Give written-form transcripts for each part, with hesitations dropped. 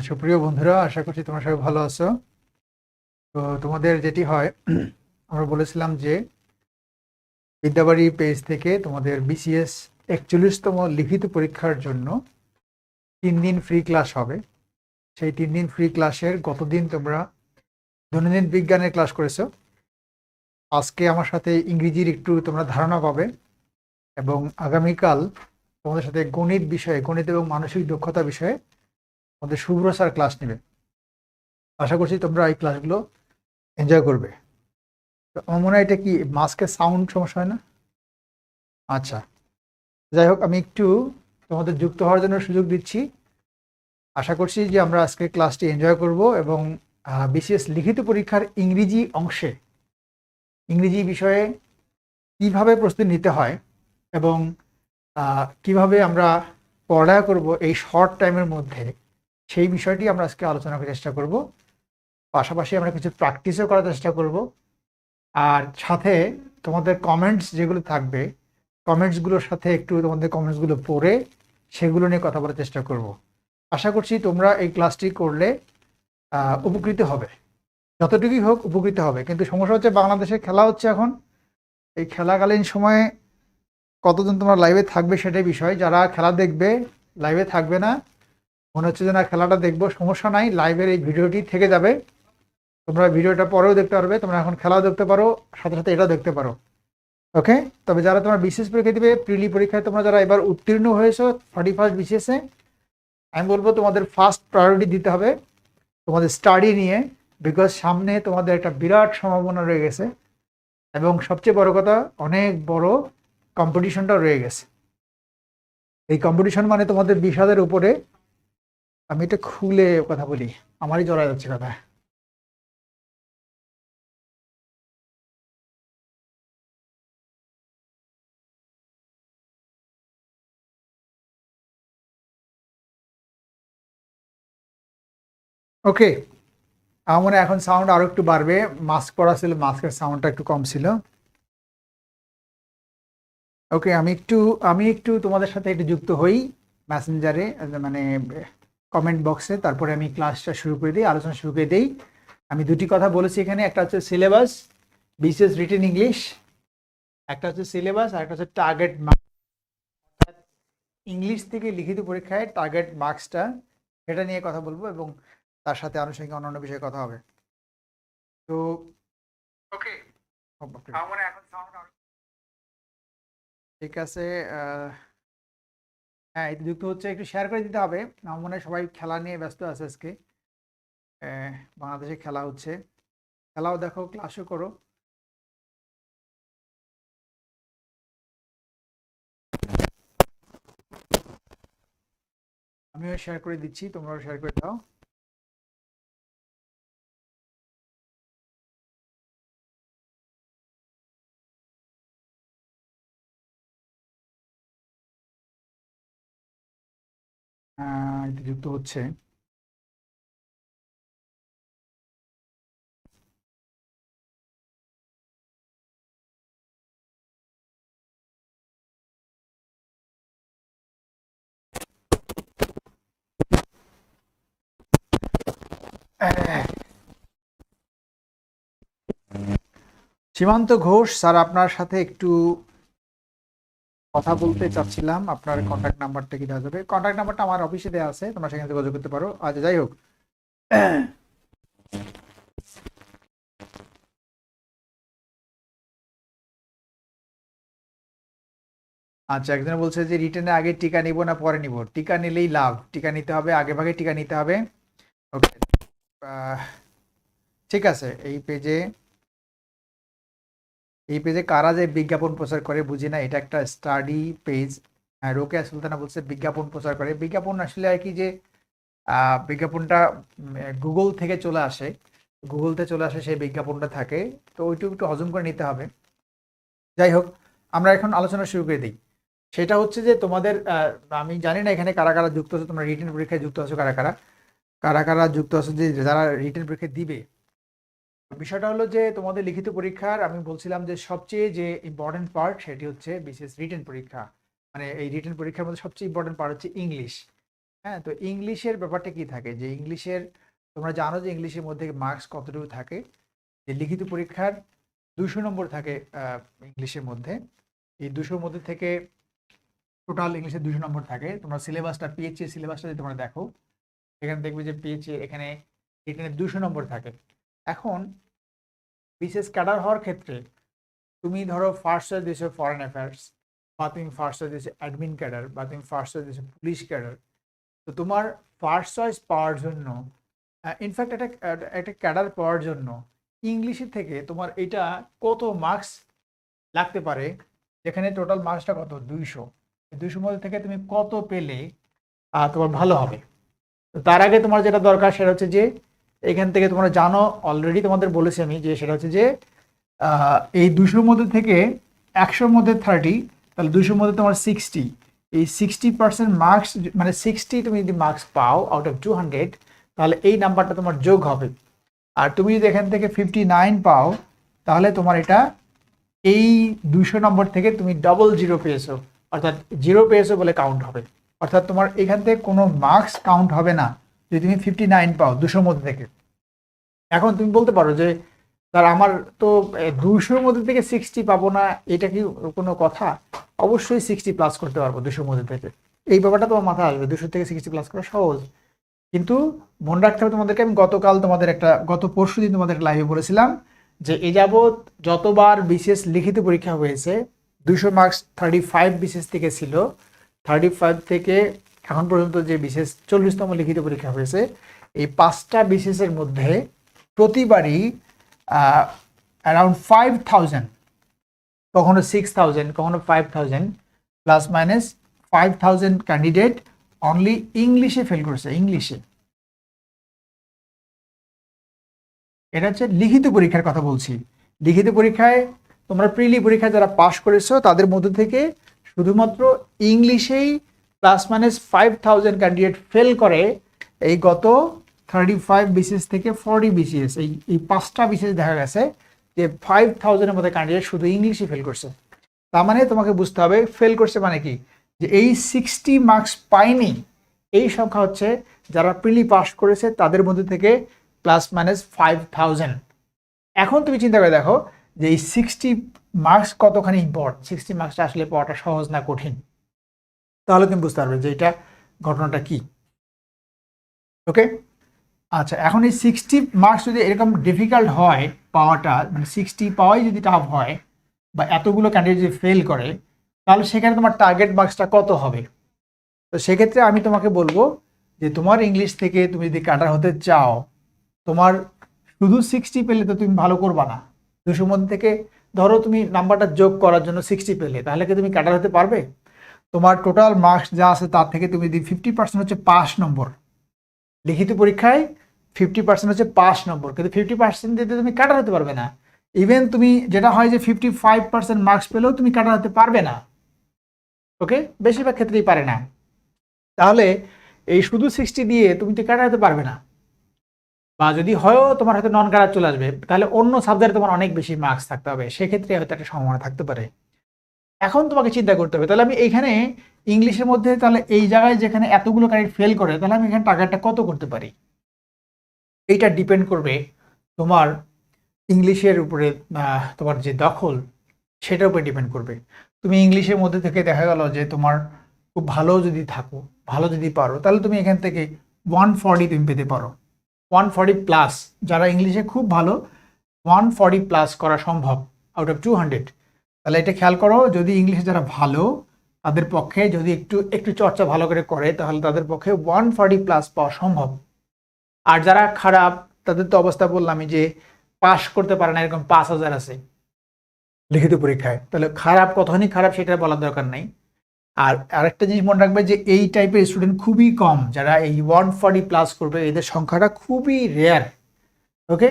সুপ্রিয় বন্ধুরা, আশা করছি তোমরা সবাই ভালো আছো। তো তোমাদের যেটি হয়, আমরা বলেছিলাম যে বিদ্যাবাড়ি পেজ থেকে তোমাদের বিসিএস 41তম লিখিত পরীক্ষার জন্য 3 দিন ফ্রি ক্লাস হবে। সেই 3 দিন ফ্রি ক্লাসের গতদিন তোমরা দৈনন্দিন বিজ্ঞানের ক্লাস করেছো। আজকে আমার সাথে ইংরেজির একটু তোমরা ধারণা পাবে, এবং আগামীকাল তোমাদের সাথে গণিত বিষয়ে, গণিত এবং মানসিক দক্ষতা বিষয়ে আমাদের শুভ্র স্যার ক্লাস নেবে। আশা করছি তোমরা এই ক্লাসগুলো এনজয় করবে। তো আমার মনে হয় এটা কি মাস্কের সাউন্ড সমস্যা হয় না? আচ্ছা, যাই হোক, আমি একটু তোমাদের যুক্ত হওয়ার জন্য সুযোগ দিচ্ছি। আশা করছি যে আমরা আজকে ক্লাসটি এনজয় করব, এবং বিশেষ লিখিত পরীক্ষার ইংরেজি অংশে ইংরেজি বিষয়ে কিভাবে প্রস্তুতি নিতে হয় এবং কিভাবে আমরা পড়ালেখা করব এই শর্ট টাইমের মধ্যে, সেই বিষয়টি আমরা আজকে আলোচনা করার চেষ্টা করব। পাশাপাশি আমরা কিছু প্র্যাকটিসও করার চেষ্টা করব, আর সাথে তোমাদের কমেন্টস যেগুলো থাকবে, কমেন্টসগুলোর সাথে একটু তোমাদের কমেন্টসগুলো পড়ে সেগুলো নিয়ে কথা বলার চেষ্টা করব। আশা করছি তোমরা এই ক্লাসটি করলে উপকৃত হবে, যতটুকুই হোক উপকৃত হবে। কিন্তু সমস্যা হচ্ছে, বাংলাদেশে খেলা হচ্ছে এখন। এই খেলাকালীন সময়ে কতজন তোমরা লাইভে থাকবে সেটাই বিষয়। যারা খেলা দেখবে, লাইভে থাকবে না, মনে হচ্ছে যে না খেলাটা দেখবো, সমস্যা নাই, লাইভের এই ভিডিওটি থেকে যাবে। তোমরা ভিডিওটা পরেও দেখতে পারবে, তোমরা এখন খেলাও দেখতে পারো, সাথে সাথে এটাও দেখতে পারো। ওকে, তবে যারা তোমার বিশেষ পরীক্ষা দিবে, প্রিলি পরীক্ষায় তোমরা যারা এবার উত্তীর্ণ হয়েছো 41st বিসিএসে, আমি বলবো তোমাদের ফার্স্ট প্রায়োরিটি দিতে হবে তোমাদের স্টাডি নিয়ে। বিকজ সামনে তোমাদের একটা বিরাট সম্ভাবনা রয়ে গেছে, এবং সবচেয়ে বড় কথা, অনেক বড় কম্পিটিশনটাও রয়ে গেছে। এই কম্পিটিশন মানে তোমাদের 20,000-এর উপরে। আমি এটা খুলে কথা বলি, আমারই জড়া যাচ্ছে কথা। ওকে, আমার মনে হয় এখন সাউন্ড আরো একটু বাড়বে। মাস্ক পরা ছিল, মাস্কের সাউন্ডটা একটু কম ছিল। ওকে, আমি একটু তোমাদের সাথে একটু যুক্ত হই মেসেঞ্জারে, মানে কমেন্ট বক্সে। তারপরে আমি ক্লাসটা শুরু করে দিই, আলোচনা শুরু করে দিই। আমি দুটি কথা বলেছি এখানে, একটা হচ্ছে সিলেবাস, বিসিএস রিটেন ইংলিশ। একটা হচ্ছে সিলেবাস, আর একটা হচ্ছে টার্গেট মার্কস। ইংলিশ থেকে লিখিত পরীক্ষায় টার্গেট মার্কসটা, সেটা নিয়ে কথা বলবো, এবং তার সাথে আনুষঙ্গিক অন্যান্য বিষয়ে কথা হবে। তো ওকে, ঠিক আছে। হ্যাঁ, এতে যুক্ত হচ্ছে, একটু শেয়ার করে দিতে হবে। আমার মনে হয় সবাই খেলা নিয়ে ব্যস্ত আছে আজকে। বাংলাদেশে খেলা হচ্ছে, খেলাও দেখো, ক্লাসও করো। আমিও শেয়ার করে দিচ্ছি, তোমরাও শেয়ার করে দাও। এতে যুক্ত হচ্ছে। সীমান্ত ঘোষ স্যার, আপনার সাথে একটু কথা বলতে চাচ্ছিলাম। আপনার কন্ট্যাক্ট নাম্বারটা কি দেওয়া যাবে? কন্ট্যাক্ট নাম্বারটা আমার অফিসে দেওয়া আছে, তোমরা সেখান থেকে যোগাযোগ করতে পারো। আচ্ছা, যাই হোক। আচ্ছা, একজন বলছে যে রিটেনে আগে টিকা নিব না পরে নিব? টিকা নিলেই লাভ, টিকা নিতে হবে, আগে ভাগে টিকা নিতে হবে। ওকে, ঠিক আছে। এই পেজে কারা যে বিজ্ঞাপন প্রচার করে বুঝি না, এটা একটা স্টাডি পেজ। রোকেয়া সুলতানা বলছে বিজ্ঞাপন প্রচার করে। বিজ্ঞাপন আসলে আর কি, যে বিজ্ঞাপনটা গুগল থেকে চলে আসে, গুগল থেকে চলে আসে, সেই বিজ্ঞাপনটা থাকে। তো ওইটুকু একটু হজম করে নিতে হবে। যাই হোক, আমরা এখন আলোচনা শুরু করে দিই। সেটা হচ্ছে যে তোমাদের, আমি জানি না এখানে কারা কারা যুক্ত আছে, তোমরা রিটেন পরীক্ষায় যুক্ত আছো কারা কারা, কারা কারা যুক্ত আছে, যে যারা রিটেন পরীক্ষা দিবে। বিষয়টা হলো যে তোমাদের লিখিত পরীক্ষার, আমি বলছিলাম যে সবচেয়ে যে ইম্পর্টেন্ট পার্ট সেটি হচ্ছে বিশেষ রিটেন পরীক্ষা। মানে এই রিটেন পরীক্ষার মধ্যে সবচেয়ে ইম্পর্টেন্ট পার্ট হচ্ছে ইংলিশ। হ্যাঁ, তো ইংলিশের ব্যাপারটা কি থাকে যে ইংলিশের তোমরা জানো যে ইংলিশের মধ্যে মার্কস কতটুকু থাকে, যে লিখিত পরীক্ষার 200 নম্বর থাকে ইংলিশের মধ্যে। এই 200-র মধ্যে থেকে টোটাল ইংলিশে 200 নম্বর থাকে। তোমরা সিলেবাসটা পিএইচডি সিলেবাসটা যদি তোমরা দেখো, এখানে দেখবে যে পিএইচডি এখানে 200 নম্বর থাকে। এখন বিশেষ ক্যাডার হওয়ার ক্ষেত্রে তুমি ধরো ফার্স্ট চয়েস দিয়েছো ফরেন অ্যাফেয়ার্স, বা তুমি ফার্স্ট চয়েস দিয়েছো অ্যাডমিন ক্যাডার, বা তুমি ফার্স্ট চয়েস দিয়েছো পুলিশ ক্যাডার। তো তোমার ফার্স্ট চয়েস পাওয়ার জন্য, ইনফ্যাক্ট একটা ক্যাডার পাওয়ার জন্য ইংলিশের থেকে তোমার এটা কত মার্কস লাগতে পারে, যেখানে টোটাল মার্কসটা কত 200, 200 মধ্যে থেকে তুমি কত পেলে তোমার ভালো হবে। তো তার আগে তোমার যেটা দরকার সেটা হচ্ছে যে এখান থেকে তোমরা জানো অলরেডি তোমাদের বলেছি আমি, যে সেটা হচ্ছে যে এই 200-র মধ্যে থেকে 100-র মধ্যে 30, তাহলে 200-র মধ্যে তোমার 60, এই 60% মার্কস, মানে 60 তুমি যদি মার্কস পাও আউট অফ 200, তাহলে এই নাম্বারটা তোমার যোগ হবে। আর তুমি যদি এখান থেকে 59 পাও, তাহলে তোমার এটা এই 200 নম্বর থেকে তুমি ডবল জিরো পেয়েছো, অর্থাৎ জিরো পেয়েছো বলে কাউন্ট হবে। অর্থাৎ তোমার এখান থেকে কোনো মার্কস কাউন্ট হবে না যদি তুমি 59 পাও 200-র মধ্যে থেকে। এখন তুমি বলতে পারো যে স্যার আমার তো 200-র মধ্যে থেকে 60 পাবো না, এটা কি কোনো কথা? অবশ্যই 60 প্লাস করতে পারবো 200-র মধ্যে থেকে। এই ব্যাপারটা তোমার মাথায় আসবে, 200 থেকে 60 প্লাস করা সহজ। কিন্তু মনে রাখতে হবে তোমাদেরকে, আমি গত পরশু দিন তোমাদের লাইভে বলেছিলাম যে এ যাবৎ যতবার বিশেষ লিখিত পরীক্ষা হয়েছে, 200 মার্কস 35 বিশেষ থেকে ছিল, 35 থেকে এখন পর্যন্ত যে বিশেষ 40তম লিখিত পরীক্ষা হয়েছে, এই 5টা বিশেষের মধ্যে প্রতিবারই অ্যারাউন্ড 5000, কখনো 6000, কখনো 5000, প্লাস মাইনাস 5000 ক্যান্ডিডেট অনলি ইংলিশে ফেল করেছে। ইংলিশে, এটা হচ্ছে লিখিত পরীক্ষার কথা বলছি। লিখিত পরীক্ষায় তোমরা প্রিলি পরীক্ষায় যারা পাশ করেছো তাদের মধ্যে থেকে শুধুমাত্র ইংলিশেই প্লাস মাইনাস 5000 ক্যান্ডিডেট ফেল করে। এই গত 35 বিসিএস থেকে 40 বিসিএস, এই 5টা বিসিএস দেখা গেছে যে 5000-এর মধ্যে ক্যান্ডিডেট শুধু ইংলিশে ফেল করছে। তার মানে তোমাকে বুঝতে হবে ফেল করছে মানে কি, যে এই 60 মার্কস পায়নি এই সংখ্যা হচ্ছে যারা প্রিলি পাস করেছে তাদের মধ্যে থেকে প্লাস মাইনাস 5000। এখন তুমি চিন্তা করে দেখো যে এই 60 মার্কস কতখানি ইম্পর্টেন্ট, 60 মার্কসটা আসলে পাওয়াটা সহজ না কঠিন, তাহলে তুমি বুঝতে পারবে যে এটা ঘটনাটা কি। ওকে, আচ্ছা, এখন এই 60 মার্কস যদি এরকম ডিফিকাল্ট হয় পাওয়াটা, মানে 60 পাওয়াই যদি টাফ হয়, বা এতগুলো ক্যান্ডিডেট যদি ফেল করে, তাহলে সেখানে তোমার টার্গেট মার্কসটা কত হবে? তো সেক্ষেত্রে আমি তোমাকে বলবো যে তোমার ইংলিশ থেকে তুমি যদি ক্যাডার হতে চাও, তোমার শুধু 60 পেলে তো তুমি ভালো করবা না। 200 মধ্যে থেকে ধরো তুমি নাম্বারটা যোগ করার জন্য 60 পেলে, তাহলে কি তুমি ক্যাডার হতে পারবে? তোমার টোটাল মার্কস যা আছে তার থেকে তুমি যদি 50% হচ্ছে পাস নম্বর, লিখিত পরীক্ষায় 50% হচ্ছে পাস নম্বর, কিন্তু 50% দিতে তুমি ক্যাডার হতে পারবে না। ইভেন তুমি যেটা হয় যে 55% মার্কস পেলেও তুমি ক্যাডার হতে পারবে না। ওকে, বেশিরভাগ ক্ষেত্রেই পারে না। তাহলে এই শুধু 60 দিয়ে তুমি তো ক্যাডার হতে পারবে না, বা যদি হয়ও তোমার হয়তো নন ক্যাডার চলে আসবে, তাহলে অন্য সাবজেক্টে তোমার অনেক বেশি মার্কস থাকতে হবে, সেক্ষেত্রে হয়তো একটা সম্ভাবনা থাকতে পারে। এখন তোমাকে চিন্তা করতে হবে, তাহলে আমি এইখানে ইংলিশের মধ্যে, তাহলে এই জায়গায় যেখানে এতগুলো ক্যান্ডিডেট ফেল করে, তাহলে আমি এখানে টার্গেটটা কত করতে পারি? এইটা ডিপেন্ড করবে তোমার ইংলিশের উপরে, তোমার যে দখল সেটার উপরে ডিপেন্ড করবে। তুমি ইংলিশের মধ্যে থেকে দেখা গেল যে তোমার খুব ভালো যদি থাকো, ভালো যদি পারো, তাহলে তুমি এখান থেকে 140 তুমি পেতে পারো, 140 প্লাস। যারা ইংলিশে খুব ভালো, 140 প্লাস করা সম্ভব আউট অফ 200। তাহলে এটা খেয়াল করো, যদি ইংলিশে যারা ভালো তাদের পক্ষে যদি একটু একটু চর্চা ভালো করে তাহলে তাদের পক্ষে 140 প্লাস পাওয়া সম্ভব। আর যারা খারাপ তাদের তো অবস্থা বললামই, যে পাশ করতে পারে না এরকম 5000 আছে লিখিত পরীক্ষায়। তাহলে খারাপ কতখানি খারাপ সেটা বলার দরকার নাই। আর আরেকটা জিনিস মনে রাখবে যে এই টাইপের স্টুডেন্ট খুবই কম, যারা এই 140 প্লাস করবে এদের সংখ্যাটা খুবই রেয়ার। ওকে,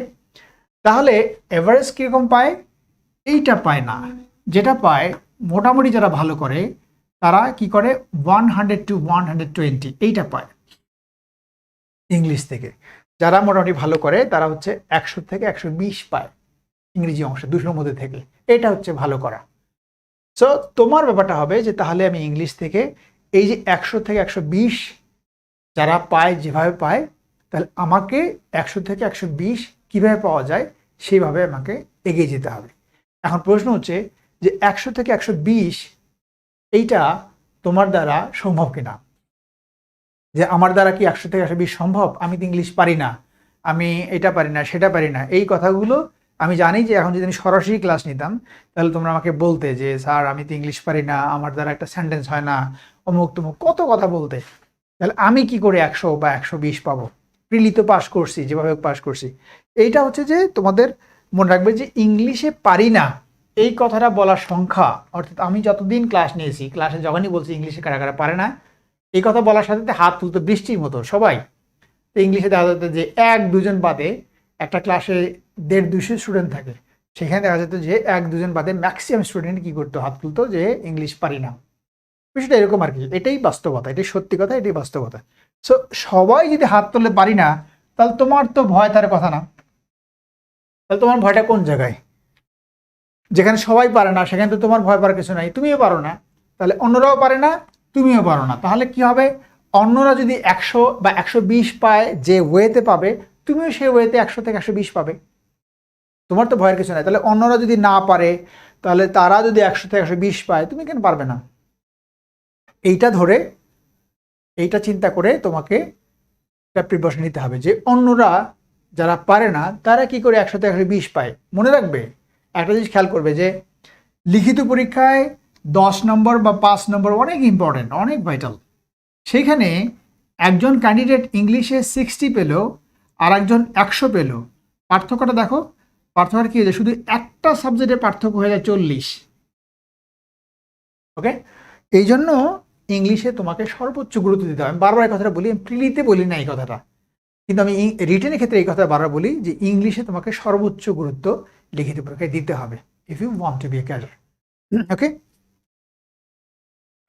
তাহলে এভারেজ কীরকম পায়? এইটা পায় না, যেটা পায় মোটামুটি যারা ভালো করে তারা কি করে 100 to 120 এইটা পায় ইংলিশ থেকে। যারা মোটামুটি ভালো করে তারা হচ্ছে 100 থেকে 120 পায় ইংরেজি অংশে 200-র মধ্যে থেকে। এটা হচ্ছে ভালো করা। সো তোমার ব্যাপারটা হবে যে তাহলে আমি ইংলিশ থেকে এই যে 100 থেকে 120 যারা পায় যেভাবে পায়, তাহলে আমাকে 100 থেকে 120 কিভাবে পাওয়া যায় সেইভাবে আমাকে এগিয়ে যেতে হবে। এখন প্রশ্ন হচ্ছে যে 100 থেকে 120 এইটা তোমার দ্বারা সম্ভব কিনা, যে আমার দ্বারা কি 100 থেকে 120 সম্ভব, আমি তো ইংলিশ পারি না, আমি এটা পারি না সেটা পারি না। এই কথাগুলো আমি জানি যে এখন যদি আমি সরাসরি ক্লাস নিতাম তাহলে তোমরা আমাকে বলতে যে স্যার আমি তো ইংলিশ পারি না, আমার দ্বারা একটা সেন্টেন্স হয় না, অমুক তমুক কত কথা বলতে। তাহলে আমি কি করে 100 বা 120 পাবো? প্রিলি তো পাস করছি, যেভাবে পাস করছি। এইটা হচ্ছে যে তোমাদের মনে রাখবে যে ইংলিশে পারি না এই কথাটা বলার সংখ্যা, অর্থাৎ আমি যতদিন ক্লাস নিয়েছি, ক্লাসে যখনই বলছি ইংলিশে কারা কারা পারে না, এই কথা বলার সাথে সাথে হাত তুলতো বৃষ্টির মতো সবাই। তো ইংলিশে দেখা যেত যে 1-2 জন বাদে একটা ক্লাসে 150-200 স্টুডেন্ট থাকে, সেখানে দেখা যেত যে 1-2 জন বাদে ম্যাক্সিমাম স্টুডেন্ট কি করতো, হাত তুলতো যে ইংলিশ পারি না। বিষয়টা এরকম আর কি, এটাই বাস্তবতা, এটাই সত্যি কথা, এটাই বাস্তবতা। সো সবাই যদি হাত তুললে পারি না, তাহলে তোমার তো ভয় তার কথা না। তাহলে তোমার ভয়টা কোন জায়গায়? যেখানে সবাই পারে না সেখানে তো তোমার ভয় পাওয়ার কিছু নাই, তুমিও পারো না, তাহলে অন্যরাও পারে না, তুমিও পারো না। তাহলে কি হবে, অন্যরা যদি 100 বা 120 পায় যে ওয়েতে পাবে, তুমিও সেই ওয়েতে 100 থেকে 120 পাবে, তোমার তো ভয়ের কিছু নাই। তাহলে অন্যরা যদি না পারে, তাহলে তারা যদি 100 থেকে 120 পায়, তুমি কেন পারবে না? এইটা ধরে, এইটা চিন্তা করে তোমাকে একটা প্রিপারেশন নিতে হবে যে অন্যরা যারা পারে না তারা কি করে 100 থেকে 120 পায়। মনে রাখবে একটা জিনিস খেয়াল করবে যে লিখিত পরীক্ষায় 10 নম্বর বা 5 নম্বর অনেক ইম্পর্টেন্ট, অনেক ভাইটাল। সেইখানে একজন ক্যান্ডিডেট ইংলিশে 60 পেল আর একজন 100 পেল, পার্থক্যটা দেখো। পার্থক্যটা কি হয়েছে, শুধু একটা সাবজেক্টের পার্থক্য হয়ে যায় 40। ওকে, এই জন্য ইংলিশে তোমাকে সর্বোচ্চ গুরুত্ব দিতে হবে। আমি বারবার এই কথাটা বলি, আমি প্রিলিতে বলি না এই কথাটা, কিন্তু আমি রিটেনের ক্ষেত্রে এই কথা বারবার বলি যে ইংলিশে তোমাকে সর্বোচ্চ গুরুত্ব লিখিত পরীক্ষায় দিতে হবে if you want to be a cadre. Okay,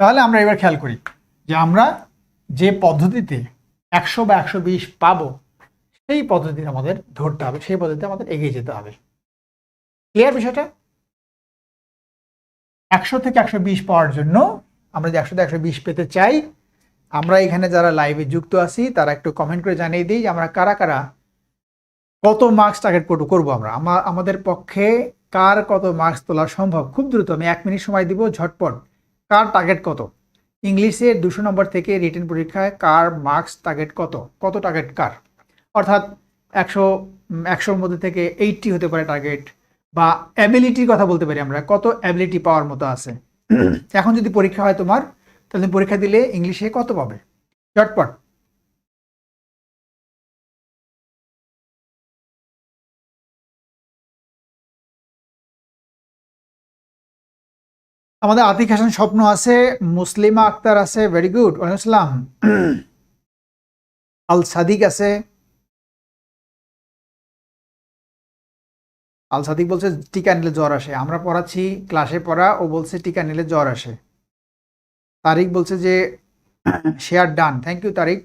তাহলে আমরা এবার খেয়াল করি যে আমরা যে পদ্ধতিতে 100 বা 120 পাবো সেই পদ্ধতিতে আমাদের ধরতে হবে, সেই পদ্ধতিতে আমাদের এগিয়ে যেতে হবে। ক্লিয়ার বিষয়টা? 100 থেকে 120 পাওয়ার জন্য আমরা যে 100 থেকে 120 পেতে চাই, আমরা এখানে যারা লাইভে যুক্ত আছি তারা একটু কমেন্ট করে জানিয়ে দিই যে আমরা কারা কারা কত মার্কস টার্গেট করবো। আমরা আমাদের পক্ষে কার কত মার্কস তোলা সম্ভব, খুব দ্রুত, আমি 1 মিনিট সময় দিব, ঝটপট। কার টার্গেট কত? ইংলিশে 200 নম্বর থেকে রিটেন পরীক্ষায় কার মার্কস টার্গেট কত, কত টার্গেট কার? অর্থাৎ 100-100-র মধ্যে থেকে 80 হতে পারে টার্গেট, বা অ্যাবিলিটির কথা বলতে পারি আমরা, কত অ্যাবিলিটি পাওয়ার মতো আছে। এখন যদি পরীক্ষা হয় তোমার, তাহলে পরীক্ষা দিলে ইংলিশে কত পাবে? ঝটপট। আমাদের আতিক হাসান স্বপ্ন আছে, মুসলিমা আক্তার আছে, ভেরি গুড, ওয়ালাইকুম আসসালাম। আল সাদিক আছে, আল সাদিক বলছে টিকা নিলে জ্বর আসে, আমরা পড়াচ্ছি ক্লাসে পড়া, ও বলছে টিকা নিলে জ্বর আসে। তারিক বলছে যে শেয়ার ডান, থ্যাংক ইউ তারিক।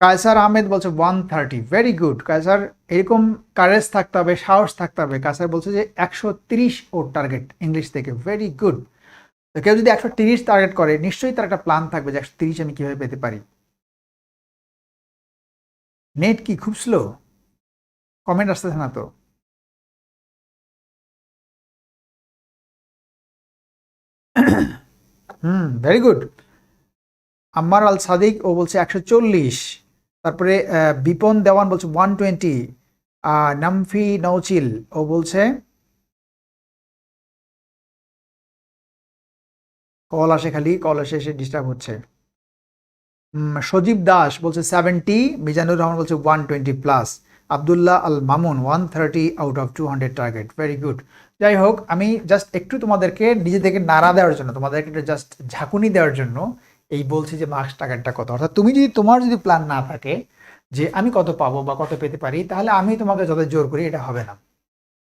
কায়সার আহমেদ বলছে 130, ভেরি গুড কায়সার, এরকম কারেজ থাকতে হবে, সাহস থাকতে হবে। কায়সার বলছে যে 130 ওর টার্গেট ইংলিশ থেকে, ভেরি গুড। তো কেউ যদি 130 টার্গেট করে নিশ্চয়ই তার একটা প্ল্যান থাকবে যে 130 আমি কিভাবে পেতে পারি। নেট কি খুব স্লো? কমেন্ট আসতেছে না তো। Very good. আম্মার আল সাদিক ও বলছে 140। তারপরে বিপন দেওয়ান বলছে 120। নামফি নৌচিল ও বলছে, কল আসে, খালি কল এসে ডিস্টার্ব হচ্ছে। সজীব দাস বলছে 70। মিজানুর রহমান বলছে 120 plus. Abdullah Al Mamun 130 out of 200 target, very good. যাই হোক, আমি জাস্ট একটু তোমাদেরকে নিজে থেকে নাড়া দেওয়ার জন্য, তোমাদেরকে একটু জাস্ট ঝাঁকুনি দেওয়ার জন্য এই বলছি যে মার্কস টার্গেটটা কত। অর্থাৎ তুমি যদি, তোমার যদি প্ল্যান না থাকে যে আমি কত পাবো বা কত পেতে পারি, তাহলে আমি তোমাকে যত জোর করি এটা হবে না।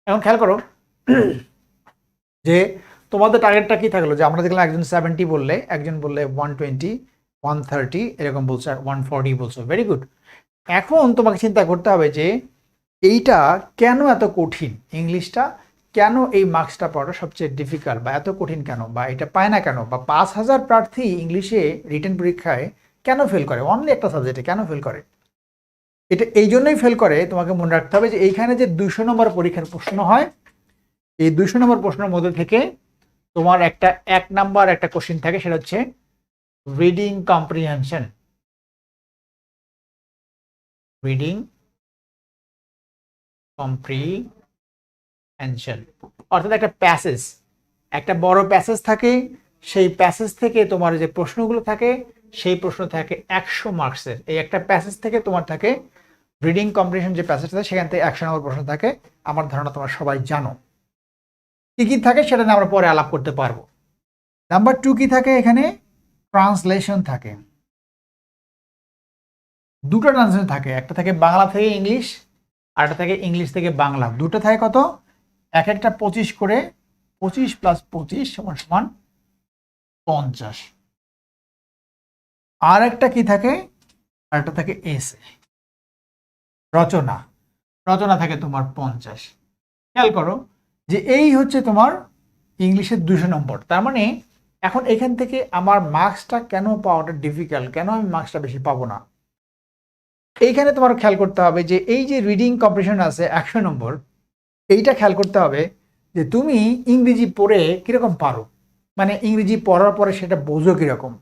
এখন খেয়াল করো যে তোমাদের টার্গেটটা কি থাকলো, যে আমরা দেখলাম একজন 70 বললে, একজন বললে 120, 130 এরকম বলছে, 140 বলছো, ভেরি গুড। এখন তোমাকে চিন্তা করতে হবে যে এইটা কেন এত কঠিন, ইংলিশটা কেন এই মার্কসটা পাওয়াটা সবচেয়ে ডিফিকাল্ট, বা এত কঠিন কেন, বা এটা পায় না কেন, বা 5000 প্রার্থী ইংলিশে রিটেন পরীক্ষায় কেন ফেল করে? অনলি একটা সাবজেক্টে কেন ফেল করে? এটা এই জন্যই ফেল করে, তোমাকে মনে রাখতে হবে যে এইখানে যে 200 নম্বর পরীক্ষার প্রশ্ন হয়, এই 200 নম্বর প্রশ্নের মধ্যে থেকে তোমার একটা 1 নাম্বার একটা কোশ্চেন থাকে, সেটা হচ্ছে রিডিং কম্প্রিহেনশন। রিডিং কম্প্রিহেনশন অর্থাৎ একটা প্যাসেজ, একটা বড় প্যাসেজ থাকে, সেই প্যাসেজ থেকে তোমার যে প্রশ্নগুলো থাকে, সেই প্রশ্ন থাকে 100 মার্কসের। এই একটা প্যাসেজ থেকে তোমার থাকে রিডিং কম্প্রিহেনশন, যে প্যাসেজটা থাকে সেখান থেকে 100 নম্বর প্রশ্ন থাকে। আমার ধারণা তোমরা সবাই জানো কি কি থাকে, সেটা নিয়ে আমরা পরে আলাপ করতে পারবো। নাম্বার 2 কি থাকে? এখানে ট্রান্সলেশন থাকে। দুটো ট্রান্সলেশন থাকে, একটা থাকে বাংলা থেকে ইংলিশ, আর একটা থাকে ইংলিশ থেকে বাংলা। দুটো থাকে কত? এক একটা 25 করে, 25 + 25 = 50। আর একটা কি থাকে? আর একটা থাকে এসে, রচনা। রচনা থাকে তোমার 50। খেয়াল করো যে এই হচ্ছে তোমার ইংলিশের 200 নম্বর। তার মানে এখন এখান থেকে আমার মার্কসটা কেন পাওয়াটা ডিফিকাল্ট, কেন আমি মার্কসটা বেশি পাবো না? এইখানে তোমার খেয়াল করতে হবে যে এই যে রিডিং কম্প্রিহেনশন আছে 100 নম্বর, এইটা খেয়াল করতে হবে যে তুমি ইংরেজি পড়ে কিরকম পারো, মানে ইংরেজি পড়ার পরে সেটা বোঝো কিরকম।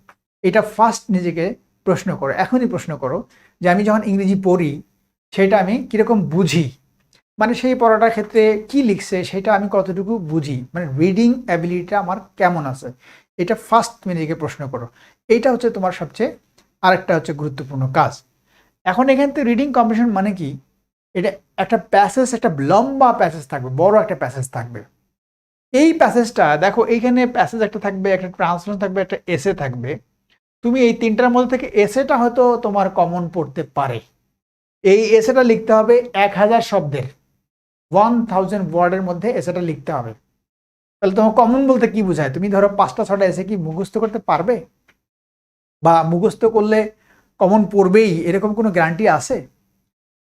এটা ফার্স্ট নিজেকে প্রশ্ন করো, এখনই প্রশ্ন করো যে আমি যখন ইংরেজি পড়ি সেটা আমি কিরকম বুঝি, মানে সেই পড়াটার ক্ষেত্রে কি লিখছে সেটা আমি কতটুকু বুঝি, মানে রিডিং অ্যাবিলিটিটা আমার কেমন আছে। এটা ফার্স্ট তুমি নিজেকে প্রশ্ন করো। এইটা হচ্ছে তোমার সবচেয়ে আরেকটা হচ্ছে গুরুত্বপূর্ণ কাজ। এখন এখান থেকে রিডিং কম্প্রিহেনশন মানে কি? এটা একটা প্যাসেজ, একটা লম্বা প্যাসেজ থাকবে, বড় একটা প্যাসেজ থাকবে। এই প্যাসেজটা দেখো, এইখানে প্যাসেজ একটা থাকবে, একটা ট্রান্সলেশন থাকবে, একটা এসে থাকবে। তুমি এই তিনটার মধ্যে থেকে এসেটা হয়তো তোমার কমন পড়তে পারে। এই এসেটা লিখতে হবে 1000 শব্দের, 1000 ওয়ার্ডের মধ্যে এসেটা লিখতে হবে। তাহলে তোমার কমন বলতে কি বোঝায়? তুমি ধরো 5টা 6টা এসে কি মুখস্থ করতে পারবে? বা মুখস্থ করলে কমন পড়বেই এরকম কোনো গ্যারান্টি আছে?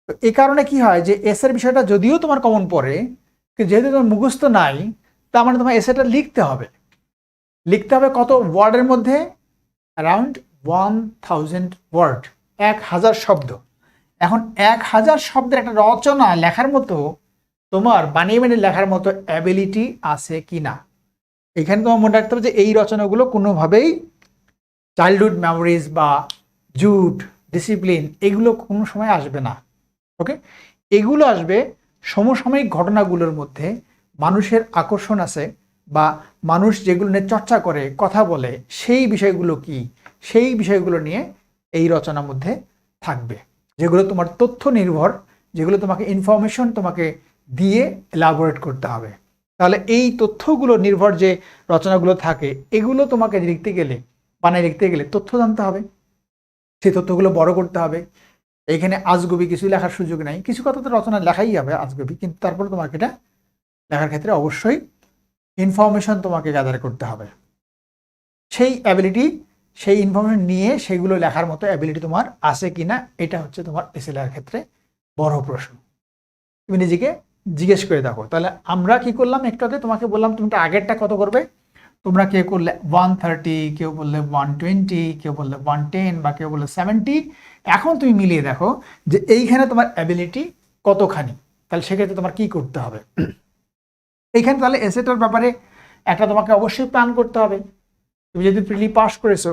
তো এই কারণে কি হয় যে এসের বিষয়টা যদিও তোমার কমন পড়ে, কিন্তু যেহেতু তোমার মুখস্থ নাই, তার মানে তোমার এসেটা লিখতে হবে। লিখতে হবে কত ওয়ার্ডের মধ্যে? অ্যারাউন্ড 1000 ওয়ার্ড, 1000 শব্দ। এখন 1000 শব্দের একটা রচনা লেখার মতো তোমার বানিয়ে বানিয়ে লেখার মতো অ্যাবিলিটি আছে কি না। এখানে তোমার মনে রাখতে হবে যে এই রচনাগুলো কোনোভাবেই চাইল্ডহুড মেমোরিজ বা জুট, ডিসিপ্লিন এগুলো কোনো সময় আসবে না। ওকে, এগুলো আসবে সমসাময়িক ঘটনাগুলোর মধ্যে মানুষের আকর্ষণ আছে, বা মানুষ যেগুলো নিয়ে চর্চা করে, কথা বলে, সেই বিষয়গুলো কি, সেই বিষয়গুলো নিয়ে এই রচনার মধ্যে থাকবে, যেগুলো তোমার তথ্য নির্ভর, যেগুলো তোমাকে ইনফরমেশন তোমাকে দিয়ে এলাবোরেট করতে হবে। তাহলে এই তথ্যগুলো নির্ভর যে রচনাগুলো থাকে, এগুলো তোমাকে লিখতে গেলে, বানায় লিখতে গেলে তথ্য জানতে হবে, সেই তথ্যগুলো বড় করতে হবে। এইখানে আজগুবি কিছু লেখার সুযোগ নাই, কিছু কথা তো রচনা লেখাই হবে আজগুবি, কিন্তু তারপরে তোমাকে এটা লেখার ক্ষেত্রে অবশ্যই ইনফরমেশন তোমাকে গ্যাদার করতে হবে। সেই অ্যাবিলিটি, সেই ইনফরমেশন নিয়ে সেগুলো লেখার মতো অ্যাবিলিটি তোমার আছে কিনা, এটা হচ্ছে তোমার এসে লেখার ক্ষেত্রে বড় প্রশ্ন। তুমি নিজেকে জিজ্ঞেস করে দেখো। তাহলে আমরা কি করলাম, একটু আগে তোমাকে বললাম তুমি আগেরটা কত করবে। তোমরা কেউ করলে 130, কেউ বললে 120, কেউ বললে 110, বা কেউ বললে 70। এখন তুমি মিলিয়ে দেখো যে এইখানে তোমার অ্যাবিলিটি কতখানি, তাহলে সেক্ষেত্রে তোমার কি করতে হবে। এইখানে তাহলে এসেটার ব্যাপারে একটা তোমাকে অবশ্যই প্ল্যান করতে হবে। তুমি যদি প্রিলি পাস করেছো,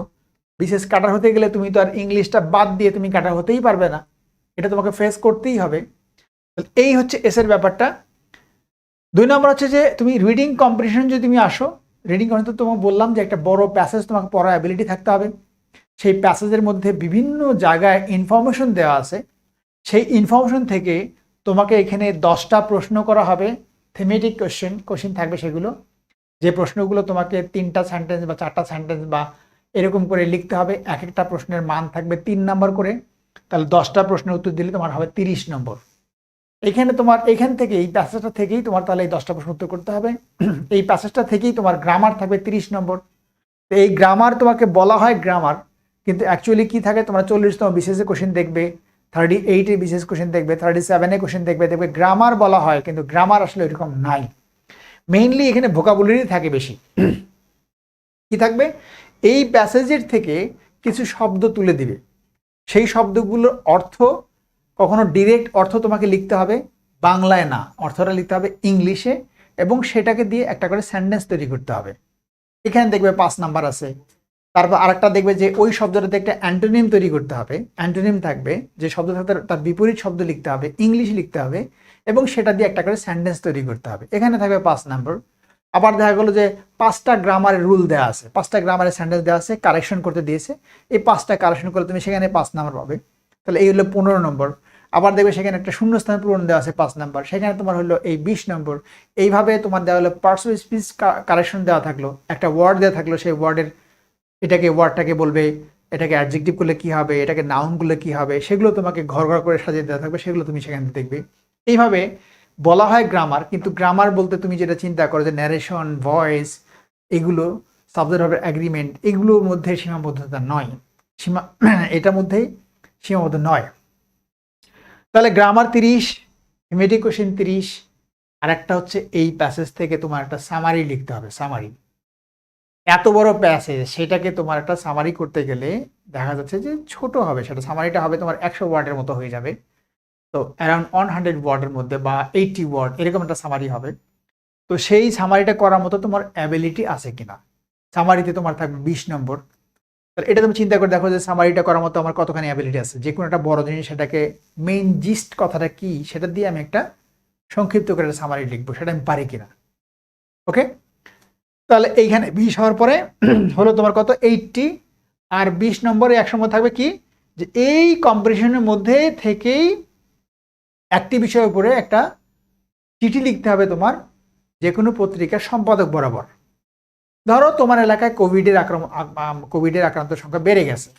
বিশেষ কাটার হতে গেলে তুমি তো আর ইংলিশটা বাদ দিয়ে তুমি কাটার হতেই পারবে না, এটা তোমাকে ফেস করতেই হবে। এই হচ্ছে এসের ব্যাপারটা। 2 নম্বর হচ্ছে যে তুমি রিডিং কম্পিটিশন যদি তুমি আসো, রিডিং কম্পিটিশন তোমাকে বললাম যে একটা বড় প্যাসেজ তোমাকে পড়ার অ্যাবিলিটি থাকতে হবে। সেই প্যাসেজের মধ্যে বিভিন্ন জায়গায় ইনফরমেশন দেওয়া আছে, সেই ইনফরমেশন থেকে তোমাকে এখানে 10টা প্রশ্ন করা হবে, থেমেটিক কোশ্চেন থাকবে সেগুলো, যে প্রশ্নগুলো তোমাকে 3টা সেন্টেন্স বা 4টা সেন্টেন্স বা এরকম করে লিখতে হবে। এক একটা প্রশ্নের মান থাকবে 3 নম্বর করে, তাহলে 10টা প্রশ্নের উত্তর দিলে তোমার হবে 30 নম্বর। এখানে তোমার এখান থেকে এই প্যাসেজটা থেকেই তোমার তাহলে এই 10টা প্রশ্ন উত্তর করতে হবে। এই প্যাসেজটা থেকেই তোমার গ্রামার থাকবে 30 নম্বর। তো এই গ্রামার তোমাকে বলা হয় গ্রামার, কিন্তু অ্যাকচুয়ালি কি থাকে, তোমরা 40তম বিসিএসে কোশ্চেন দেখবে, 38 বিসিএস কোশ্চেন দেখবে, 37 কোশ্চেন দেখবে, গ্রামার বলা হয়, কিন্তু গ্রামার আসলে এরকম নাই। মেইনলি এখানে ভোকাবুলারি থাকে বেশি। কি থাকবে, এই প্যাসেজের থেকে কিছু শব্দ তুলে দিবে। সেই শব্দগুলোর অর্থ কখনো ডিরেক্ট অর্থ তোমাকে লিখতে হবে বাংলায় না, অর্থটা লিখতে হবে ইংলিশে, এবং সেটাকে দিয়ে একটা করে সেন্টেন্স তৈরি করতে হবে। এখানে দেখবে 5 নাম্বার আছে। তারপর আরেকটা দেখবে যে ওই শব্দটাতে একটা অ্যান্টোনিম তৈরি করতে হবে, অ্যান্টোনিম থাকবে, যে শব্দ থাকতে তার বিপরীত শব্দ লিখতে হবে, ইংলিশ লিখতে হবে, এবং সেটা দিয়ে একটা করে সেন্টেন্স তৈরি করতে হবে। এখানে থাকবে 5 নাম্বার। আবার দেখা গেলো যে 5টা গ্রামারের রুল দেওয়া আছে, 5টা গ্রামারের সেন্টেন্স দেওয়া আছে, কারেকশন করতে দিয়েছে, এই 5টা কারেকশন করে তুমি সেখানে 5 নাম্বার পাবে। তাহলে এই হলো 15 নম্বর। আবার দেখবে সেখানে একটা শূন্যস্থান পূরণ দেওয়া আছে 5 নাম্বার, সেখানে তোমার হলো এই 20 নম্বর। এইভাবে তোমার দেওয়া হলো পার্টস অফ স্পিচ কারেকশন দেওয়া থাকলো, একটা ওয়ার্ড দেওয়া থাকলো, সেই ওয়ার্ডের এটাকে ওয়ার্ডটাকে বলবে, এটাকে অ্যাডজেক্টিভ করলে কি হবে, এটাকে নাউন করলে কি হবে, সেগুলো তোমাকে ঘর ঘর করে সাজিয়ে দেওয়া থাকবে, সেগুলো তুমি সেখানে দেখবে। এইভাবে বলা হয় গ্রামার। কিন্তু গ্রামার বলতে তুমি যেটা চিন্তা করো যে ন্যারেশন, ভয়েস, এগুলো সাবজেক্ট ভার্ব এগ্রিমেন্ট, এগুলোর মধ্যে সীমাবদ্ধতা নয়, এটার মধ্যেই সীমাবদ্ধ নয়। তাহলে গ্রামার 30, থিমেটিক কোশ্চেন 30, আর একটা হচ্ছে এই প্যাসেজ থেকে তোমার একটা সামারি লিখতে হবে। সামারি, এত বড় প্যাসেজ, সেটাকে তোমার একটা সামারি করতে গেলে দেখা যাচ্ছে যে ছোট হবে, সেটা সামারিটা হবে তোমার 100 ওয়ার্ডের মতো হয়ে যাবে। তো অ্যারাউন্ড 100 ওয়ার্ডের মধ্যে বা 80 ওয়ার্ড এরকম একটা সামারি হবে। তো সেই সামারিটা করার মতো তোমার অ্যাবিলিটি আছে কিনা। সামারিতে তোমার থাকবে 20 নম্বর। তাহলে এটা তুমি চিন্তা করে দেখো যে সামারিটা করার মতো আমার কতখানি অ্যাবিলিটি আছে। যে কোনো একটা বড় জিনিস, সেটাকে মেইন জিস্ট কথাটা কি সেটা দিয়ে আমি একটা সংক্ষিপ্ত করে একটা সামারি লিখবো, সেটা আমি পারি কিনা। ওকে, তাহলে এইখানে 20 হওয়ার পরে হলো তোমার কত 80, আর 20 নম্বরে 100 নম্বর থাকবে কি, যে এই কম্পিটিশনের মধ্যে থেকেই একটি বিষয়ের উপরে একটা চিঠি লিখতে হবে তোমার যে কোনো পত্রিকার সম্পাদক বরাবর। ধরো তোমার এলাকায় কোভিডের আক্রান্ত সংখ্যা বেড়ে গেছে,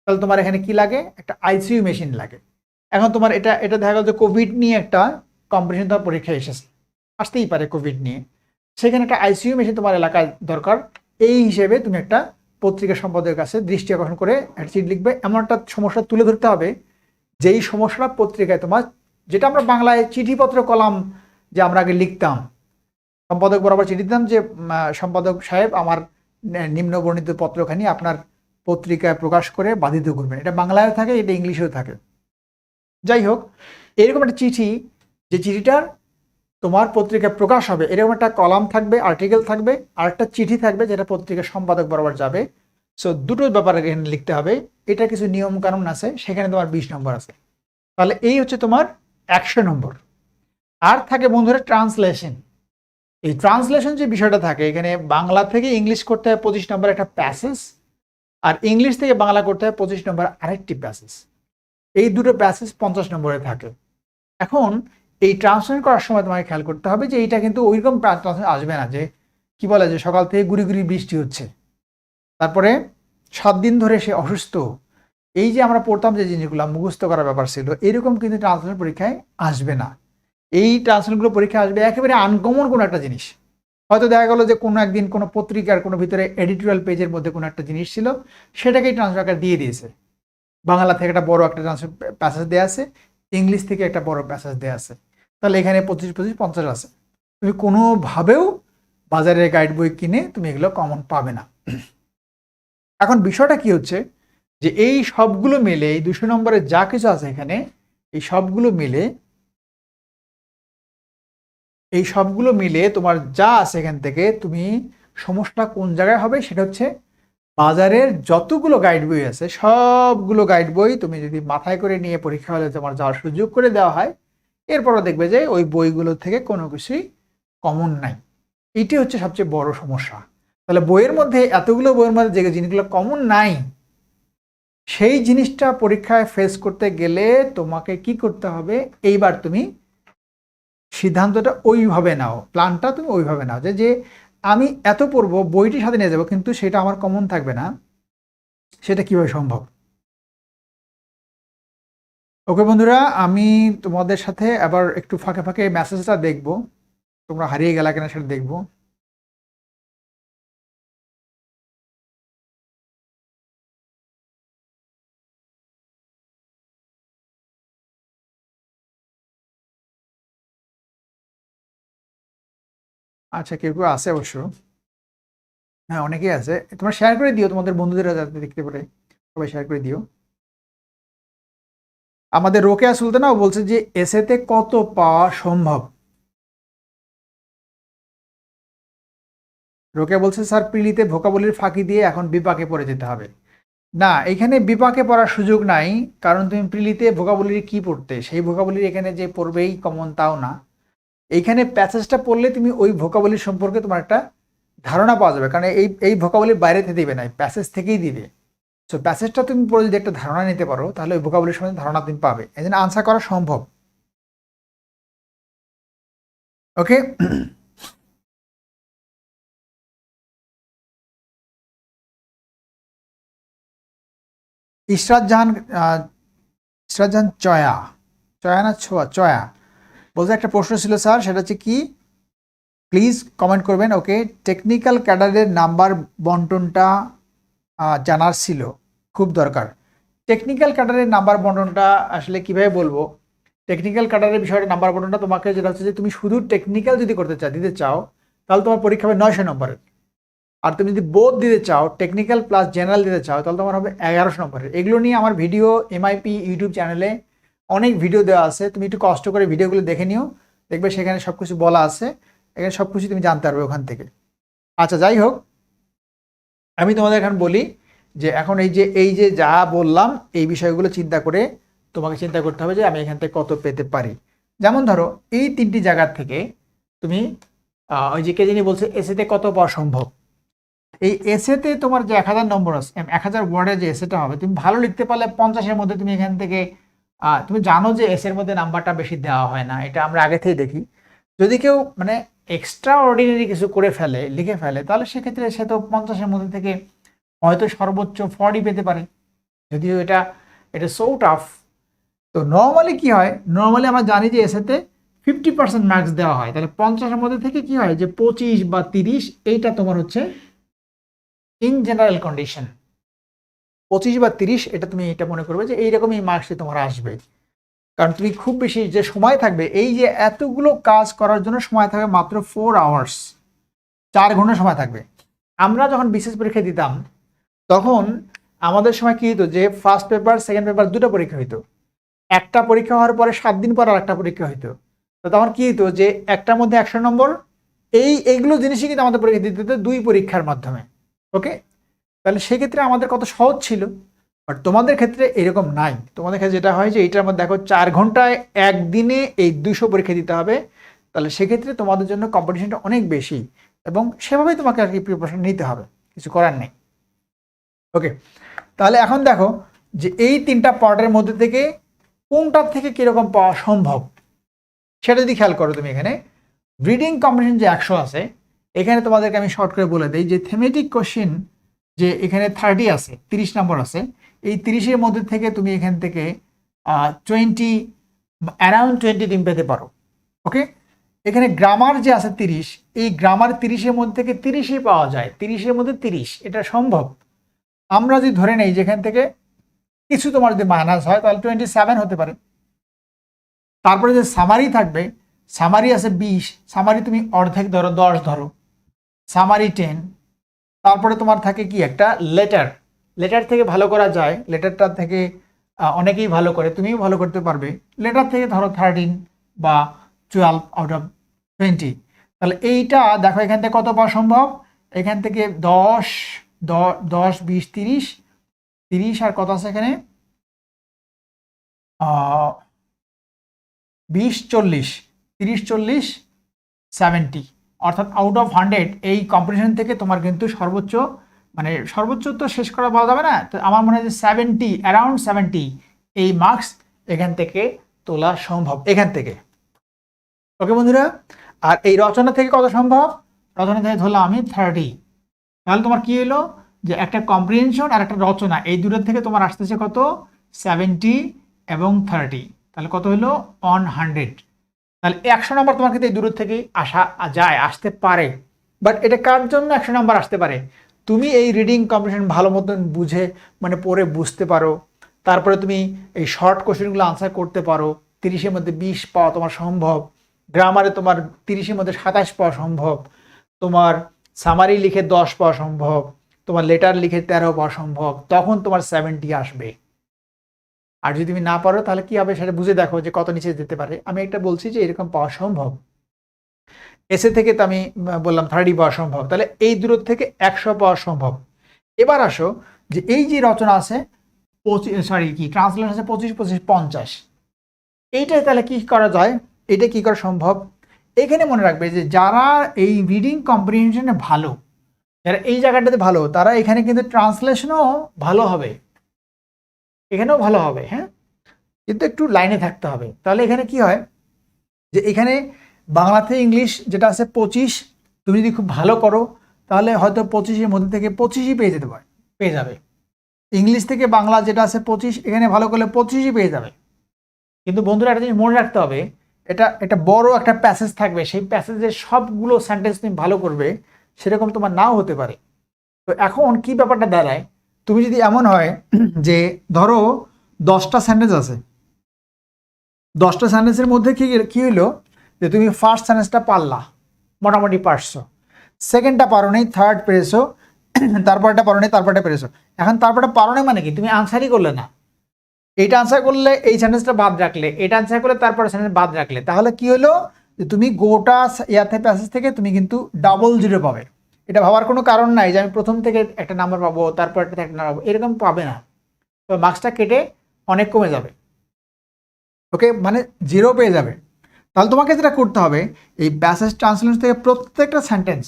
তাহলে তোমার এখানে কি লাগে, একটা আইসিইউ মেশিন লাগে। এখন তোমার এটা দেখা গেল যে কোভিড নিয়ে একটা কম্পিটিশন, তোমার পরীক্ষা এসেছে, আসতেই পারে কোভিড নিয়ে, সেখানে একটা আইসিইউ মেশিন তোমার এলাকায় দরকার। এই হিসেবে তুমি একটা পত্রিকা সম্পাদকের কাছে দৃষ্টি আকর্ষণ করে একটা চিঠি লিখবে। এমন একটা সমস্যা তুলে ধরতে হবে যেই সমস্যাটা পত্রিকায় তোমার, যেটা আমরা বাংলায় চিঠিপত্র কলাম যে আমরা আগে লিখতাম, সম্পাদক বরাবর চিঠি দিতাম যে সম্পাদক সাহেব আমার নিম্ন বর্ণিত পত্রখানি আপনার পত্রিকায় প্রকাশ করে বাধিত করবেন, এটা বাংলায় থাকে, এটা ইংলিশেও থাকে। যাই হোক, এরকম একটা চিঠি, যে চিঠিটার তোমার পত্রিকায় প্রকাশ হবে, এরকম একটা কলাম থাকবে, আর্টিকেল থাকবে, আর একটা চিঠি থাকবে যেটা পত্রিকার সম্পাদক বরাবর যাবে। সো দুটো ব্যাপারে এখানে লিখতে হবে। এটা কিছু নিয়ম কানুন আছে, সেখানে তোমার 20 নম্বর আছে। তাহলে এই হচ্ছে তোমার 100 নম্বর। আর থাকে বন্ধুরা ট্রান্সলেশন। এই ট্রান্সলেশন যে বিষয়টা থাকে, এখানে বাংলা থেকে ইংলিশ করতে হয় 25 নম্বর একটা প্যাসেজ, আর ইংলিশ থেকে বাংলা করতে হয় 25 নম্বর আরেকটি প্যাসেজ। এই দুটো প্যাসেজ 50 নম্বরে থাকে। এখন এই ট্রান্সলেশন করার সময় তোমাকে খেয়াল করতে হবে যে এইটা কিন্তু ওইরকম ট্রান্সলেশন আসবে না যে কি বলে যে সকাল থেকে গুড়ি গুড়ি বৃষ্টি হচ্ছে, তারপরে 7 দিন ধরে সে অসুস্থ, এই যে আমরা পড়তাম যে জিনিসগুলো মুখস্থ করার ব্যাপার ছিল, এরকম কিন্তু ট্রান্সলেশন পরীক্ষায় আসবে না। এই ট্রান্সলেশনগুলো পরীক্ষা আসবে একেবারে আনকমন কোনো একটা জিনিস। হয়তো দেখা গেল যে কোনো একদিন কোনো পত্রিকার কোনো ভিতরে এডিটোরিয়াল পেজের মধ্যে কোনো একটা জিনিস ছিল, সেটাকেই ট্রান্সলেট আকারে দিয়ে দিয়েছে। বাংলা থেকে একটা বড় একটা ট্রান্সলেট প্যাসেজ দেওয়া আছে, ইংলিশ থেকে একটা বড় প্যাসেজ দেওয়া আছে। তাহলে এখানে 25 25 50 আছে। তুমি কোনোভাবেও বাজারের গাইড বই কিনে তুমি এগুলো কমন পাবে না। এখন বিষয়টা কি হচ্ছে যে এই সবগুলো মিলে, এই 200 নম্বরে যা কিছু আছে এখানে, এই সবগুলো মিলে তোমার যা আছে এখান থেকে, তুমি সমস্যাটা কোন জায়গায় হবে সেটা হচ্ছে বাজারের যতগুলো গাইড বই আছে সবগুলো গাইড বই তুমি যদি মাথায় করে নিয়ে পরীক্ষা হলে তোমার যাওয়ার সুযোগ করে দেওয়া হয়, এরপরও দেখবে যে ওই বইগুলো থেকে কোনো কিছুই কমন নাই। এইটি হচ্ছে সবচেয়ে বড় সমস্যা। তাহলে বইয়ের মধ্যে, এতগুলো বইয়ের মধ্যে যে জিনিসগুলো কমন নাই, সেই জিনিসটা পরীক্ষায় ফেস করতে গেলে তোমাকে কি করতে হবে, এইবার তুমি সিদ্ধান্তটা ওইভাবে নাও, প্ল্যানটা তুমি ওইভাবে নাও যে আমি এত পড়বো, বইটি সাথে নিয়ে যাবো, কিন্তু সেটা আমার কমন থাকবে না। সেটা কিভাবে সম্ভব? ওকে বন্ধুরা, আমি তোমাদের সাথে আবার একটু ফাঁকে ফাঁকে মেসেজটা দেখবো, তোমরা হারিয়ে গেলা কিনা সেটা দেখবো। আচ্ছা, কেউ কেউ আছে অবশ্য, হ্যাঁ অনেকেই আছে। তোমরা শেয়ার করে দিও তোমাদের বন্ধুদের যাতে দেখতে পারে। সবাই শেয়ার করে দিও। আমাদের রোকেয়া সুলতানাও বলছে যে এসেতে কত পাওয়া সম্ভব। রোকেয়া বলছে স্যার প্রিলিতে ভোকাবুলারির ফাঁকি দিয়ে এখন বিপাকে পড়ে যেতে হবে। না, এখানে বিপাকে পড়ার সুযোগ নাই, কারণ তুমি প্রিলিতে ভোকাবুলারি কি পড়তে, সেই ভোকাবুলারি এখানে যে পড়বেই কমন তাও না। এইখানে প্যাসেজটা পড়লে তুমি ওই ভোকাবুলারি সম্পর্কে তোমার একটা ধারণা পাওয়া যাবে, কারণ এই ভোকাবুলারি বাইরে থেকে দিবে না, প্যাসেজ থেকেই দিবে। সো প্যাসেজটা তুমি পড়ে যদি একটা ধারণা নিতে পারো তাহলে ওই ভোকাবুলারির সম্বন্ধে ধারণা তুমি পাবে, এই জন্য আনসার করা সম্ভব। ওকে, ইশরাত জাহান চয়া, চয়া না ছোয়া, চয়া বলতে একটা প্রশ্ন ছিল স্যার, সেটা হচ্ছে কি, প্লিজ কমেন্ট করবেন। ওকে, টেকনিক্যাল ক্যাডারের নাম্বার বন্টনটা জানার ছিল, খুব দরকার। টেকনিক্যাল ক্যাডারের নাম্বার বন্টনটা আসলে কিভাবে বলবো, টেকনিক্যাল ক্যাডারের বিষয়টা নাম্বার বন্টনটা তোমাকে যেটা হচ্ছে যে তুমি শুধু টেকনিক্যাল যদি দিতে চাও তাহলে তোমার পরীক্ষা হবে 900 নম্বরের। আর তুমি যদি বোধ দিতে চাও, টেকনিক্যাল প্লাস জেনারেল দিতে চাও, তাহলে তোমার হবে 1100 নম্বরের। এগুলো নিয়ে আমার ভিডিও MIP ইউটিউব চ্যানেলে অনেক ভিডিও দেওয়া আছে, তুমি একটু কষ্ট করে ভিডিওগুলো দেখে নিও, দেখবে সেখানে সব কিছু বলা আছে, এখানে সব কিছু তুমি জানতে পারবে ওখান থেকে। আচ্ছা, যাই হোক, আমি তোমাদের এখন বলি যে এখন এই যে যা বললাম এই বিষয়গুলো চিন্তা করে তোমাকে চিন্তা করতে হবে যে আমি এখান থেকে কত পেতে পারি। যেমন ধরো এই 3টি জায়গার থেকে তুমি ওই যে কে যিনি বলছে এসেতে কত পাওয়া সম্ভব, এই এসেতে তোমার যে 1000 নম্বর আছে, 1000 ওয়ার্ডের যে এসেটা হবে, তুমি ভালো লিখতে পারলে 50-এর মধ্যে তুমি এখান থেকে তুমি জানো যে এসের মধ্যে নাম্বারটা বেশি দেওয়া হয় না, এটা আমরা আগে থেকে দেখি। যদি কেউ মানে এক্সট্রা অর্ডিনারি কিছু করে ফেলে, লিখে ফেলে, তাহলে সেক্ষেত্রে সে তো 50-এর মধ্যে থেকে হয়তো সর্বোচ্চ 40 পেতে পারে, যদিও এটা সো টাফ। তো নর্মালি কি হয়, নর্মালি আমরা জানি যে এসেতে 50% মার্কস দেওয়া হয়, তাহলে 50-এর মধ্যে থেকে কি হয় যে 25 বা 30 এইটা তোমার হচ্ছে ইন জেনারেল কন্ডিশন। 25 বা 30 এটা তুমি এটা মনে করবে যে এইরকমই মার্কসই তোমার আসবে, কারণ তুমি খুব বেশি যে সময় থাকবে এই যে এতগুলো কাজ করার জন্য সময় থাকবে মাত্র 4 আওয়ার্স, 4 ঘন্টা সময় থাকবে। আমরা যখন বিশেষ পরীক্ষা দিতাম তখন আমাদের সময় কি হতো যে ফার্স্ট পেপার সেকেন্ড পেপার দুটো পরীক্ষা হইতো, একটা পরীক্ষা হওয়ার পরে 7 দিন পর আর একটা পরীক্ষা হইতো। তো তখন কি হতো যে একটার মধ্যে 100 নম্বর, এইগুলো জিনিসই কিন্তু আমাদের পরীক্ষা দিতে হতো 2 পরীক্ষার মাধ্যমে। ওকে, তাহলে সেক্ষেত্রে আমাদের কত সহজ ছিল, বাট তোমাদের ক্ষেত্রে এরকম নাই। তোমাদের ক্ষেত্রে যেটা হয় যে এইটার মধ্যে দেখো 4 ঘন্টায় একদিনে এই 200 পরীক্ষা দিতে হবে, তাহলে সেক্ষেত্রে তোমাদের জন্য কম্পিটিশনটা অনেক বেশি, এবং সেভাবেই তোমাকে আর কি প্রিপারেশন নিতে হবে, কিছু করার নেই। ওকে, তাহলে এখন দেখো যে এই 3টা পার্টের মধ্যে থেকে কোনটার থেকে কিরকম পাওয়া সম্ভব সেটা যদি খেয়াল করো তুমি, এখানে রিডিং কম্পিটিশন যে 100 আছে, এখানে তোমাদেরকে আমি শর্ট করে বলে দিই যে থেমেটিক কোশ্চেন যে এখানে 30 আছে, 30 নম্বর আছে, এই 30-এর মধ্যে থেকে তুমি এখান থেকে 20 অ্যারাউন্ড 20 তুমি পেতে পারো। ওকে, এখানে গ্রামার যে আছে 30, এই গ্রামার 30-এর মধ্যে থেকে 30ই পাওয়া যায়, 30-এর মধ্যে 30 এটা সম্ভব। আমরা যদি ধরে নেই যেখান থেকে কিছু তোমার যদি মাইনাস হয় তাহলে 27 হতে পারে। তারপরে যে সামারি থাকবে, সামারি আছে 20, সামারি তুমি অর্ধেক ধরো, 10 ধরো, সামারি 10। তারপরে তোমার থাকে কি একটা লেটার, লেটার থেকে ভালো করা যায়, লেটারটা থেকে অনেকেই ভালো করে, তুমিও ভালো করতে পারবে, লেটার থেকে ধরো 13 বা 12 আউট অফ 20। তাহলে এইটা দেখো এখান থেকে কত পাওয়া সম্ভব, এখান থেকে 10, 20, 30, 30 আর কত আছে এখানে 20, 40, 30, 40, 70, অর্থাৎ আউট অফ 100 এই কম্পিটিশন থেকে তোমার কিন্তু সর্বোচ্চ, মানে সর্বোচ্চ তো শেষ করা বলা যাবে না, তো আমার মনে হয় যে 70, অ্যারাউন্ড 70 এই মার্কস এখান থেকে তোলা সম্ভব, এখান থেকে। ওকে বন্ধুরা, আর এই রচনা থেকে কত সম্ভব, রচনা থেকে ধরলাম আমি 30, তাহলে তোমার কি হলো যে একটা কম্প্রিহেনশন আর একটা রচনা, এই দুটোর থেকে তোমার আসতেছে কত 70 এবং 30, তাহলে কত হলো 100। তাহলে 100 নম্বর তোমার কিন্তু এই দূর থেকেই আসতে পারে, বাট এটা কার জন্য 100 নম্বর আসতে পারে, তুমি এই রিডিং কম্পিটিশন ভালো মতন বুঝে মানে পড়ে বুঝতে পারো, তারপরে তুমি এই শর্ট কোশ্চেনগুলো আনসার করতে পারো, 30-এর মধ্যে 20 পাওয়া তোমার সম্ভব, গ্রামারে তোমার 30-এর মধ্যে 27 পাওয়া সম্ভব, তোমার সামারি লিখে 10 পাওয়া সম্ভব, তোমার লেটার লিখে 13 পাওয়া সম্ভব, তখন তোমার 70 আসবে। আর যদি তুমি না পারো তাহলে কি হবে সেটা বুঝে দেখো যে কত নিচে যেতে পারে। আমি একটা বলছি যে এরকম পাওয়া সম্ভব। এসে থেকে তো আমি বললাম 30 পাওয়া সম্ভব, তাহলে এই দূরত্ব থেকে 100 পাওয়া সম্ভব। এবার আসো যে এই যে রচনা আছে ট্রান্সলেশন আছে 25 25 50, এইটাই তাহলে কি করা যায়, এটা কি করা সম্ভব। এখানে মনে রাখবে যে যারা এই রিডিং কম্প্রিহেনশনে ভালো, যারা এই জায়গাটাতে ভালো, তারা এখানে কিন্তু ট্রান্সলেশনও ভালো হবে, এখানেও ভালো হবে। হ্যাঁ, কিন্তু একটু লাইনে থাকতে হবে। তাহলে এখানে কি হয় যে এখানে বাংলাতে ইংলিশ যেটা আছে 25, তুমি যদি খুব ভালো করো তাহলে হয়তো 25-এর মধ্যে থেকে 25ই পেয়ে যাবে। ইংলিশ থেকে বাংলা যেটা আছে 25, এখানে ভালো করলে 25ই পেয়ে যাবে। কিন্তু বন্ধুরা একটা জিনিস মনে রাখতে হবে, এটা বড় একটা প্যাসেজ থাকবে, সেই প্যাসেজের সবগুলো সেন্টেন্স তুমি ভালো করবে সেরকম তোমার নাও হতে পারে। তো এখন কি ব্যাপারটা দাঁড়ায়, তুমি যদি এমন হয় যে ধরো 10টা সেন্টেন্স আছে, 10টা সেন্টেন্সের মধ্যে কি হইলো যে তুমি ফার্স্ট সেন্টেন্সটা পারলা, মোটামুটি পারছো, সেকেন্ডটা পারো নেই, থার্ড পেরেছো, তারপরটা পারো নেই, তারপরটা পেরেছো। এখন তারপরটা পারো নেই মানে কি, তুমি আনসারই করলে না। এইটা আনসার করলে এই সেন্টেন্সটা বাদ রাখলে, এটা আনসার করলে তারপরে সেন্টেন্স বাদ রাখলে, তাহলে কি হলো যে তুমি গোটা ইয়াতে প্যাসেজ থেকে তুমি কিন্তু ডাবল 0 পাবে। এটা ভাবার কোনো কারণ নাই যে আমি প্রথম থেকে একটা নাম্বার পাবো, তারপর একটা নাম্বার পাবো, এরকম পাবে না। তো মার্কসটা কেটে অনেক কমে যাবে। ওকে, মানে 0 পেয়ে যাবে। তাহলে তোমাকে যেটা করতে হবে, এই প্যাসেজ ট্রান্সলেশন থেকে প্রত্যেকটা সেন্টেন্স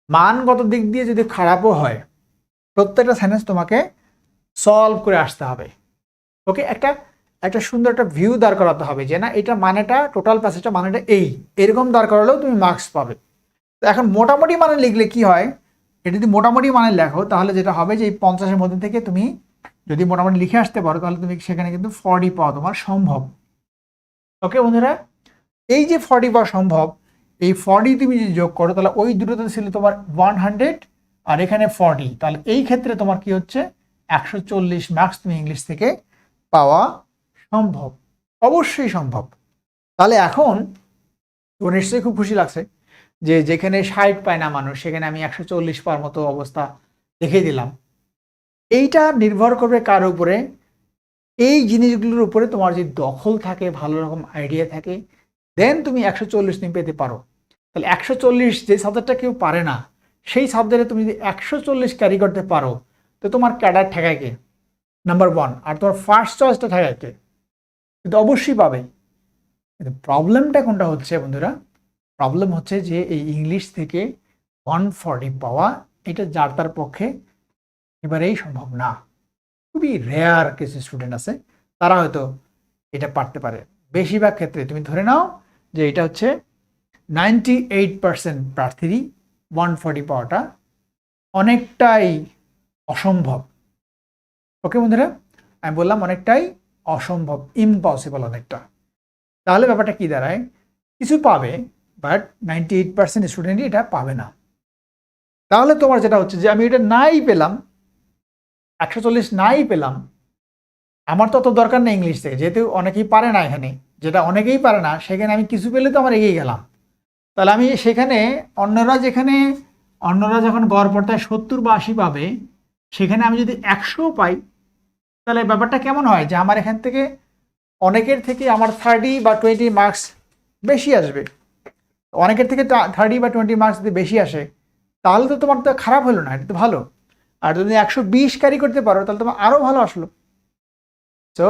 মানগত দিক দিয়ে যদি খারাপও হয়, প্রত্যেকটা সেন্টেন্স তোমাকে সলভ করে আসতে হবে। ওকে, একটা সুন্দর একটা ভিউ দাঁড় করাতে হবে যে না এটা মানেটা, টোটাল প্যাসেজটা মানেটা এরকম দাঁড় করালেও তুমি মার্কস পাবে। তো এখন মোটামুটি মানে লিখলে কি হয়, এটা যদি মোটামুটি মানে লেখো তাহলে যেটা হবে যে এই 50-এর মধ্যে থেকে তুমি যদি মোটামুটি লিখে আসতে পারো তাহলে তুমি সেখানে কিন্তু 40 পাওয়া তোমার সম্ভব। ওকে বন্ধুরা, এই যে 40 পাওয়া সম্ভব, এই 40 তুমি যদি যোগ করো তাহলে ওই দুটোতে ছিল তোমার 100 আর এখানে 40, তাহলে এই ক্ষেত্রে তোমার কি হচ্ছে 140 মার্কস তুমি ইংলিশ থেকে পাওয়া সম্ভব, অবশ্যই সম্ভব। তাহলে এখন তো নিশ্চয়ই খুব খুশি লাগছে যে যেখানে 60 পায় না মানুষ সেখানে আমি 140 পাওয়ার মতো অবস্থা দেখিয়ে দিলাম। এইটা নির্ভর করবে কার উপরে, এই জিনিসগুলোর উপরে তোমার যদি দখল থাকে, ভালো রকম আইডিয়া থাকে, দেন তুমি 140 তুমি পেতে পারো। তাহলে 140 যে সাবজেক্টটা কেউ পারে না, সেই সাবজেক্টে তুমি যদি 140 ক্যারি করতে পারো, তো তোমার ক্যাডার ঠেকায় কে, নাম্বার 1, আর তোমার ফার্স্ট চয়েসটা ঠেকায় কে, কিন্তু অবশ্যই পাবে। কিন্তু প্রবলেমটা কোনটা হচ্ছে বন্ধুরা, প্রবলেম হচ্ছে যে এই ইংলিশ থেকে 140 পাওয়া এটা যার তার পক্ষে এবারেই সম্ভব না। খুবই রেয়ার কিছু স্টুডেন্ট আছে তারা হয়তো এটা পারতে পারে। বেশিরভাগ ক্ষেত্রে তুমি ধরে নাও যে এটা হচ্ছে 98% প্রার্থীরই 140 পাওয়াটা অনেকটাই অসম্ভব। ওকে বন্ধুরা, আমি বললাম অনেকটাই অসম্ভব, ইম্পসিবল অনেকটা। তাহলে ব্যাপারটা কি দাঁড়ায়, কিছু পাবে বাট 98% স্টুডেন্টই এটা পাবে না। তাহলে তোমার যেটা হচ্ছে যে আমি এটা নাই পেলাম, 140 নাই পেলাম, আমার তো অত দরকার নেই ইংলিশ থেকে, যেহেতু অনেকেই পারে না এখানে, যেটা অনেকেই পারে না সেখানে আমি কিছু পেলে তো আমার এগিয়ে গেলাম। তাহলে আমি সেখানে অন্যরা যখন গড়পড়তায় 70 বা 80 পাবে, সেখানে আমি যদি 100 পাই তাহলে ব্যাপারটা কেমন হয় যে আমার এখান থেকে অনেকের থেকে আমার 30 বা 20 মার্কস বেশি আসবে। অনেকের থেকে 30 বা 20 মার্কস যদি বেশি আসে তাহলে তো তোমার তো খারাপ হলো না, এটা তো ভালো। আর যদি 120 ক্যারি করতে পারো তাহলে তোমার আরও ভালো আসলো। তো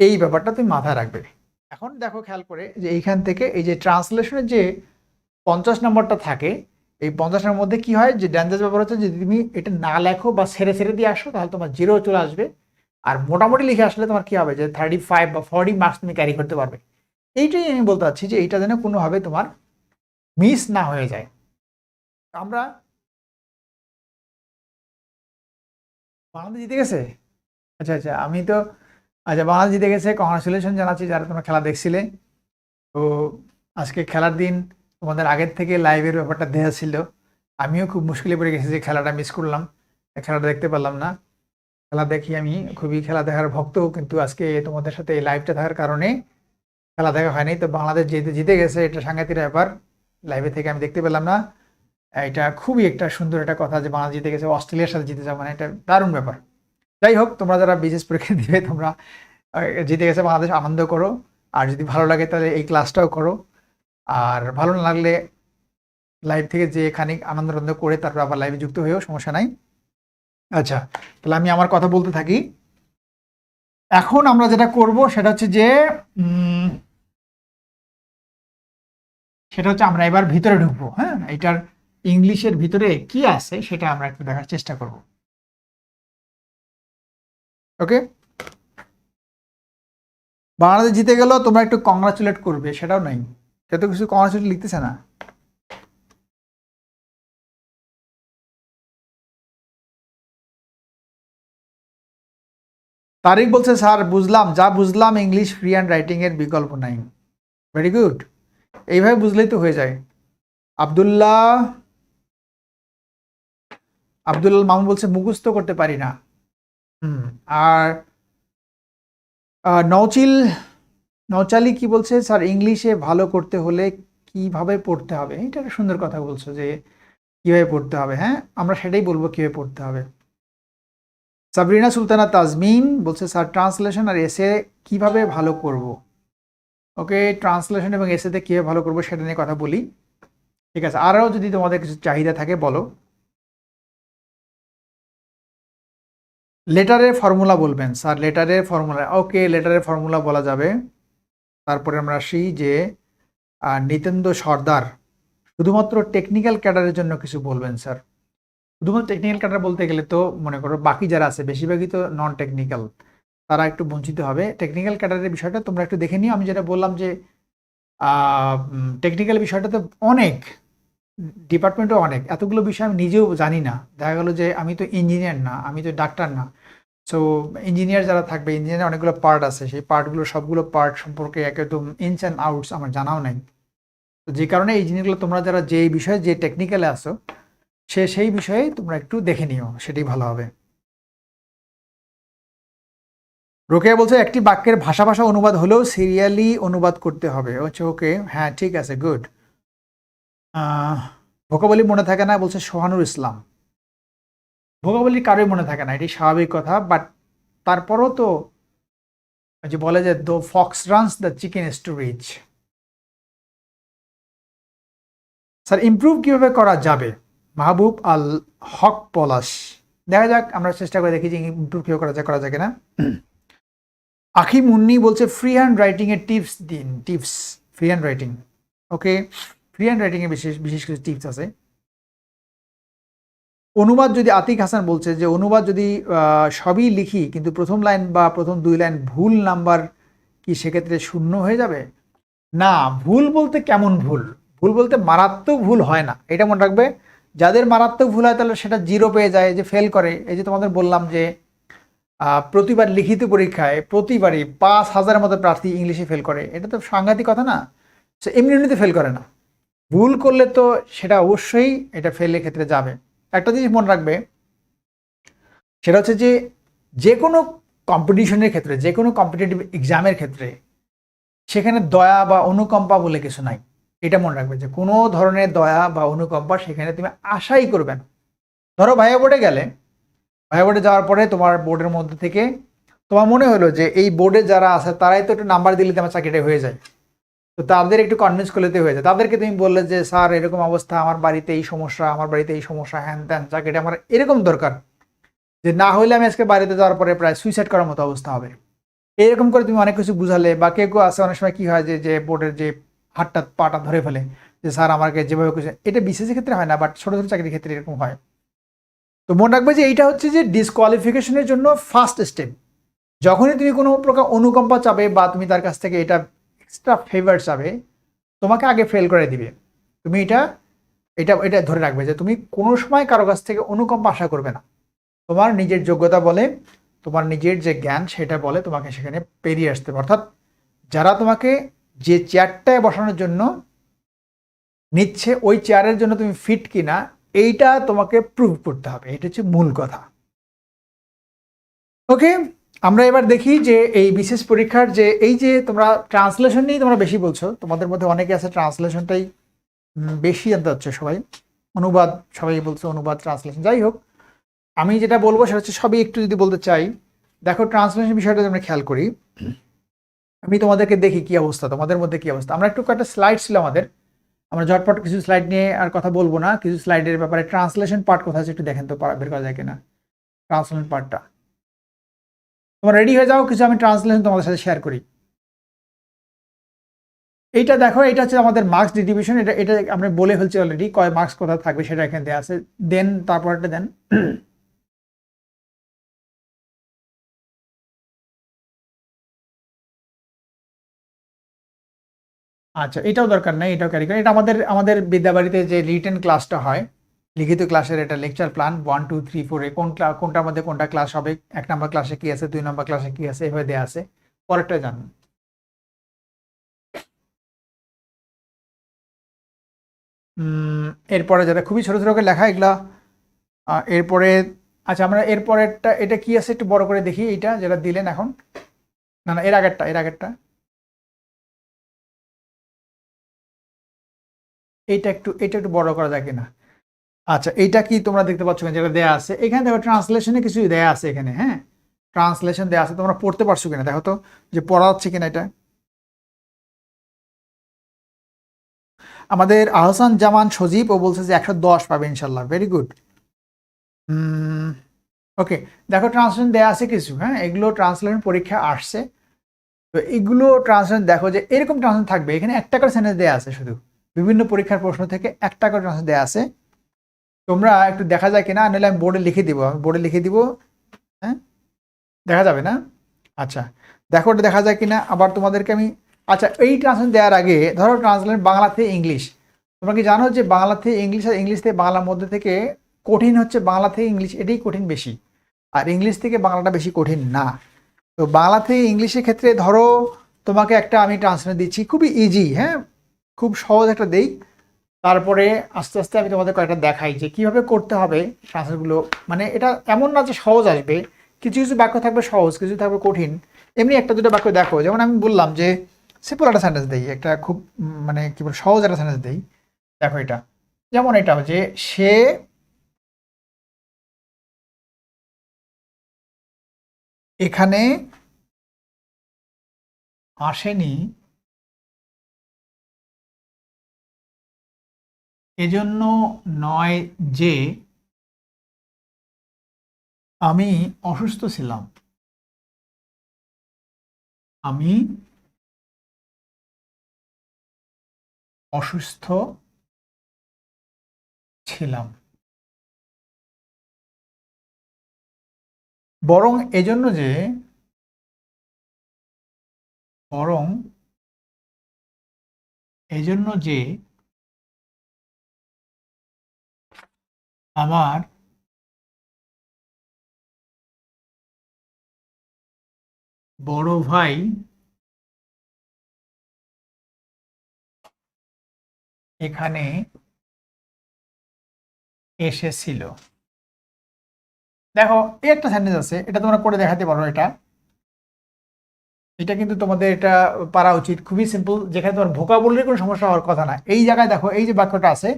এই ব্যাপারটা তুমি মাথায় রাখবে। এখন দেখো খেয়াল করে যে এইখান থেকে এই যে ট্রান্সলেশনের যে 50 নম্বরটা থাকে, এই 50 নম্বরের মধ্যে কি হয় যে ডেঞ্জার ব্যাপার হচ্ছে যদি তুমি এটা না লেখো বা ছেড়ে ছেড়ে দিয়ে আসো তাহলে তোমার 0 চলে আসবে। আর মোটামুটি লিখে আসলে তোমার কি হবে যে 35 বা 40 মার্কস তুমি ক্যারি করতে পারবে। এইটাই আমি বলতে চাচ্ছি যে এইটা যেন কোনোভাবে তোমার মিস না হয়ে যায়। আমরা বাংলাদেশ জিতে গেছে, আচ্ছা আচ্ছা, বাংলাদেশ জিতে গেছে, কংগ্রাচুলেশন জানাচ্ছি যারা তোমরা খেলা দেখছিলে। তো আজকে খেলার দিন, তোমাদের আগের থেকে লাইভের ব্যাপারটা দেওয়া ছিল, আমিও খুব মুশকিলে পড়ে গেছি যে খেলাটা মিস করলাম, খেলাটা দেখতে পারলাম না। খেলা দেখি, আমি খুবই খেলা দেখার ভক্ত, কিন্তু আজকে তোমাদের সাথে এই লাইভটা থাকার কারণে খেলা দেখা হয়নি। তো বাংলাদেশ যেহেতু জিতে গেছে, এটা সাংঘাতিক ব্যাপার, লাইভে থেকে আমি দেখতে পেলাম না। এটা খুবই একটা সুন্দর একটা কথা যে বাংলাদেশ জিতে গেছে, অস্ট্রেলিয়ার সাথে জিতে যাওয়া মানে এটা দারুণ ব্যাপার। যাই হোক, তোমরা যারা বিশেষ পরীক্ষা দিবে তোমরা জিতে গেছে বাংলাদেশ আনন্দ করো, আর যদি ভালো লাগে তাহলে এই ক্লাসটাও করো, আর ভালো না লাগলে লাইভ থেকে যে খানিক আনন্দ করে তারপর আবার লাইভে যুক্ত হয়েও সমস্যা নাই। আচ্ছা, তাহলে আমি আমার কথা বলতে থাকি। এখন আমরা যেটা করব সেটা হচ্ছে যে আমরা এবার ভিতরে ঢুকবো। হ্যাঁ, এটার ইংলিশের ভিতরে কি আছে সেটা আমরা একটু দেখার চেষ্টা করব। ওকে, বাংলাদেশ জিতে গেল, তোমরা একটু কংগ্রাচুলেট করবে, সেটাও নাই, সেটা কিছু কংগ্রাচুলেট লিখতেছে না। তারিক বলছে স্যার বুঝলাম, যা বুঝলাম ইংলিশ ফ্রি হ্যান্ড রাইটিং এর বিকল্প নাই। ভেরি গুড, এইভাবে বুঝলেই তো হয়ে যায়। আব্দুল্লাহ মামুন বলছে মুখস্থ করতে পারি না। আর নৌচালি কি বলছে, স্যার ইংলিশে ভালো করতে হলে কিভাবে পড়তে হবে? এটা একটা সুন্দর কথা বলছো যে কিভাবে পড়তে হবে। হ্যাঁ, আমরা সেটাই বলবো কিভাবে পড়তে হবে। সাবরিনা সুলতানা তাজমিন বলছে স্যার ট্রান্সলেশন আর এসে কিভাবে ভালো করব। ওকে, ট্রান্সলেশন এবং এসেতে কিভাবে ভালো করব সেটা নিয়ে কথা বলি। ঠিক আছে, আরও যদি তোমাদের কিছু চাহিদা থাকে বলো। লেটারের ফর্মুলা বলবেন স্যার, লেটারের ফর্মুলা। ওকে, লেটারের ফর্মুলা বলা যাবে। তারপরে আমরা আসি যে নিতেন্দ্র সর্দার শুধুমাত্র টেকনিক্যাল ক্যাডারের জন্য কিছু বলবেন স্যার। শুধুমাত্র টেকনিক্যাল ক্যাডার বলতে গেলে তো মনে করো বাকি যারা আছে বেশিরভাগই তো নন টেকনিক্যাল, তারা একটু বঞ্চিত হবে। টেকনিক্যাল ক্যাডারের বিষয়টা তোমরা একটু দেখে নিও। আমি যেটা বললাম যে টেকনিক্যাল বিষয়টা তো অনেক, ডিপার্টমেন্টও অনেক, এতগুলো বিষয় আমি নিজেও জানি না। দেখা গেলো যে আমি তো ইঞ্জিনিয়ার না, আমি তো ডাক্তার না। সো ইঞ্জিনিয়ার যারা থাকবে, ইঞ্জিনিয়ার অনেকগুলো পার্ট আছে, সেই পার্টগুলো সবগুলো পার্ট সম্পর্কে একদম ইনস অ্যান্ড আউটস আমার জানাও নাই। তো যে কারণে এই জিনিসগুলো তোমরা যারা যে বিষয়ে যে টেকনিক্যালে আসো সেই বিষয়ে তোমরা একটু দেখে নিও, সেটাই ভালো হবে। রোকেয়া বলছে একটি বাক্যের ভাষা অনুবাদ হলেও সিরিয়ালি অনুবাদ করতে হবে। হচ্ছে ওকে, হ্যাঁ ঠিক আছে, গুড। ভোকাবলি মনে থাকে না বলছে সোহানুর ইসলাম। ভোকাবলি কারোই মনে থাকে না, এটি স্বাভাবিক কথা, বাট তারপরও তো যে বলে যে the Fox runs the chicken is to reach. Sir improve কিভাবে করা যাবে? মাহবুব আল হক পলাশ। দেখা যাক, আমরা চেষ্টা করে দেখি যে ইমপ্রুভ কিভাবে করা যায় কিনা। আখি মুন্নি বলছে ফ্রি হ্যান্ড রাইটিং এর টিপস দিন। টিপস ফ্রি হ্যান্ড রাইটিং, ওকে, ফ্রি হ্যান্ড রাইটিং এ বিশেষ কিছু টিপস আছে। অনুবাদ যদি আতিক হাসান বলছে যে অনুবাদ যদি সবই লিখি কিন্তু প্রথম লাইন বা প্রথম 2 লাইন ভুল নাম্বার কি সেক্ষেত্রে শূন্য হয়ে যাবে? না, ভুল বলতে কেমন ভুল? ভুল বলতে মারাত্মক ভুল হয় না, এটা মনে রাখবে। যাদের মারাত্মক ভুল হয় তাহলে সেটা 0 পেয়ে যায়, যে ফেল করে। এই যে তোমাদের বললাম যে প্রতিবার লিখিত পরীক্ষায় প্রতিবারই 5,000-এর মতো প্রার্থী ইংলিশে ফেল করে, এটা তো সাংঘাতিক কথা না? সে এমনিতে ফেল করে না, ভুল করলে তো সেটা অবশ্যই এটা ফেলের ক্ষেত্রে যাবে। একটা জিনিস মনে রাখবে, সেটা হচ্ছে যে যে কোনো কম্পিটিশনের ক্ষেত্রে, যে কোনো কম্পিটিটিভ এক্সামের ক্ষেত্রে সেখানে দয়া বা অনুকম্পা বলে কিছু নাই। এটা মনে রাখবে যে কোনো ধরনের দয়া বা অনুকম্পা সেখানে তুমি আশাই করবে না। ধরো ভাইয়া বোর্ডে গেলে, ভাইয়া বোর্ডে যাওয়ার পরে তোমার বোর্ডের মধ্যে থেকে তোমার মনে হলো যে এই বোর্ডে যারা আছে তারাই তো একটু নাম্বার দিলে তোমার চাকরিটা হয়ে যায়, তো তাদের একটু কনভিন্স করলেতে হয়ে যায়। তাদেরকে তুমি বললে যে স্যার এরকম অবস্থা, আমার বাড়িতে এই সমস্যা, আমার বাড়িতে এই সমস্যা, হ্যান ত্যান, চাকরিটা আমার এরকম দরকার, যে না হলে আমি আজকে বাড়িতে যাওয়ার পরে প্রায় সুইসাইড করার মতো অবস্থা হবে। এরকম করে তুমি অনেক কিছু বুঝালে, বা কেউ আছে অনেক সময় কি হয় যে বোর্ডের যে হাতটা পাটা ধরে ফেলে যে স্যার আমাকে যেভাবে কিছু, এটা বিশেষের ক্ষেত্রে হয় না, বাট ছোট ছোট চাকরির ক্ষেত্রে এরকম হয়। তো মনে রাখবে যে এইটা হচ্ছে যে ডিসকোয়ালিফিকেশনের জন্য ফার্স্ট স্টেপ। যখনই তুমি কোনো প্রকার অনুকম্পা চাবে বা তুমি তার কাছ থেকে এটা এক্সট্রা ফেভার চাবে, তোমাকে আগে ফেল করে দিবে। তুমি এটা এটা এটা ধরে রাখবে যে তুমি কোনো সময় কারো কাছ থেকে অনুকম্পা আশা করবে না। তোমার নিজের যোগ্যতা বলে, তোমার নিজের যে জ্ঞান সেটা বলে তোমাকে সেখানে পেরিয়ে আসতে হবে। অর্থাৎ যারা তোমাকে যে চেয়ারটায় বসানোর জন্য নিচ্ছে ওই চেয়ারের জন্য তুমি ফিট কিনা এইটা তোমাকে প্রুভ করতে হবে, এটা হচ্ছে মূল কথা। ওকে, আমরা এবার দেখি যে এই বিশেষ পরীক্ষার যে এই যে তোমরা ট্রান্সলেশন নিয়ে তোমরা বেশি বলছো, তোমাদের মধ্যে অনেকে আছে ট্রান্সলেশনটাই বেশি জানতে হচ্ছে সবাই। অনুবাদ, সবাই বলছে অনুবাদ, ট্রান্সলেশন, যাই হোক আমি যেটা বলবো সেটা হচ্ছে সবই একটু যদি বলতে চাই। দেখো ট্রান্সলেশন বিষয়টা আমরা খেয়াল করি, আমি তোমাদেরকে দেখি কি অবস্থা, তোমাদের মধ্যে কি অবস্থা। আমরা একটু কয়েকটা স্লাইড ছিল আমাদের, আমরা ঝটপট কিছু স্লাইড নিয়ে আর কথা বলবো না, কিছু স্লাইডের ব্যাপারে ট্রান্সলেশন পার্ট কোথায় আছে একটু দেখেন তো, বের করা যায় কিনা ট্রান্সলেশন পার্টটা। তোমরা রেডি হয়ে যাও, কিছু আমি ট্রান্সলেশন তোমাদের সাথে শেয়ার করি। এইটা দেখো, এটা হচ্ছে আমাদের মার্কস ডিস্ট্রিবিউশন, এটা এটা আমরা বলে ফেলছি অলরেডি কয় মার্কস কোথায় থাকবে সেটা এখানে দেওয়া আছে। দেন তারপরটা দেন। আচ্ছা, এটাও দরকার নাই, এটাও ক্যারি করি। এটা আমাদের আমাদের বিদ্যাবাড়িতে যে রিটেন ক্লাসটা হয়, লিখিত ক্লাসের এটা লেকচার প্ল্যান 1 2 3 4 কোনটার মধ্যে কোনটা ক্লাস হবে, 1 নম্বর ক্লাসে কি আছে, 2 নম্বর ক্লাসে কি আছে, এভাবে দেওয়া আছে। পরেরটা জানুন। এরপরে যেটা খুবই ছোট ছোট করে লেখা এগুলা, এরপরে আচ্ছা আমরা এরপরেরটা এটা কি আছে একটু বড় করে দেখি, এইটা যেটা দিলেন এখন, না না এর আগেরটা, এর আগেরটা, এটা একটু বড় করা যায় কিনা। আচ্ছা, এইটা কি তোমরা দেখতে পাচ্ছ কিনা যেটা দেয়া আছে এখানে, দেখো ট্রান্সলেশনে কিছু দেয়া আছে এখানে, হ্যাঁ ট্রান্সলেশন দেয়া আছে, তোমরা পড়তে পারছো কিনা দেখো তো, যে পড়া হচ্ছে কিনা এটা। আমাদের আহসান জামান সজীব ও বলছে যে 110 পাবে ইনশাল্লাহ, ভেরি গুড। ওকে, দেখো ট্রান্সলেশন দেয়া আছে কিছু, হ্যাঁ এগুলো ট্রান্সলেশন পরীক্ষা আসছে। তো এগুলো ট্রান্সলেশন দেখো যে এরকম ট্রান্সলেশন থাকবে, এখানে একটা করে সেন্টেন্স দেয়া আছে শুধু, বিভিন্ন পরীক্ষার প্রশ্ন থেকে একটা করে ট্রান্সলেশন দেয়া আছে। তোমরা একটু দেখা যায় কিনা, নাহলে আমি বোর্ডে লিখে দিব, আমি বোর্ডে লিখে দিব। হ্যাঁ দেখা যাবে না, আচ্ছা দেখো ওটা দেখা যায় কিনা আবার তোমাদেরকে আমি। আচ্ছা, এই ট্রান্সলেশন দেওয়ার আগে ধরো ট্রান্সলেশন বাংলা থেকে ইংলিশ, তোমরা কি জানো যে বাংলা থেকে ইংলিশ আর ইংলিশ থেকে বাংলার মধ্যে থেকে কঠিন হচ্ছে বাংলা থেকে ইংলিশ, এটাই কঠিন বেশি, আর ইংলিশ থেকে বাংলাটা বেশি কঠিন না। তো বাংলা থেকে ইংলিশের ক্ষেত্রে ধরো তোমাকে একটা আমি ট্রান্সলেশন দিচ্ছি খুবই ইজি, হ্যাঁ খুব সহজ একটা দেই, তারপরে আস্তে আস্তে আমি তোমাদের কয়েকটা দেখাই যে কিভাবে করতে হবে ট্রান্সলেটগুলো। মানে এটা এমন না যে সহজ আসবে, কিছু কিছু বাক্য থাকবে সহজ, কিছু থাকবে কঠিন। এমনি একটা দুটো বাক্য দেখো, যেমন আমি বললাম যে সিম্পল একটা সেন্টেন্স দেই, একটা খুব মানে কি বল সহজ একটা সেন্টেন্স দেই। দেখো এটা, যেমন এটা যে সে এখানে আসেনি এজন্য নয় যে আমি অসুস্থ ছিলাম, আমি অসুস্থ ছিলাম, বরং এজন্য যে বরং এজন্য যে আমার বড় ভাই এখানে এসেছিল। দেখো এই একটা সেন্টেন্স আছে, এটা তোমরা করে দেখাতে পারো। এটা এটা কিন্তু তোমাদের এটা পারা উচিত, খুবই সিম্পল, যেখানে তোমার ভোকাবুলারির কোনো সমস্যা হওয়ার কথা না। এই জায়গায় দেখো এই যে বাক্যটা আছে,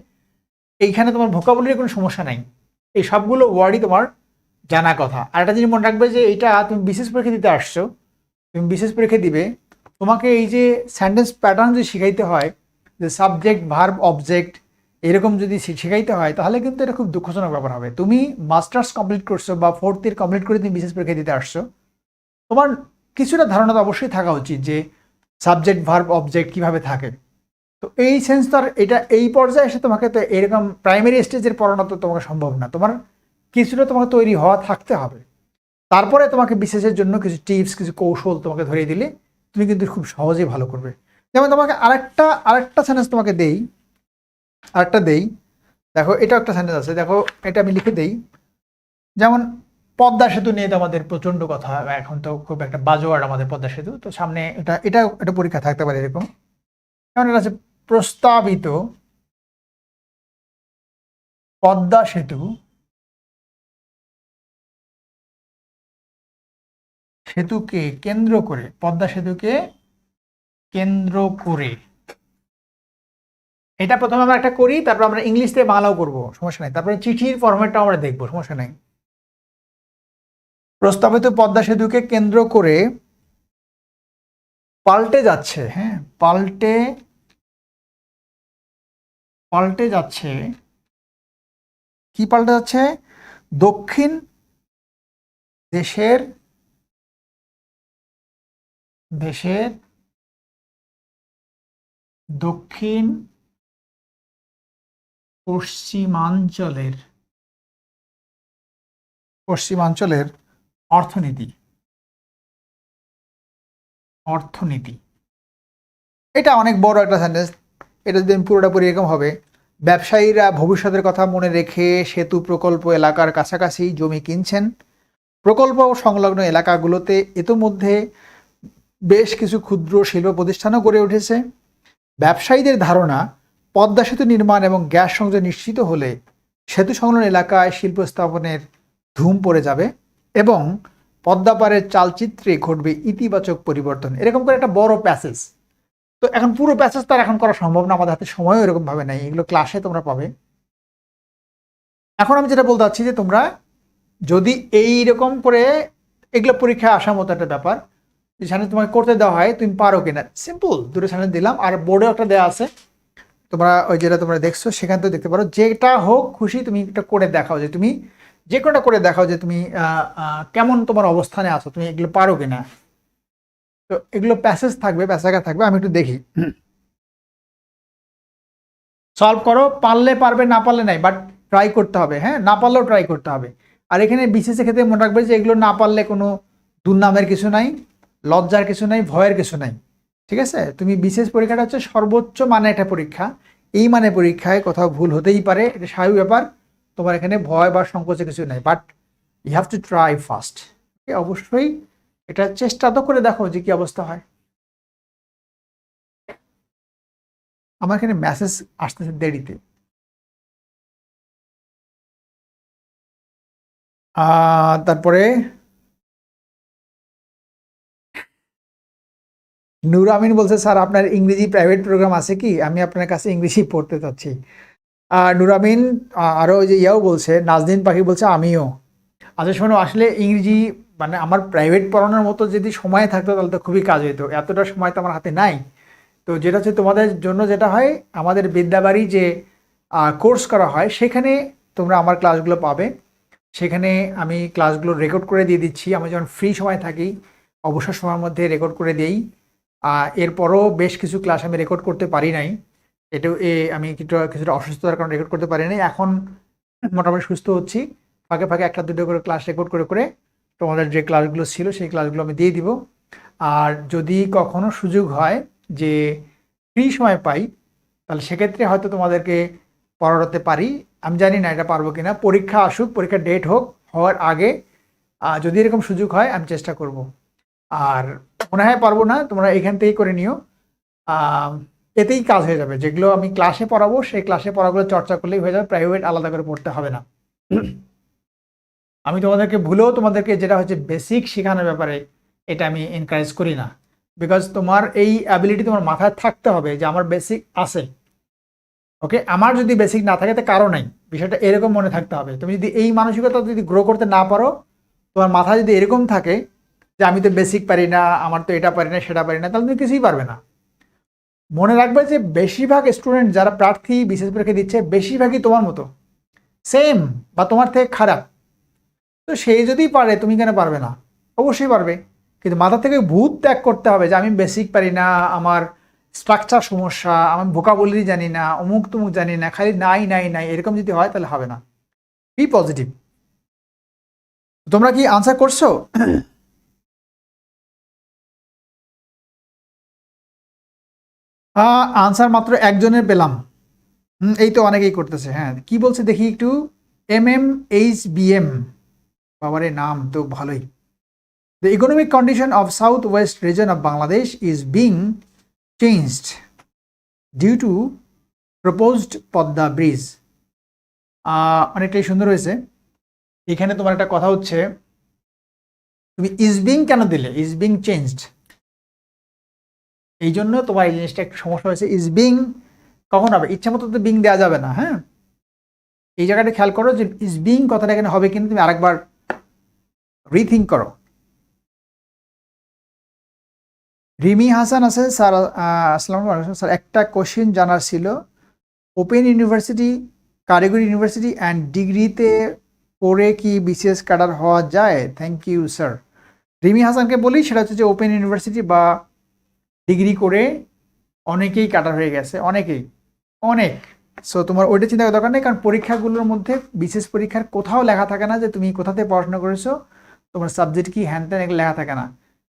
এইখানে তোমার ভোকাবুলারির কোনো সমস্যা নাই, এই সবগুলো ওয়ার্ডই তোমার জানা কথা। আর একটা জিনিস মনে রাখবে যে এটা তুমি বিশেষ পরীক্ষা দিতে আসছো, তুমি বিশেষ পরীক্ষা দিবে, তোমাকে এই যে সেন্টেন্স প্যাটার্ন যদি শিখাইতে হয়, যে সাবজেক্ট ভার্ব অবজেক্ট এরকম যদি শিখাইতে হয়, তাহলে কিন্তু এটা খুব দুঃখজনক ব্যাপার হবে। তুমি মাস্টার্স কমপ্লিট করছো বা 4th ইয়ার কমপ্লিট করে তুমি বিশেষ পরীক্ষা দিতে আসছো, তোমার কিছুটা ধারণা তো অবশ্যই থাকা উচিত যে সাবজেক্ট ভার্ব অবজেক্ট কিভাবে থাকে। তো এই সেন্স তো আর এটা এই পর্যায়ে এসে তোমাকে তো এরকম প্রাইমারি স্টেজের পড়ানো তো তোমাকে সম্ভব না, তোমার কিছুটা তোমাকে তৈরি হওয়া থাকতে হবে। তারপরে তোমাকে বিশেষের জন্য কিছু টিপস কিছু কৌশল তোমাকে ধরিয়ে দিলে তুমি কিন্তু খুব সহজেই ভালো করবে। যেমন তোমাকে আরেকটা সেন্টেন্স তোমাকে দেই, আরেকটা দেই, দেখো এটা একটা সেন্টেন্স আছে, দেখো এটা আমি লিখে দেই। যেমন পদ্মা সেতু নিয়ে তো আমাদের প্রচন্ড কথা, এখন তো খুব একটা বাজোয়ার আমাদের পদ্মা সেতু, তো সামনে এটা এটা একটা পরীক্ষা থাকতে পারে এরকম। যেমন এটা আছে, প্রস্তাবিত পদ্মা সেতু সেতুকে কেন্দ্র করে, পদ্মা সেতুকে কেন্দ্র করে এটা প্রথমে আমরা একটা করি, তারপর আমরা ইংলিশ থেকে বাংলাও করবো, সমস্যা নাই। তারপরে চিঠির ফরম্যাটটা আমরা দেখবো, সমস্যা নাই। প্রস্তাবিত পদ্মা সেতুকে কেন্দ্র করে পাল্টে যাচ্ছে, হ্যাঁ পাল্টে যাচ্ছে, কি পাল্টে যাচ্ছে? দক্ষিণ দেশের দক্ষিণ পশ্চিমাঞ্চলের অর্থনীতি। এটা অনেক বড় একটা সেন্টেন্স। এটা যদি আমি পুরোটা পড়ি এরকম হবে: ব্যবসায়ীরা ভবিষ্যতের কথা মনে রেখে সেতু প্রকল্প এলাকার কাছাকাছি জমি কিনছেন। প্রকল্প সংলগ্ন এলাকাগুলোতে ইতোমধ্যে বেশ কিছু ক্ষুদ্র শিল্প প্রতিষ্ঠানও গড়ে উঠেছে। ব্যবসায়ীদের ধারণা, পদ্মা সেতু নির্মাণ এবং গ্যাস সংযোগ নিশ্চিত হলে সেতু সংলগ্ন এলাকায় শিল্প স্থাপনের ধুম পড়ে যাবে এবং পদ্মাপাড়ের চালচিত্রে ঘটবে ইতিবাচক পরিবর্তন। এরকম করে একটা বড় প্যাসেজ। তো এখন পুরো প্যাসেজ তার এখন করা সম্ভব না, আমাদের হাতে সময়ও এরকম ভাবে নাই, এগুলো ক্লাসে তোমরা পাবে। এখন আমি যেটা বলতে চাচ্ছি যে তোমরা যদি এইরকম করে এগুলো পরীক্ষায় আসার মতো একটা ব্যাপার, যেখানে তোমাকে করতে দেওয়া হয় তুমি পারো কিনা, সিম্পল দুটো চ্যানেল দিলাম, আর বোর্ডেও একটা দেওয়া আছে, তোমরা ওই যেটা তোমরা দেখছো সেখান থেকে দেখতে পারো। যেটা হোক খুশি তুমি এটা করে দেখাও, যে তুমি যে কোনোটা করে দেখাও যে তুমি কেমন তোমার অবস্থানে আছো, তুমি এগুলো পারো কিনা। তো এগুলো প্যাসেজ থাকবে, প্যাসেজ থাকবে, আমি একটু দেখি। সলভ করো, পারলে পারবে, না পারলে নাই, বাট ট্রাই করতে হবে। হ্যাঁ, না পারলেও ট্রাই করতে হবে। আর এখানে বিশেষের ক্ষেত্রে মনে রাখবে যে এগুলো না পারলে কোনো দুর্নামের কিছু নাই, লজ্জার কিছু নাই, ভয়ের কিছু নাই, ঠিক আছে? তুমি বিশেষ পরীক্ষাটা হচ্ছে সর্বোচ্চ মানে একটা পরীক্ষা, এই মানে পরীক্ষায় কোথাও ভুল হতেই পারে, এটা স্বাভাবিক ব্যাপার। তোমার এখানে ভয় বা সংকোচের কিছু নাই, but you have to try first. অবশ্যই এটা চেষ্টা তো করে দেখো যে কি অবস্থা হয়। আমার এখানে মেসেজ আসতেছে দেরিতে। তারপরে নূর আমিন বলছে, স্যার আপনার ইংরেজি প্রাইভেট প্রোগ্রাম আছে কি? আমি আপনার কাছে ইংরেজি পড়তে চাচ্ছি। নূর আমিন আরও ওই যে ইয়াও বলছে, নাজদিন পাখি বলছে আমিও। আচ্ছা শোনো, আসলে ইংরেজি মানে আমার প্রাইভেট পড়ানোর মতো যদি সময় থাকতো তাহলে তো খুবই কাজ হইতো, এতটা সময় তো আমার হাতে নাই। তো যেটা হচ্ছে তোমাদের জন্য যেটা হয়, আমাদের বিদ্যাবাড়ি যে কোর্স করা হয় সেখানে তোমরা আমার ক্লাসগুলো পাবে। সেখানে আমি ক্লাসগুলো রেকর্ড করে দিয়ে দিচ্ছি, আমি যখন ফ্রি সময় থাকি অবসর সময়ের মধ্যে রেকর্ড করে দিই। এরপরও বেশ কিছু ক্লাস আমি রেকর্ড করতে পারি নাই, এটাও আমি কিছুটা অসুস্থতার কারণে রেকর্ড করতে পারি নাই। এখন মোটামুটি সুস্থ হচ্ছি, ফাঁকে ফাঁকে একটা দুটো করে ক্লাস রেকর্ড করে করে তোমাদের যে ক্লাসগুলো ছিল সেই ক্লাসগুলো আমি দিয়ে দিব। আর যদি কখনো সুযোগ হয় যে ফ্রি সময় পাই, তাহলে সেক্ষেত্রে হয়তো তোমাদেরকে পড়াতে পারি। আমি জানি না এটা পারবো কিনা, পরীক্ষা আসুক, পরীক্ষার ডেট হওয়ার আগে যদি এরকম সুযোগ হয় আমি চেষ্টা করব। আর মনে হয় পারবো না, তোমরা এখান থেকেই করে নিও। এতেই কাজ হয়ে যাবে, যেগুলো আমি ক্লাসে পড়াবো সেই ক্লাসে পড়াগুলো চর্চা করলেই হয়ে যাবে, প্রাইভেট আলাদা করে পড়তে হবে না। আমি তোমাদেরকে ভুলেও তোমাদেরকে যেটা হচ্ছে বেসিক শেখানোর ব্যাপারে এটা আমি এনকারেজ করি না, বিকজ তোমার এই অ্যাবিলিটি তোমার মাথায় থাকতে হবে যে আমার বেসিক আছে। ওকে, আমার যদি বেসিক না থাকে তো কারো নাই, বিষয়টা এরকম মনে থাকতে হবে। তুমি যদি এই মানসিকতা যদি গ্রো করতে না পারো, তোমার মাথা যদি এরকম থাকে যে আমি তো বেসিক পারি না, আমার তো এটা পারি না সেটা পারি না, তাহলে তুমি কিছুই পারবে না। মনে রাখবে যে বেশিরভাগ স্টুডেন্ট যারা প্রার্থী বিশেষ পরীক্ষা দিচ্ছে বেশিরভাগই তোমার মতো সেম বা তোমার থেকে খারাপ। তো সেই যদি পারে তুমি কেন পারবে না? অবশ্যই পারবে, কিন্তু মাথা থেকে ভূত ত্যাগ করতে হবে যে আমি বেসিক পারি না, আমার স্ট্রাকচার সমস্যা, আমি ভোকাবুলারি জানি না, অমুক তুমুক জানি না, খালি নাই নাই নাই, এরকম যদি হয় তাহলে হবে না। Be positive. তোমরা কি আনসার করছো? আনসার মাত্র একজনের পেলাম। এই তো অনেকেই করতেছে। হ্যাঁ, কি বলছে দেখি একটু। MMHBM, বাবারে নাম তো ভালোই। The economic condition of southwest region of Bangladesh is being changed due to proposed Podda bridge. অনেকটাই সুন্দর হয়েছে। এখানে তোমার একটা কথা হচ্ছে, তুমি ইজ বিং কেন দিলে? ইজ বিং চেঞ্জড, এই জন্য তোমার এই জিনিসটা একটু সমস্যা হয়েছে। ইজ বিং কখন হবে? ইচ্ছা মতো তো বিং দেওয়া যাবে না। হ্যাঁ, এই জায়গাটা খেয়াল করো যে ইজ বিং কথাটা এখানে হবে কিন্তু তুমি আরেকবার রিথিঙ্ক করো। রিমি হাসান আছে স্যার, আসসালামু আলাইকুম স্যার, একটা কোশ্চেন জানার ছিল, ওপেন ইউনিভার্সিটি, কারিগরি ইউনিভার্সিটি অ্যান্ড ডিগ্রিতে পড়ে কি বিসিএস ক্যাডার হওয়া যায়? Thank you sir. রিমি হাসানকে বলি, সেটা হচ্ছে যে ওপেন ইউনিভার্সিটি বা ডিগ্রি করে অনেকেই ক্যাডার হয়ে গেছে, অনেকেই, অনেক। সো তোমার ওইটা চিন্তা করার দরকার নেই, কারণ পরীক্ষাগুলোর মধ্যে বিশেষ পরীক্ষার কোথাও লেখা থাকে না যে তুমি কোথাতে পড়াশোনা করেছো, তোমার সাবজেক্ট কি, হ্যান ত্যান এগুলো লেখা থাকে না।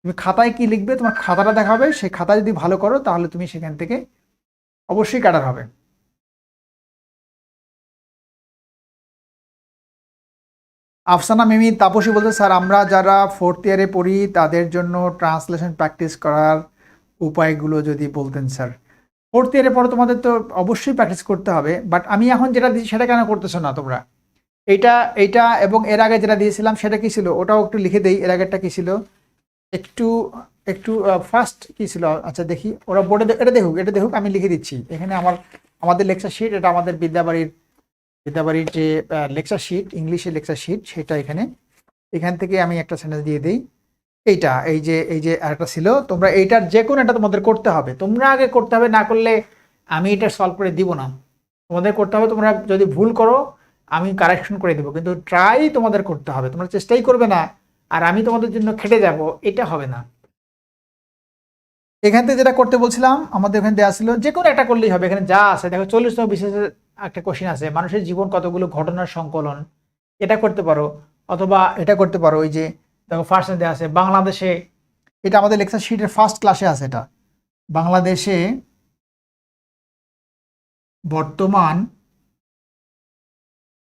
তুমি খাতায় কি লিখবে, তোমার খাতাটা দেখাবে, সেই খাতা যদি ভালো করো তাহলে তুমি সেখান থেকে অবশ্যই ক্যাডার হবে। আফসানা মিমি তাপসী বলতে, স্যার আমরা যারা ফোর্থ ইয়ারে পড়ি তাদের জন্য ট্রান্সলেশন প্র্যাকটিস করার উপায়গুলো যদি বলতেন স্যার। ফোর্থ ইয়ারে পরে তোমাদের তো অবশ্যই প্র্যাকটিস করতে হবে, বাট আমি এখন যেটা দিচ্ছি সেটা কেন করতেছো না তোমরা? এইটা এইটা এবং এর আগে যেটা দিয়েছিলাম সেটা কি ছিল, ওটাও একটু লিখে দেই। এর আগেরটা কি ছিল, একটু একটু ফার্স্ট কি ছিল, আচ্ছা দেখি, ওরা বোর্ডে এটা দেখুক, এটা দেখুক, আমি লিখে দিচ্ছি এখানে। আমাদের লেকচার শিট, এটা আমাদের বিদ্যাবাড়ির যে লেকচার শিট, ইংলিশের লেকচার শিট, সেটা এখান থেকে আমি একটা সেন্টেন্স দিয়ে দিই। এই যে আরেকটা ছিল, তোমরা এইটার যে কোনো একটা তোমাদের করতে হবে, তোমরা আগে করতে হবে, না করলে আমি এটা সলভ করে দিব না। তোমাদের করতে হবে, তোমরা যদি ভুল করো আমি কারেকশন করে দেবো, কিন্তু ট্রাই তোমাদের করতে হবে, তোমরা চেষ্টাই করবে না আর আমি তোমাদের জন্য খেটে যাব, এটা হবে না। এখান থেকে যেটা করতে বলছিলাম, আমাদের এখানে দেওয়া ছিল, যে কোনো একটা করলেই হবে। এখানে যা আছে দেখো, 40তম বিশেষ একটা কোশ্চেন আছে, মানুষের জীবন কতগুলো ঘটনার সংকলন, এটা করতে পারো, অথবা এটা করতে পারো। ওই যে দেখো ফার্স্ট দেওয়া আছে, বাংলাদেশে, এটা আমাদের লেকচার শিটের ফার্স্ট ক্লাসে আছে, এটা বাংলাদেশে বর্তমান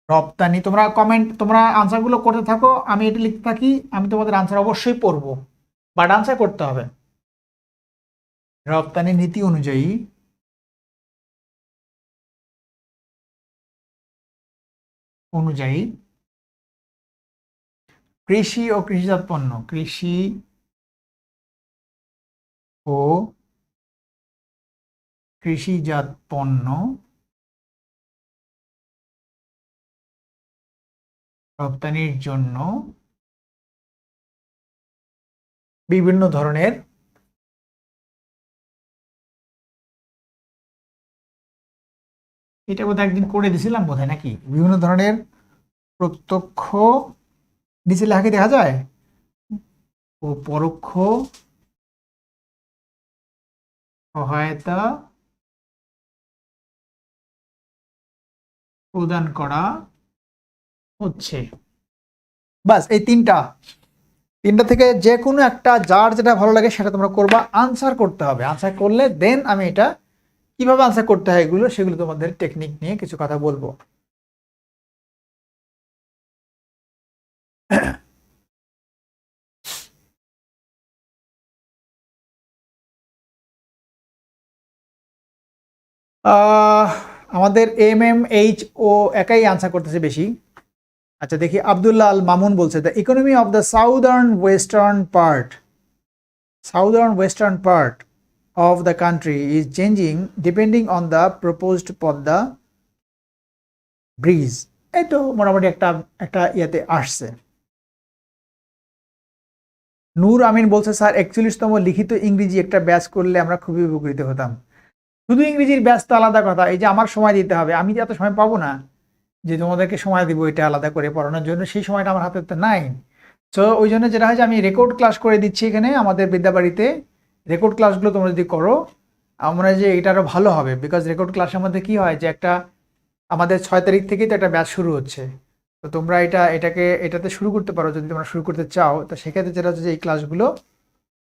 রপ্তানি। তোমরা কমেন্ট, তোমরা আনসারগুলো করতে থাকো, আমি এটা লিখতে থাকি, আমি তোমাদের আনসার অবশ্যই পড়বো, বাট আনসার করতে হবে। রপ্তানি নীতি অনুযায়ী কৃষি ও কৃষিজাত পণ্য, কৃষি ও কৃষিজাত পণ্য রপ্তানির জন্য বিভিন্ন ধরনের এটা বোধহয় একদিন করে দিছিলাম বোধহয়, নাকি বিভিন্ন ধরনের প্রত্যক্ষ, নিচে লেখা কি দেখা যায়, ও পরোক্ষ সহায়তা প্রদান করা হচ্ছে। বাস এই তিনটা থেকে যে কোনো একটা, যার যেটা ভালো লাগে সেটা তোমরা করবা, আনসার করতে হবে। আনসার করলে দেন আমি এটা কিভাবে আনসার করতে হয় এগুলো, সেগুলো তোমাদের টেকনিক নিয়ে কিছু কথা বলবো। আমাদের MMH ও একাই আনসার করতেছে বেশি। আচ্ছা দেখি, আব্দুল্লাহ আল মামুন বলছে, the economy of the southern western part of the country is changing depending on the proposed Padma bridge. এই তো মোটামুটি একটা একটা ইয়াতে আসছে। নূর আমিন বলছে, স্যার 41তম লিখিত ইংরেজি একটা ব্যাচ করলে আমরা খুবই উপকৃত হতাম। শুধু ইংরেজির ব্যাচ তো আলাদা কথা, এই যে আমার সময় দিতে হবে, আমি এত সময় পাবো না যে তোমাদেরকে সময় দিব এটা আলাদা করে পড়ানোর জন্য, সেই সময়টা আমার হাতে তো নাই। সো ওই জন্য যেটা হয় যে আমি রেকর্ড ক্লাস করে দিচ্ছি এখানে আমাদের বিদ্যাবাড়িতে। রেকর্ড ক্লাসগুলো তোমরা যদি করো, আমার মনে হয় যে এটা আরও ভালো হবে, বিকজ রেকর্ড ক্লাসের মধ্যে কি হয় যে একটা আমাদের 6 তারিখ থেকেই তো একটা ব্যাচ শুরু হচ্ছে, তো তোমরা এটাতে শুরু করতে পারো যদি তোমরা শুরু করতে চাও। তো সেক্ষেত্রে যেটা হচ্ছে যে এই ক্লাসগুলো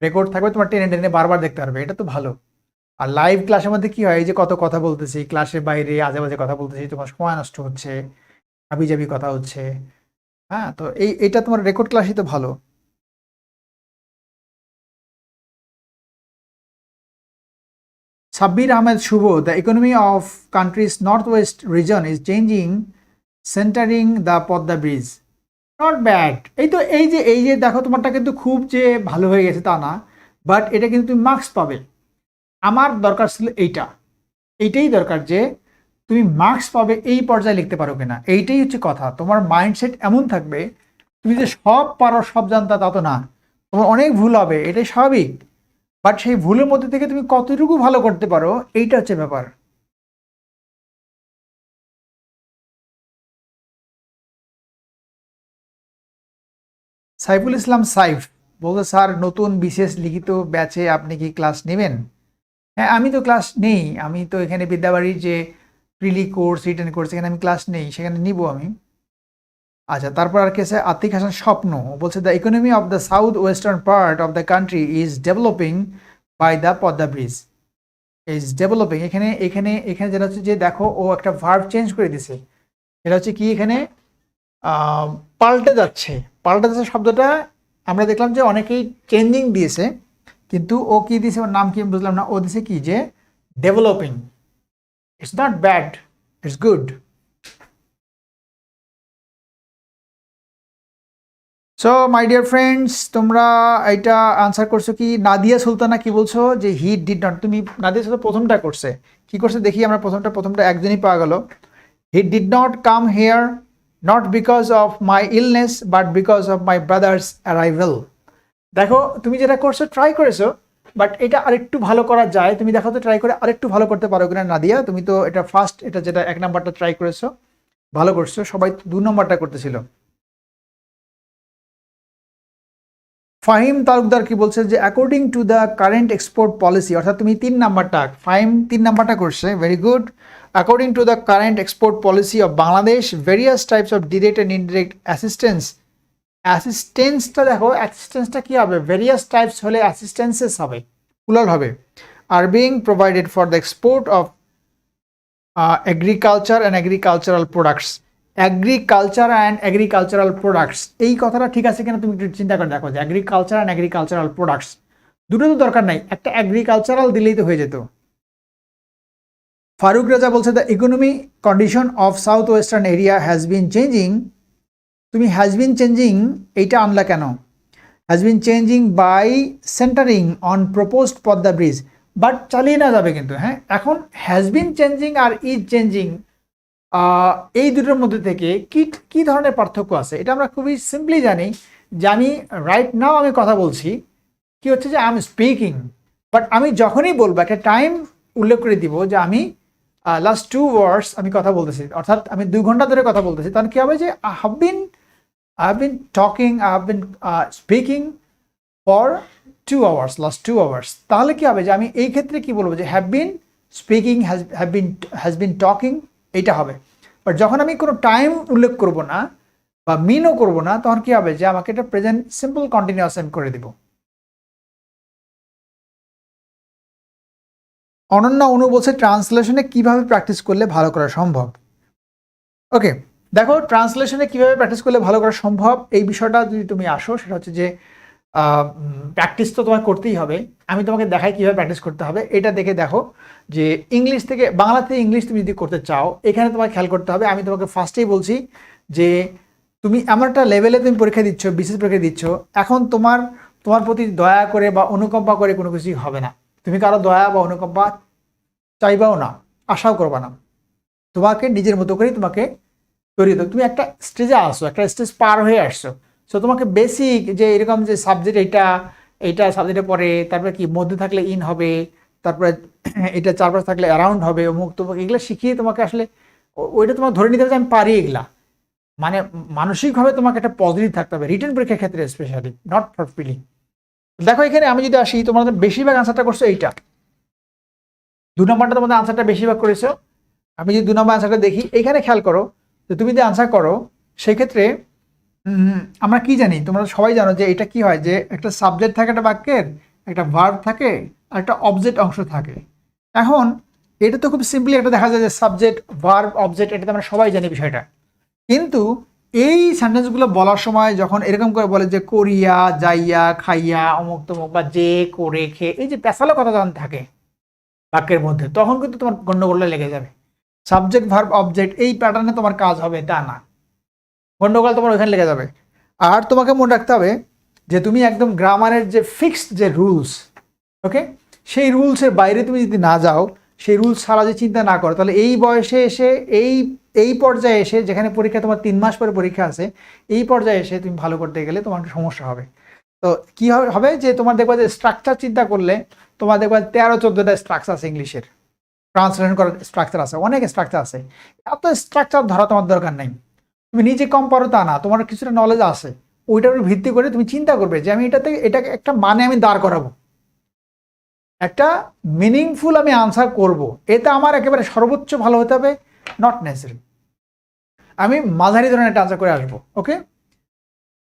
রেকর্ড থাকবে, তোমার টেনে টেনে বারবার দেখতে পারবে, এটা তো ভালো। আর লাইভ ক্লাসের মধ্যে কি হয়, এই যে কত কথা বলতেছি ক্লাসের বাইরে, আজে বাজে কথা বলতেছি, তোমার সময় নষ্ট হচ্ছে, হাবিজাবি কথা হচ্ছে। হ্যাঁ, তো এইটা তোমার রেকর্ড ক্লাসই তো ভালো। Sabbir Ahmed Shuvo, the economy of country's north west region is changing centering the Padma bridge. Not bad. এই যে দেখো, তোমারটা কিন্তু খুব যে ভালো হয়ে গেছে তা না, বাট এটা কিন্তু তুমি মার্কস পাবে। আমার দরকার ছিল এইটা, এইটাই দরকার যে তুমি মার্কস পাবে এই পর্যায়ে লিখতে পারো কিনা, এইটাই হচ্ছে কথা। তোমার মাইন্ডসেট এমন থাকবে তুমি যে সব পারো, সব জানতা, তা তো না, তোমার অনেক ভুল হবে, এটাই স্বাভাবিক। বাট সেই ভুলের মধ্যে থেকে তুমি কতটুকু ভালো করতে পারো, এইটা হচ্ছে ব্যাপার। সাইফুল ইসলাম সাইফ বলতে, স্যার নতুন বিশেষ লিখিত ব্যাচে আপনি কি ক্লাস নেবেন? হ্যাঁ, আমি তো ক্লাস নেই, আমি তো এখানে বিদ্যাবাড়ির যে প্রিলি কোর্স, রিটেন কোর্স, এখানে আমি ক্লাস নেই, সেখানে নিব আমি। আচ্ছা, তারপর আর কি আছে, আতিক হাসান স্বপ্ন বলছে, the economy of the south western part of the country is developing by the Padma bridge. Is developing, এখানে এখানে এখানে যেটা হচ্ছে যে দেখো, ও একটা ভার্ব চেঞ্জ করে দিছে। এটা হচ্ছে কি, এখানে পাল্টে যাচ্ছে। পাল্টে যাচ্ছে শব্দটা আমরা দেখলাম যে অনেকেই চেঞ্জিং দিয়েছে, কিন্তু ও কি দিয়েছে, ওর নাম কি আমি বুঝলাম না। ও দিছে কি, যে developing. It's not bad, it's good. So my dear friends, তোমরা এটা আনসার করছো কি? নাদিয়া সুলতানা কি বলছো যে হি ডিড নট, তুমি নাদিয়া সুলতানা প্রথমটা করছে, কি করছে দেখি আমরা। প্রথমটা একজনই পাওয়া গেল। He did not come here not because of my illness but because of my brother's arrival. দেখো, তুমি যেটা করছো ট্রাই করেছো, বাট এটা আরেকটু ভালো করা যায়। তুমি দেখো তো ট্রাই করে আরেকটু ভালো করতে পারো কিনা নাদিয়া। তুমি তো এটা ফার্স্ট, এটা যেটা 1 নাম্বারটা ট্রাই করেছো, ভালো করছো। সবাই 2 নাম্বারটা করতেছিল। ফাহিম তালুকদার কি বলছে যে according to the current export policy, অর্থাৎ তুমি 3 নাম্বারটা, ফাহিম 3 নাম্বারটা করছে, very good. According to the current export policy of Bangladesh, various types of direct and indirect assistance. অ্যাসিস্ট্যান্সটা দেখো, অ্যাসিস্ট্যান্সটা কি হবে, ভেরিয়াস টাইপস হলে অ্যাসিস্ট্যান্সেস হবে, প্লুরাল হবে। Are being provided for the export of agriculture and agricultural products. Agriculture and agricultural products, এই কথাটা ঠিক আছে কিনা তুমি একটু চিন্তা করে দেখো, যে এগ্রিকালচার অ্যান্ড এগ্রিকালচারাল প্রোডাক্টস, দুটো তো দরকার নাই, একটা এগ্রিকালচারাল দিলেই তো হয়ে যেত। ফারুক রাজা বলছে, the economy condition of south western area has been changing. তুমি হ্যাজ বিন চেঞ্জিং এইটা আনলা কেন? Has been changing by centering on proposed Padma bridge. But চালিয়ে না যাবে কিন্তু, হ্যাঁ। এখন হ্যাজ বিন চেঞ্জিং আর ইজ চেঞ্জিং, এই দুটোর মধ্যে থেকে কি কি ধরনের পার্থক্য আছে, এটা আমরা খুবই সিম্পলি জানি। যে আমি রাইট নাও আমি কথা বলছি, কি হচ্ছে যে আই এম স্পিকিং, বাট আমি যখনই বলবো একটা টাইম উল্লেখ করে দিব যে আমি লাস্ট 2 আওয়ার্স আমি কথা বলতেছি, অর্থাৎ আমি 2 ঘন্টা ধরে কথা বলতেছি, তখন কি হবে যে I have been talking, I have been speaking for 2 hours, last 2 hours. তাহলে কি হবে যে আমি এই ক্ষেত্রে কি বলবো, যে have been speaking, has been talking, এইটা হবে। বাট যখন আমি কোনো টাইম উল্লেখ করব না বা মিনও করব না, তখন কি হবে যে আমাকে এটা প্রেজেন্ট সিম্পল কন্টিনিউয়াস আমি করে দিব। অনন্যা অনু বলছে, ট্রান্সলেশনে কিভাবে প্র্যাকটিস করলে ভালো করা সম্ভব? ওকে, দেখো, ট্রান্সলেশনে কিভাবে প্র্যাকটিস করলে ভালো করা সম্ভব, এই বিষয়টা যদি তুমি আসো, সেটা হচ্ছে যে প্র্যাকটিস তো তোমার করতেই হবে। আমি তোমাকে দেখাই কীভাবে প্র্যাকটিস করতে হবে। এটা দেখে দেখো যে ইংলিশ থেকে বাংলা থেকে ইংলিশ তুমি যদি করতে চাও, এখানে তোমার খেয়াল করতে হবে। আমি তোমাকে ফার্স্টেই বলছি যে তুমি এমন একটা লেভেলে তুমি পরীক্ষা দিচ্ছ, বিশেষ পরীক্ষা দিচ্ছ, এখন তোমার তোমার প্রতি দয়া করে বা অনুকম্পা করে কোনো কিছুই হবে না। তুমি কারো দয়া বা অনুকম্পা চাইবাও না, আশাও করবা না। তোমাকে নিজের মতো করেই তোমাকে তৈরি হতে, তুমি একটা স্টেজে আসো, একটা স্টেজ পার হয়ে আসছো। সো তোমাকে বেসিক যে এরকম যে সাবজেক্ট, এইটা সাবজেক্টে পড়ে, তারপরে কি মধ্যে থাকলে ইন হবে, তারপরে এটা চারপাশে থাকলে অ্যারাউন্ড হবে, অমুক তোমাকে এগুলো শিখিয়ে তোমাকে আসলে ওইটা তোমাকে ধরে নিতে হবে যে আমি পারি এগুলা। মানে মানসিকভাবে তোমাকে একটা পজিটিভ থাকতে হবে, রিটেন পরীক্ষার ক্ষেত্রে স্পেশালি, নট ফর ফিলিং। দেখো এখানে আমি যদি আসি, তোমাদের বেশিরভাগ আনসারটা করছো এইটা, 2 নম্বরটা তোমাদের আনসারটা বেশিরভাগ করেছো। আমি যদি 2 নম্বর আনসারটা দেখি, এইখানে খেয়াল করো যে তুমি যদি আনসার করো, সেক্ষেত্রে আমরা কি জানি, তোমরা সবাই জানো যে এটা কি হয়, যে একটা সাবজেক্ট থাকে একটা বাক্যের, একটা ভার্ব থাকে আর একটা অবজেক্ট অংশ থাকে। এখন এটা তো খুব সিম্পলি একটা দেখা যায় যে সাবজেক্ট, ভার্ব, অবজেক্ট, এটাতে আমরা সবাই জানি বিষয়টা। কিন্তু এই সেন্টেন্সগুলো বলার সময় যখন এরকম করে বলে যে করিয়া, যাইয়া, খাইয়া, অমুক তমুক, বা যে, করে, খেয়ে, এই যে পেশালো কথা যখন থাকে বাক্যের মধ্যে, তখন কিন্তু তোমার গন্ডগোলটা লেগে যাবে। সাবজেক্ট, ভার্ব, অবজেক্ট এই প্যাটার্নে তোমার কাজ হবে তা না, গন্ডগোল তোমার ওইখানে লেগে যাবে। আর তোমাকে মনে রাখতে হবে যে তুমি একদম গ্রামারের যে ফিক্সড যে রুলস, ওকে, সেই রুলসের বাইরে তুমি যদি না যাও, সেই রুলস ছাড়া যে চিন্তা না করো, তাহলে এই বয়সে এসে এই এই পর্যায়ে এসে, যেখানে পরীক্ষা তোমার 3 মাস পরে পরীক্ষা আছে, এই পর্যায়ে এসে তুমি ভালো করতে গেলে তোমার একটা সমস্যা হবে। তো কি হবে যে তোমার দেখবা যে স্ট্রাকচার চিন্তা করলে তোমার দেখবা 13-14টা স্ট্রাকচার আছে, ইংলিশের ট্রান্সলেশন করার স্ট্রাকচার আছে, অনেক স্ট্রাকচার আছে। এত স্ট্রাকচার ধরা তোমার দরকার নেই, তুমি নিজে কম পারো তা না, তোমার কিছুটা নলেজ আছে, ওইটার উপর ভিত্তি করে তুমি চিন্তা করবে যে আমি এটাকে একটা মানে আমি দাঁড় করাবো, একটা মিনিংফুল আমি আনসার করব, এটা আমার একেবারে সর্বোচ্চ ভালো হতে হবে, নট নেসেসারি আমি মাঝারি ধরনের একটা আনসার করে আসবো। ওকে,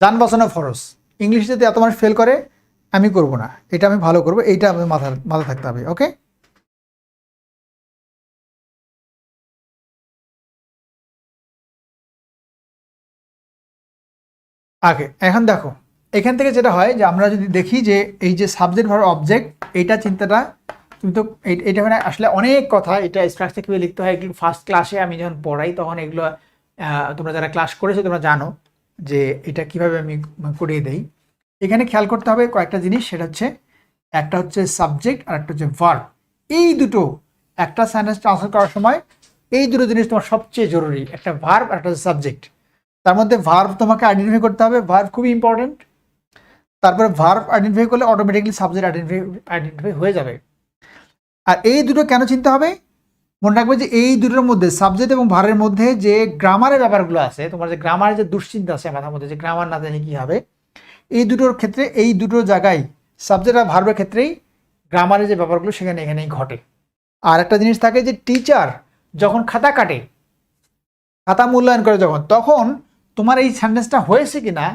যান বাঁচানো ফরজ, ইংলিশ যদি এত মানুষ ফেল করে আমি করব না, এটা আমি ভালো করব, এইটা আমি মাথা থাকতে হবে। ওকে, আগে এখন দেখো এখান থেকে যেটা হয় যে আমরা যদি দেখি যে এই যে সাবজেক্ট ভার্ব অবজেক্ট, এইটা চিন্তাটা তুমি তো এটা মানে আসলে অনেক কথা, এটা স্ট্রাকচার কীভাবে লিখতে হয় এগুলো ফার্স্ট ক্লাসে আমি যখন পড়াই তখন এগুলো তোমরা যারা ক্লাস করেছো তোমরা জানো যে এটা কিভাবে আমি করিয়ে দেই। এখানে খেয়াল করতে হবে কয়েকটা জিনিস, সেটা হচ্ছে একটা হচ্ছে সাবজেক্ট আর একটা হচ্ছে ভার্ব। এই দুটো একটা সেন্টেন্স ট্রান্সলেট করার সময় এই দুটো জিনিস তোমার সবচেয়ে জরুরি, একটা ভার্ব আর একটা সাবজেক্ট। তার মধ্যে ভার্ব তোমাকে আইডেন্টিফাই করতে হবে, ভার্ব খুবই ইম্পর্টেন্ট। তারপরে ভার্ব আইডেন্টিফাই করলে অটোমেটিকলি সাবজেক্ট আইডেন্টিফাই হয়ে যাবে। আর এই দুটো কেন চিন্তা হবে, মনে রাখবে যে এই দুটোর মধ্যে সাবজেক্ট এবং ভার্বের মধ্যে যে গ্রামারের ব্যাপারগুলো আছে, তোমার যে গ্রামারের যে দুশ্চিন্তা আছে মাথার মধ্যে, যে গ্রামার না জানি কী হবে, এই দুটোর ক্ষেত্রে এই দুটো জায়গায় সাবজেক্ট আর ভার্বের ক্ষেত্রেই গ্রামারের যে ব্যাপারগুলো সেখানে এখানেই ঘটে। আর একটা জিনিস থাকে যে টিচার যখন খাতা কাটে, খাতা মূল্যায়ন করে যখন, তখন তোমার এই সেন্টেন্সটা হয়েছে কিনা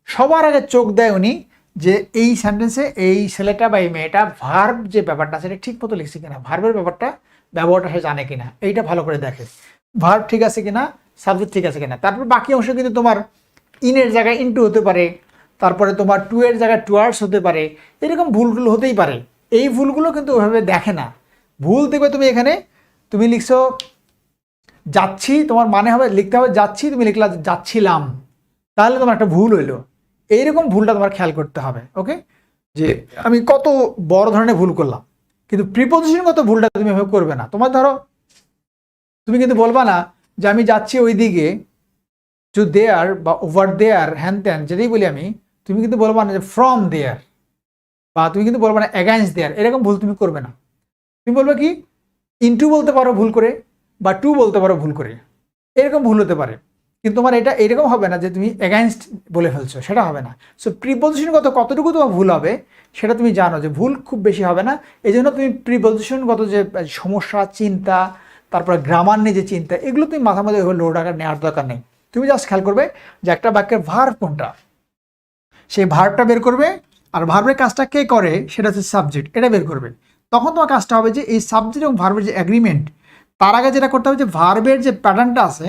সবার আগে চোখ দেয় উনি, যে এই সেন্টেন্সে এই ছেলেটা বা এই মেয়েটা ভার্ব যে ব্যাপারটা সেটা ঠিক মতো লিখছে কিনা, ভার্বের ব্যাপারটা ব্যবহারটা সে জানে কিনা, এইটা ভালো করে দেখে, ভার্ব ঠিক আছে কিনা, সাবজেক্ট ঠিক আছে কিনা। তারপর বাকি অংশ কিন্তু তোমার ইনের জায়গায় ইনটু হতে পারে, তারপরে তোমার টু এর জায়গায় টুয়ার্ডস হতে পারে, এরকম ভুলগুলো হতেই পারে। এই ভুলগুলো কিন্তু ওইভাবে দেখে না। ভুল দেখবে তুমি এখানে তুমি লিখছো যাচ্ছি, তোমার মানে হবে লিখতে হবে যাচ্ছি, তুমি লিখলা যাচ্ছিলাম, তাহলে তোমার একটা ভুল হইলো। এইরকম ভুলটা তোমার খেয়াল করতে হবে। ওকে, যে আমি কত বড় ধরনের ভুল করলাম, কিন্তু প্রিপোজিশনগত ভুলটা তুমি এভাবে করবে না। তোমার ধরো তুমি কিন্তু বলবা না যে আমি যাচ্ছি ওই দিকে, টু দেয়ার বা ওভার দেয়ার হ্যান ত্যান যেটাই বলি আমি, তুমি কিন্তু বলবা না যে ফ্রম দেয়ার, বা তুমি কিন্তু বলবা না অ্যাগেন্স্ট দেয়ার, এরকম ভুল তুমি করবে না। তুমি বলবে কি ইনটু বলতে পারো ভুল করে, বা টু বলতে পারো ভুল করে, এরকম ভুল হতে পারে, কিন্তু তোমার এটা এরকম হবে না যে তুমি এগেইনস্ট বলে ফেলছো, সেটা হবে না। সো প্রিপোজিশনগত কতটুকু তোমার ভুল হবে সেটা তুমি জানো যে ভুল খুব বেশি হবে না, এই জন্য তুমি প্রিপোজিশনগত যে সমস্যা চিন্তা, তারপর গ্রামার নিয়ে যে চিন্তা, এগুলো তুমি মাথার মধ্যে লোড নেওয়ার দরকার নেই। তুমি জাস্ট খেয়াল করবে যে একটা বাক্যের ভার্ব কোনটা, সেই ভার্বটা বের করবে, আর ভার্বের কাজটা কে করে সেটা হচ্ছে সাবজেক্ট, এটা বের করবে। তখন তোমার কাজটা হবে যে এই সাবজেক্ট এবং ভার্বের যে অ্যাগ্রিমেন্ট, তার আগে যেটা করতে হবে যে ভার্বের যে প্যাটার্নটা আছে,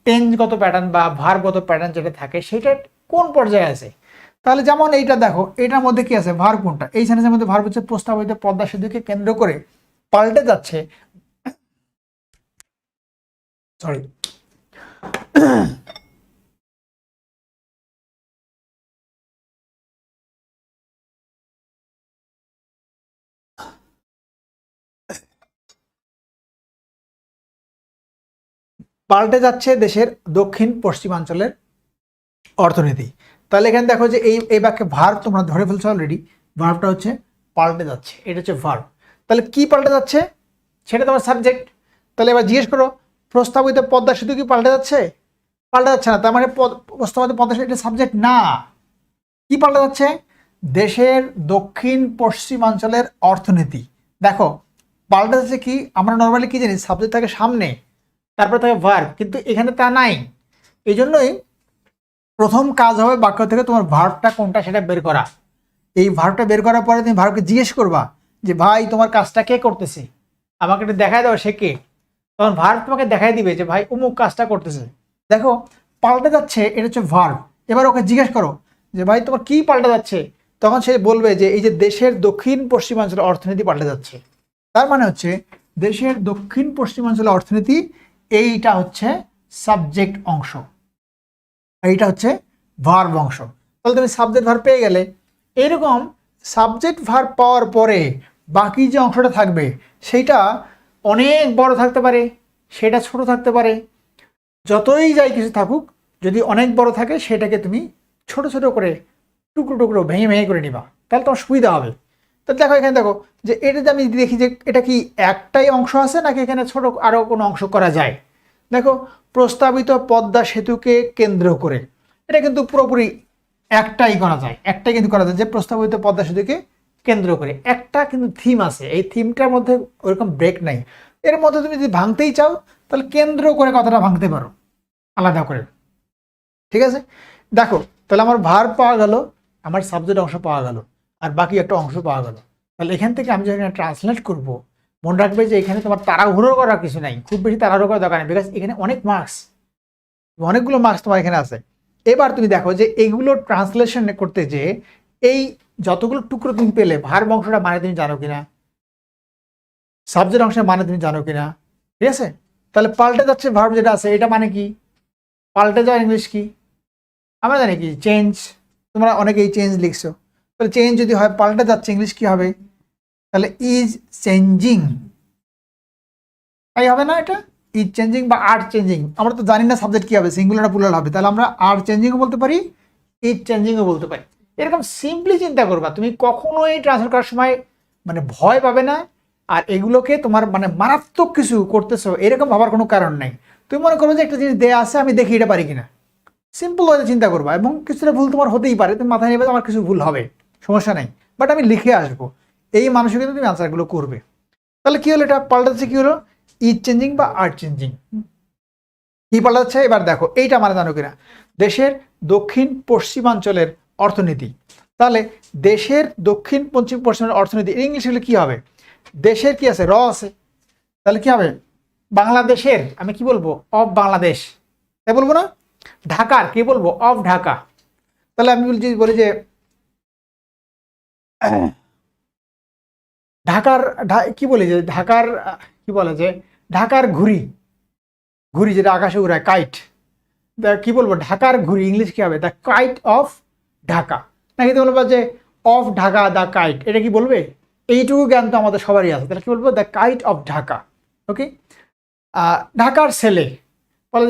টেন্সগত প্যাটার্ন বা ভার্বগত প্যাটার্ন যেটা থাকে সেটা কোন পর্যায়ে আছে। তাহলে যেমন এইটা দেখো, এটার মধ্যে কি আছে, ভার্ব কোনটা, এই সেন্টেন্সের মধ্যে ভার্ব হচ্ছে প্রস্তাবিত পদ্মা সেতুকে কেন্দ্র করে পাল্টে যাচ্ছে, সরি পাল্টে যাচ্ছে দেশের দক্ষিণ পশ্চিমাঞ্চলের অর্থনীতি। তাহলে এখানে দেখো যে এই বাক্যে ভার্ব তোমরা ধরে ফেলছো অলরেডি, ভার্বটা হচ্ছে পাল্টে যাচ্ছে, এটা হচ্ছে ভার্ব। তাহলে কি পাল্টে যাচ্ছে সেটা তোমার সাবজেক্ট। তাহলে এবার জিজ্ঞেস করো প্রস্তাবিত পদ্মা সেতু কি পাল্টে যাচ্ছে, পাল্টে যাচ্ছে না, তার মানে প্রস্তাবিত পদ্মা সেতু এটা সাবজেক্ট না। কি পাল্টে যাচ্ছে, দেশের দক্ষিণ পশ্চিমাঞ্চলের অর্থনীতি। দেখো পাল্টে যাচ্ছে কি, আমরা নর্মালি কি জানি সাবজেক্ট থাকে সামনে, তারপরে থাকে ভার্ব, কিন্তু এখানে তা নাই। এই জন্যই প্রথম কাজ হবে বাক্য থেকে তোমার ভার্বটা কোনটা সেটা বের করা। এই ভার্বটা বের করার পরে তুমি ভার্বকে জিজ্ঞেস করবা যে ভাই তোমার কাজটা কে করতেছে, আমাকে একটু দেখাই দাও সে কে। তখন ভার্ব তোমাকে দেখাই দিবে যে ভাই অমুক কাজটা করতেছে। দেখো পাল্টে যাচ্ছে, এটা হচ্ছে ভার্ব। এবার ওকে জিজ্ঞেস করো যে ভাই তোমার কি পাল্টে যাচ্ছে, তখন সে বলবে যে এই যে দেশের দক্ষিণ পশ্চিমাঞ্চলের অর্থনীতি পাল্টে যাচ্ছে। তার মানে হচ্ছে দেশের দক্ষিণ পশ্চিমাঞ্চলের অর্থনীতি, এইটা হচ্ছে সাবজেক্ট অংশ, এইটা হচ্ছে ভার্ব অংশ। তাহলে তুমি সাবজেক্ট ভার্ব পেয়ে গেলে। এরকম সাবজেক্ট ভার্ব পাওয়ার পরে বাকি যে অংশটা থাকবে সেইটা অনেক বড় থাকতে পারে, সেটা ছোট থাকতে পারে, যতই যাই কিছু থাকুক, যদি অনেক বড় থাকে সেটাকে তুমি ছোট ছোট করে টুকরো টুকরো ভেঙে ভেঙে করে নিবা, তাহলে তোমার সুবিধা হবে। তো দেখো এখানে দেখো যে এটাতে আমি দেখি যে এটা কি একটাই অংশ আছে নাকি এখানে ছোট আরও কোনো অংশ করা যায়। দেখো প্রস্তাবিত পদ্মা সেতুকে কেন্দ্র করে, এটা কিন্তু পুরোপুরি একটাই করা যায়, একটাই কিন্তু করা যায় যে প্রস্তাবিত পদ্মা সেতুকে কেন্দ্র করে একটা কিন্তু থিম আছে, এই থিমটার মধ্যে ওইরকম ব্রেক নাই। এর মধ্যে তুমি যদি ভাঙতেই চাও তাহলে কেন্দ্র করে কথাটা ভাঙতে পারো আলাদা করে, ঠিক আছে। দেখো তাহলে আমার ভার পাওয়া গেল, আমার সাবজেক্ট অংশ পাওয়া গেল, আর বাকি একটা অংশ পাওয়া গেল। তাহলে এখান থেকে আমি যখন ট্রান্সলেট করব, মনে রাখবে যে এখানে তোমার তাড়াহুড়ো করার কিছু নাই, খুব বেশি তাড়াহুড়ো করার দরকার নেই, বিকজ এখানে অনেক মার্কস, অনেকগুলো মার্কস তোমার এখানে আছে। এবার তুমি দেখো যে এইগুলো ট্রান্সলেশন করতে যে এই যতগুলো টুকরো তুমি পেলে, ভার অংশটা মানে তুমি জানো কিনা, সাবজেক্ট অংশের মানে তুমি জানো কিনা, ঠিক আছে। তাহলে পাল্টে যাচ্ছে ভার্ব যেটা আছে এটা মানে কি, পাল্টে যাওয়া ইংলিশ কি আমরা জানি কি, চেঞ্জ। তোমরা অনেকেই চেঞ্জ লিখছো, তাহলে চেঞ্জ যদি হয় পাল্টে যাচ্ছে ইংলিশ কি হবে, তাহলে ইজ চেঞ্জিং, তাই হবে না এটা, ইজ চেঞ্জিং বা আর চেঞ্জিং। আমরা তো জানি না সাবজেক্ট কি হবে, সিঙ্গুলার না প্লুরাল হবে, তাহলে আমরা আর চেঞ্জিংও বলতে পারি, ইজ চেঞ্জিংও বলতে পারি। এরকম সিম্পলি চিন্তা করবা, তুমি কখনোই ট্রান্সফার করার সময় মানে ভয় পাবে না, আর এগুলোকে তোমার মানে মারাত্মক কিছু করতেছো এরকম ভাবার কোনো কারণ নেই। তুমি মনে করো যে একটা জিনিস দেয়া আছে, আমি দেখি এটা পারি কিনা, সিম্পল ওয়েতে চিন্তা করবা, এবং কিছুটা ভুল তোমার হতেই পারে, তুমি মাথায় নেবে আমার কিছু ভুল হবে, সমস্যা নেই, বাট আমি লিখে আসবো, এই মানসিকতা তুমি আনসারগুলো করবে। তাহলে কি হলো, এটা পাল্টাচ্ছে কি হলো, ইজ চেঞ্জিং বা আর চেঞ্জিং, কি পাল্টাচ্ছে। এবার দেখো এইটা মানে জানো কিনা, দেশের দক্ষিণ পশ্চিমাঞ্চলের অর্থনীতি। তাহলে দেশের দক্ষিণ পশ্চিমের অর্থনীতি ইংলিশ হলে কি হবে, দেশের কি আছে, র আছে, তাহলে কি হবে বাংলাদেশের, আমি কি বলবো অফ বাংলাদেশ, তাই বলবো না। ঢাকার কি বলবো, অফ ঢাকা। তাহলে আমি বলি যে ঢাকার কি বলি যে ঢাকার কি বলে যে ঢাকার ঘুড়ি, ঘুড়ি যেটা আকাশে উড়ায়, কাইট, কি বলবো ঢাকার ঘুড়ি ইংলিশ কি হবে, দ্য কাইট অফ ঢাকা। নাকি তো বলবো যে অফ ঢাকা দ্য কাইট, এটা কি বলবে, এইটুকু জ্ঞান তো আমাদের সবারই আছে, তাহলে কি বলবো দ্য কাইট অফ ঢাকা। ওকে, ঢাকার ছেলে বলে,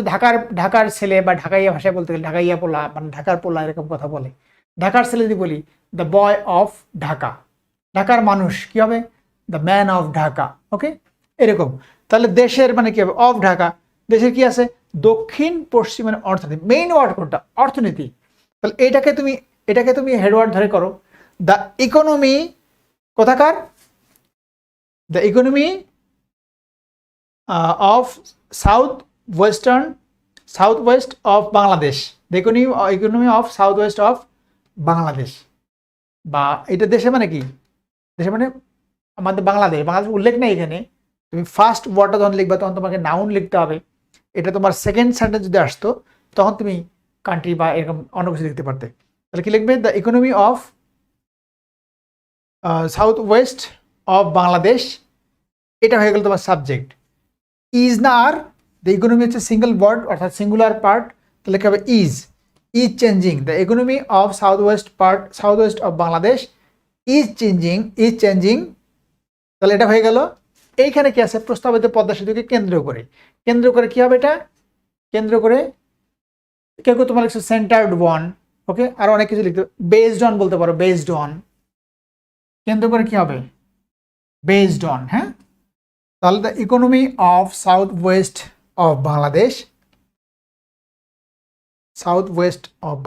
ঢাকার ছেলে বা ঢাকাইয়া ভাষায় বলতে গেলে ঢাকাইয়া পোলা, মানে ঢাকার পোলা এরকম কথা বলে। ঢাকার ছেলে যদি বলি দ্য বয় অফ ঢাকা। ঢাকার মানুষ কি হবে, দ্য ম্যান অফ ঢাকা। ওকে, এরকম। তাহলে দেশের মানে কি হবে, অফ ঢাকা, দেশের কি আছে দক্ষিণ পশ্চিমের অর্থনীতি, মেইন ওয়ার্ড কোনটা, অর্থনীতি। তাহলে এটাকে তুমি হেডওয়ার্ড ধরে করো, দ্য ইকোনমি কোথাকার, the economy of south West of Bangladesh, the economy of south West of Bangladesh. বা এটা দেশে মানে কি, দেশে মানে আমাদের বাংলাদেশ উল্লেখ নেই এখানে, তুমি ফার্স্ট ওয়ার্ডটা যখন লিখবা তখন তোমাকে নাউন লিখতে হবে, এটা তোমার সেকেন্ড সেন্টেন্স যদি আসতো তখন তুমি কান্ট্রি বা এরকম অন্য কিছু লিখতে পারতে। তাহলে কি লিখবে, the economy of south West of Bangladesh, এটা হয়ে গেল তোমার সাবজেক্ট। ইজ না আর, দ্য ইকোনমি হচ্ছে সিঙ্গেল ওয়ার্ড অর্থাৎ সিঙ্গুলার পার্ট, তাহলে কি হবে is changing, the economy of south West of Bangladesh is changing. তাহলে এটা হয়ে গেল। এইখানে কি আছে, প্রস্তাবিত পদ্মা সেতুকে কেন্দ্র করে কি হবে, এটা কেন্দ্র করে কেউ তোমার লিখছো সেন্টার্ড ওয়ান। ওকে, আর অনেক কিছু লিখতে, বেসড অন বলতে পারো, বেসড অন, কেন্দ্র করে কি হবে, বেসড অন। হ্যাঁ, তাহলে the economy of south West of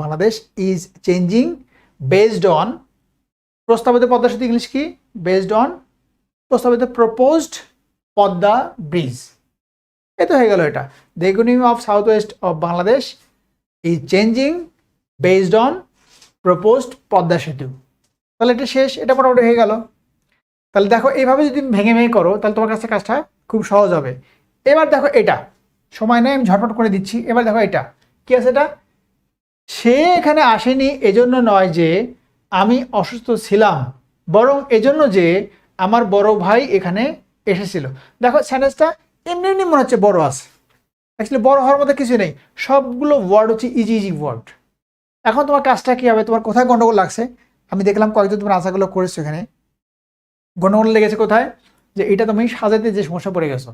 Bangladesh is changing based on, প্রস্তাবিত পদ্মা সেতু ইংলিশ কি, বেসড অন প্রস্তাবিত প্রপোজড পদ্মা ব্রিজ। এ তো হয়ে গেল এটা, the economy of south West of Bangladesh is changing based on proposed Padma সেতু। তাহলে এটা শেষ, এটা মোটামুটি হয়ে গেল। তাহলে দেখো এইভাবে যদি ভেঙে করো তাহলে তোমার কাছে কাজটা খুব সহজ হবে। এবার দেখো এটা সময় নেই, আমি ঝটপট করে দিচ্ছি। এবার দেখো এটা কি আছে, এটা সে এখানে আসেনি এজন্য নয় যে আমি অসুস্থ ছিলাম, বরং এজন্য যে আমার বড় ভাই এখানে এসেছিল। দেখো সেন্টেন্সটা এমনি মনে হচ্ছে বড় আছে, অ্যাকচুয়ালি বড় হওয়ার মধ্যে কিছু নেই, সবগুলো ওয়ার্ড হচ্ছে ইজি ওয়ার্ড। এখন তোমার কাজটা কি হবে, তোমার কোথায় গন্ডগোল লাগছে, আমি দেখলাম কয়েকজন তোমার আনসারগুলো করেছো, এখানে গন্ডগোল লেগেছে কোথায়, যে এটা তুমি সাজাতে যে সমস্যা পড়ে গেছো।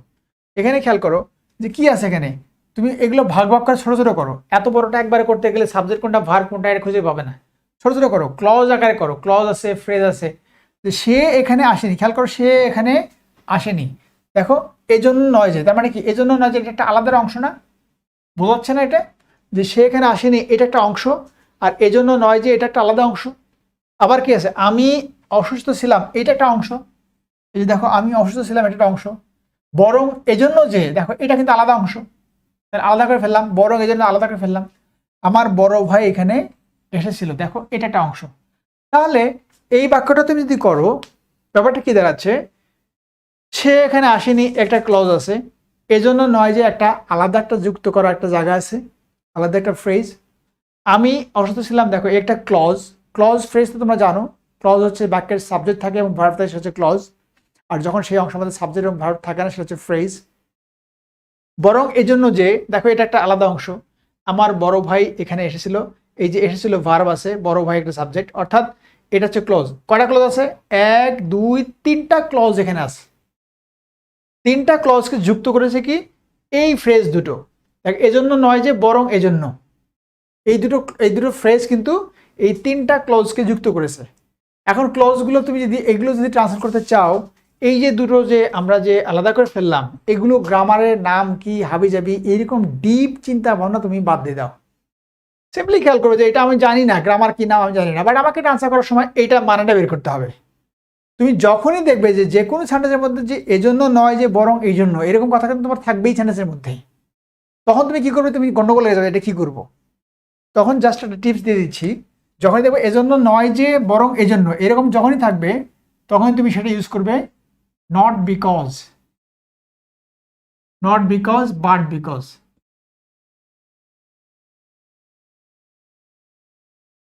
এখানে খেয়াল করো যে কি আছে এখানে, তুমি এগুলো ভাগ ভাগ করে ছোট ছোট করো। এত বড়টা একবারে করতে গেলে সাবজেক্ট কোনটা ভার্ব কোনটা এটা খুঁজে পাবে না। ছোট ছোট করো, ক্লজ আকারে করো, ক্লজ আছে, ফ্রেজ আছে। যে সে এখানে আসেনি, খেয়াল করো সে এখানে আসেনি। দেখো এজন্য নয় যে, তার মানে কি এজন্য নয় যে, এটা একটা আলাদা অংশ না, বোঝাচ্ছে না এটা যে সে এখানে আসেনি এটা একটা অংশ, আর এজন্য নয় যে এটা একটা আলাদা অংশ। আবার কি আছে, আমি অসুস্থ ছিলাম এটা একটা অংশ, এই যে দেখো আমি অসুস্থ ছিলাম এটা একটা অংশ। বরং এজন্য যে, দেখো এটা কিন্তু আলাদা অংশ, আলাদা করে ফেললাম, বরং এজন্য আলাদা করে ফেললাম। আমার বড় ভাই এখানে এসেছিল, দেখো এটা একটা অংশ। তাহলে এই বাক্যটা তুমি যদি করো, ব্যাপারটা কি দাঁড়াচ্ছে, সে এখানে আসেনি একটা ক্লজ আছে, এজন্য নয় যে একটা আলাদা একটা যুক্ত করা একটা জায়গা আছে, আলাদা একটা ফ্রেজ। আমি অসুস্থ ছিলাম, দেখো একটা ক্লজ। ক্লজ ফ্রেজ তো তোমরা জানো, ক্লজ হচ্ছে বাক্যের সাবজেক্ট থাকে এবং ভার্ব থাকে, সেটা হচ্ছে ক্লজ। আর যখন সেই অংশের মধ্যে সাবজেক্ট এবং ভার্ব থাকে না, সেটা হচ্ছে ফ্রেজ। বরং এজন্য যে, দেখো এটা একটা আলাদা অংশ। আমার বড় ভাই এখানে এসেছিল, এই যে এসেছিল ভার্ব আছে, বড় ভাই একটা সাবজেক্ট, অর্থাৎ এটা হচ্ছে ক্লজ। কয়টা ক্লজ আছে, 1 2 3টা ক্লজ এখানে আছে। 3টা ক্লজকে যুক্ত করেছে কি এই ফ্রেজ দুটো। দেখ এজন্য নয় যে, বরং এজন্য, এই দুটো ফ্রেজ কিন্তু এই 3টা ক্লজকে যুক্ত করেছে। এখন ক্লজগুলো তুমি যদি এগুলো যদি ট্রান্সলেট করতে চাও, এই যে দুটো যে আমরা যে আলাদা করে ফেললাম, এগুলো গ্রামারের নাম কি হাবিজাবি এরকম ডিপ চিন্তা ভাবনা তুমি বাদ দিয়ে দাও। সিম্পলি খেয়াল করো যে এটা আমি জানি না গ্রামার কি নাম আমি জানি না, বাট আমাকে ট্রান্সফার করার সময় এইটা মানেটা বের করতে হবে। তুমি যখনই দেখবে যে যে কোনো সেন্টেন্সের মধ্যে যে এজন্য নয় যে, বরং এই জন্য, এরকম কথা কিন্তু তোমার থাকবেই সেন্টেন্সের মধ্যেই, তখন তুমি কি করবে, তুমি গন্ডগোল হয়ে যাবে এটা কি করবো। তখন জাস্ট একটা টিপস দিয়ে দিচ্ছি, যখনই দেখবে এজন্য নয় যে, বরং এজন্য, এরকম যখনই থাকবে তখনই তুমি সেটা ইউজ করবে not because, not because but because,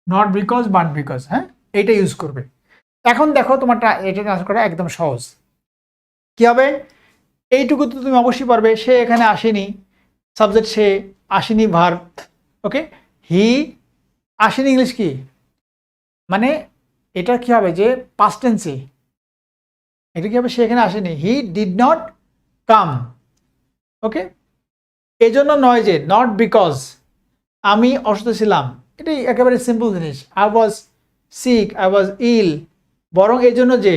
not because but because, হ্যাঁ এইটা ইউজ করবে। এখন দেখো তোমারটা এটা ট্রান্সফার করা একদম সহজ। কি হবে, এইটুকু তো তুমি অবশ্যই পারবে, সে এখানে আসেনি, সাবজেক্ট সে, আসেনি ভার্ব, ওকে। হি আসেনি ইংলিশ কি, মানে এটা কি হবে যে পাস্ট টেন্সে, এটা কি হবে, সে এখানে আসেনি, হি ডিড নট কাম, ওকে। এজন্য নয় যে, নট বিকজ আমি অসুস্থ ছিলাম, এটাই একেবারে সিম্পল জিনিস। I was sick, I was ill, বরং এই জন্য যে,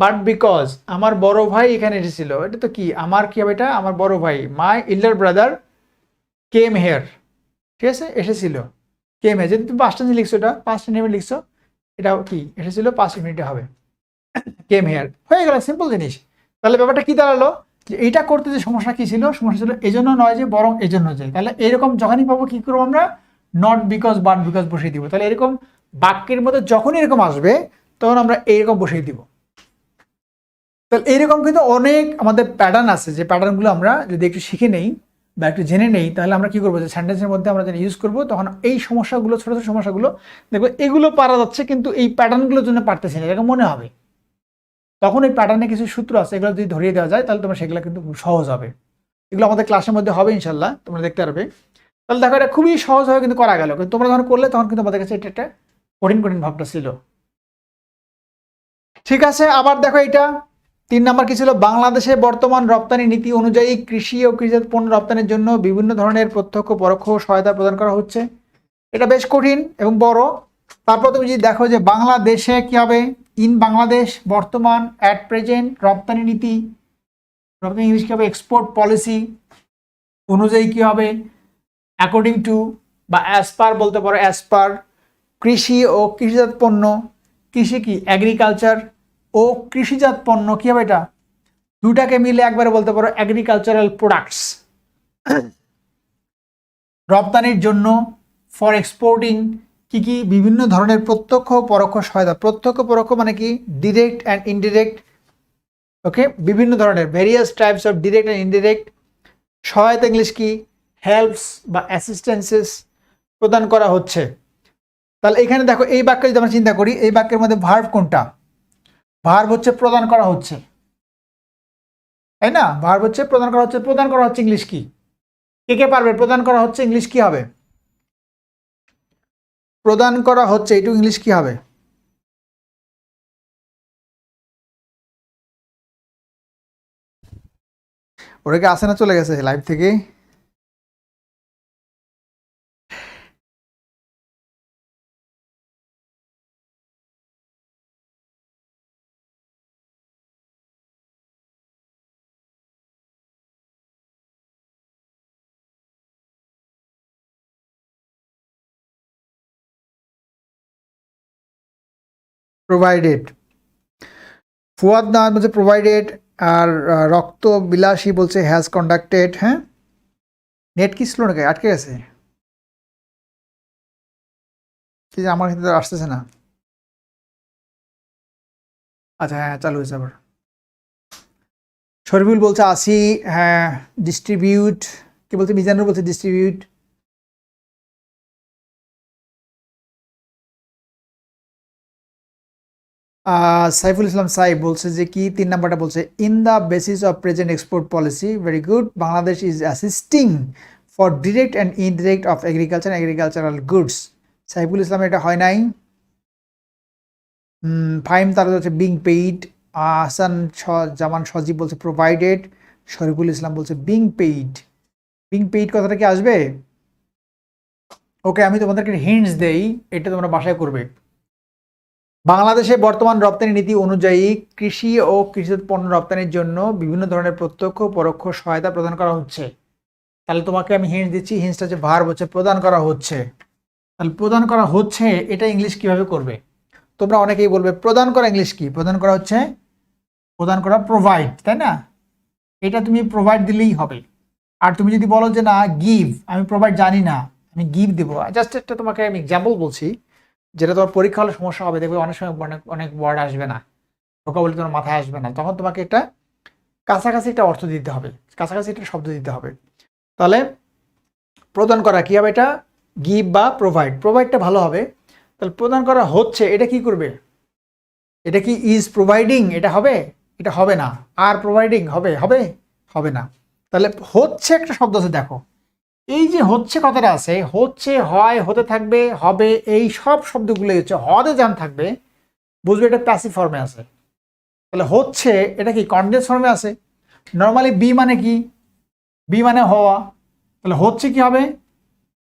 বাট বিকজ আমার বড় ভাই এখানে এসেছিল, এটা তো কি আমার কি হবে, এটা আমার বড় ভাই, মাই ইল্ডার ব্রাদার কেম হেয়ার, ঠিক আছে, এসেছিল, কেম হেয়ার। যদি তুমি 5টা লিখছো, এটা 5টা নেমে লিখছো, এটা কি এসেছিল 5 মিনিটে হবে, কেম হেয়ার, হয়ে গেল, সিম্পল জিনিস। তাহলে ব্যাপারটা কি দাঁড়ালো, যে এইটা করতে যে সমস্যা কি ছিল, সমস্যা ছিল এজন্য নয় যে, বরং এজন্য যে। তাহলে এরকম যখনই পাবো কি করবো আমরা, নট বিকজ বাট বিকজ বসিয়ে দিব। তাহলে এরকম বাক্যের মধ্যে যখনই এরকম আসবে তখন আমরা এইরকম বসিয়ে দিব। তাহলে এইরকম কিন্তু অনেক আমাদের প্যাটার্ন আছে, যে প্যাটার্নগুলো আমরা যদি একটু শিখে নেই বা একটু জেনে নেই, তাহলে আমরা কি করবো, যে সেন্টেন্সের মধ্যে আমরা যখন ইউজ করবো তখন এই সমস্যাগুলো, ছোটো ছোটো সমস্যাগুলো দেখবো এগুলো পারা যাচ্ছে, কিন্তু এই প্যাটার্নগুলোর জন্য পারতেছি না, এরকম মনে হবে। তখন এই প্যাটার্নে কিছু সূত্র আছে, এগুলো যদি ধরিয়ে দেওয়া যায় তাহলে তোমার সেগুলো কিন্তু খুব সহজ হবে। এগুলো আমাদের ক্লাসের মধ্যে হবে ইনশাল্লাহ, তোমরা দেখতে পারবে। তাহলে দেখো এটা খুবই সহজ হয়ে কিন্তু করা গেল, কিন্তু তোমরা যখন করলে তখন কিন্তু আমাদের কাছে এটা একটা কঠিন কঠিন ভাবটা ছিল। ঠিক আছে, আবার দেখো এটা 3 নাম্বার কি ছিল, বাংলাদেশে বর্তমান রপ্তানি নীতি অনুযায়ী কৃষি ও কৃষিজাত পণ্য রপ্তানির জন্য বিভিন্ন ধরনের প্রত্যক্ষ পরোক্ষ সহায়তা প্রদান করা হচ্ছে। এটা বেশ কঠিন এবং বড়। তারপর তুমি যদি দেখো যে বাংলাদেশে কি হবে, ইন বাংলাদেশ বর্তমান অ্যাট প্রেজেন্ট রপ্তানি নীতি, রপ্তানি ইংলিশ কি হবে, এক্সপোর্ট পলিসি অনুযায়ী কি হবে, অ্যাকর্ডিং টু বা অ্যাজ পার বলতে পারো, অ্যাজ পার। কৃষি ও কৃষিজাত পণ্য, কৃষি কি এগ্রিকালচার, ও কৃষিজাত পণ্য কি হবে, এটা দুটাকে মিলে একবারে বলতে পারো এগ্রিকালচারাল প্রোডাক্টস। রপ্তানির জন্য ফর এক্সপোর্টিং কি কি, বিভিন্ন ধরনের প্রত্যক্ষ পরোক্ষ সহায়তা। প্রত্যক্ষ পরোক্ষ মানে কি, ডিরেক্ট অ্যান্ড ইনডিরেক্ট, ওকে, বিভিন্ন ধরনের various types of direct and indirect সহায়তা, ইংলিশ কি হেল্পস বা অ্যাসিস্ট্যান্সেস প্রদান করা হচ্ছে। তাহলে এখানে দেখো এই বাক্য যদি আমরা চিন্তা করি, এই বাক্যের মধ্যে ভার্ব কোনটা, ভার্ব হচ্ছে প্রদান করা হচ্ছে, তাই না, ভার্ব হচ্ছে প্রদান করা হচ্ছে। প্রদান করা হচ্ছে ইংলিশ কি, কে কে পারবে, প্রদান করা হচ্ছে ইংলিশ কি হবে, প্রদান করা হচ্ছে এইটুকু ইংলিশ কি হবে, ওরা কি আসে না চলে গেছে লাইভ থেকে? প্রোভাইডেড, ফুয়াদ না বলছে প্রোভাইডেড, আর রক্ত বিলাসী বলছে হ্যাজ কন্ডাক্টেড। হ্যাঁ, নেট কি স্লো নাকি, আটকে গেছে কি যে আমার কিন্তু আসতেছে না। আচ্ছা হ্যাঁ, চালু হয়েছে আবার। শরীফুল বলছে আসি। হ্যাঁ, ডিস্ট্রিবিউট কি বলছে, মিজানুর বলছে ডিস্ট্রিবিউট। সাইফুল ইসলাম সাইফ বলছে যে কি 3 নাম্বারটা বলছে in the basis of present export policy, very good, Bangladesh is assisting for direct and indirect of agricultural goods. Saiful Islam এটা হয় নাই। ফাইম তার হচ্ছে বিং পেইড। আহসান জামান সজীব বলছে প্রোভাইডেড। শরীফুল ইসলাম বলছে বিং পেইড। বিং পেইড কথাটা কি আসবে? ওকে, আমি তোমাদেরকে হিন্টস দেই, এটা তোমরা বাসায় করবে। বাংলাদেশে বর্তমান রপ্তানি নীতি অনুযায়ী কৃষি ও কৃষিজাত পণ্য রপ্তানির জন্য বিভিন্ন ধরনের প্রত্যক্ষ পরোক্ষ সহায়তা প্রদান করা হচ্ছে। তাহলে তোমাকে আমি হিন্টস দিচ্ছি, হিন্টসটা হচ্ছে ভার্ব, হচ্ছে প্রদান করা হচ্ছে। তাহলে প্রদান করা হচ্ছে এটা ইংলিশ কিভাবে করবে? তোমরা অনেকেই বলবে প্রদান করা ইংলিশ কি? প্রদান করা হচ্ছে, প্রদান করা প্রোভাইড, তাই না? এটা তুমি প্রোভাইড দিলেই হবে। আর তুমি যদি বলো যে না গিভ, আমি প্রোভাইড জানি না, আমি গিভ দেবো, জাস্ট একটা তোমাকে আমি এক্সাম্পল বলছি, যেটা তোমার পরীক্ষা হলে সমস্যা হবে, দেখবে অনেক সময় অনেক অনেক ওয়ার্ড আসবে না, ভোকাবুলারি তোমার মাথায় আসবে না, তখন তোমাকে একটা কাছাকাছি একটা অর্থ দিতে হবে, কাছাকাছি একটা শব্দ দিতে হবে। তাহলে প্রদান করা কি হবে? এটা গিভ বা প্রোভাইড। প্রোভাইডটা ভালো হবে। তাহলে প্রদান করা হচ্ছে, এটা কি করবে? এটা কি ইজ প্রোভাইডিং? এটা হবে? এটা হবে না। আর প্রোভাইডিং হবে? হবে? হবে না। তাহলে হচ্ছে একটা শব্দ আছে, দেখো এই যে হচ্ছে কথাটা আছে, হচ্ছে, হয়, হতে থাকবে, হবে, এই সব শব্দগুলো হচ্ছে হতে যান থাকবে, বুঝবে এটা প্যাসিভ ফর্মে আছে। তাহলে হচ্ছে এটা কি কন্টিনিউয়াস ফর্মে আছে। নর্মালি বি মানে কি? বি মানে হওয়া। তাহলে হচ্ছে কি হবে?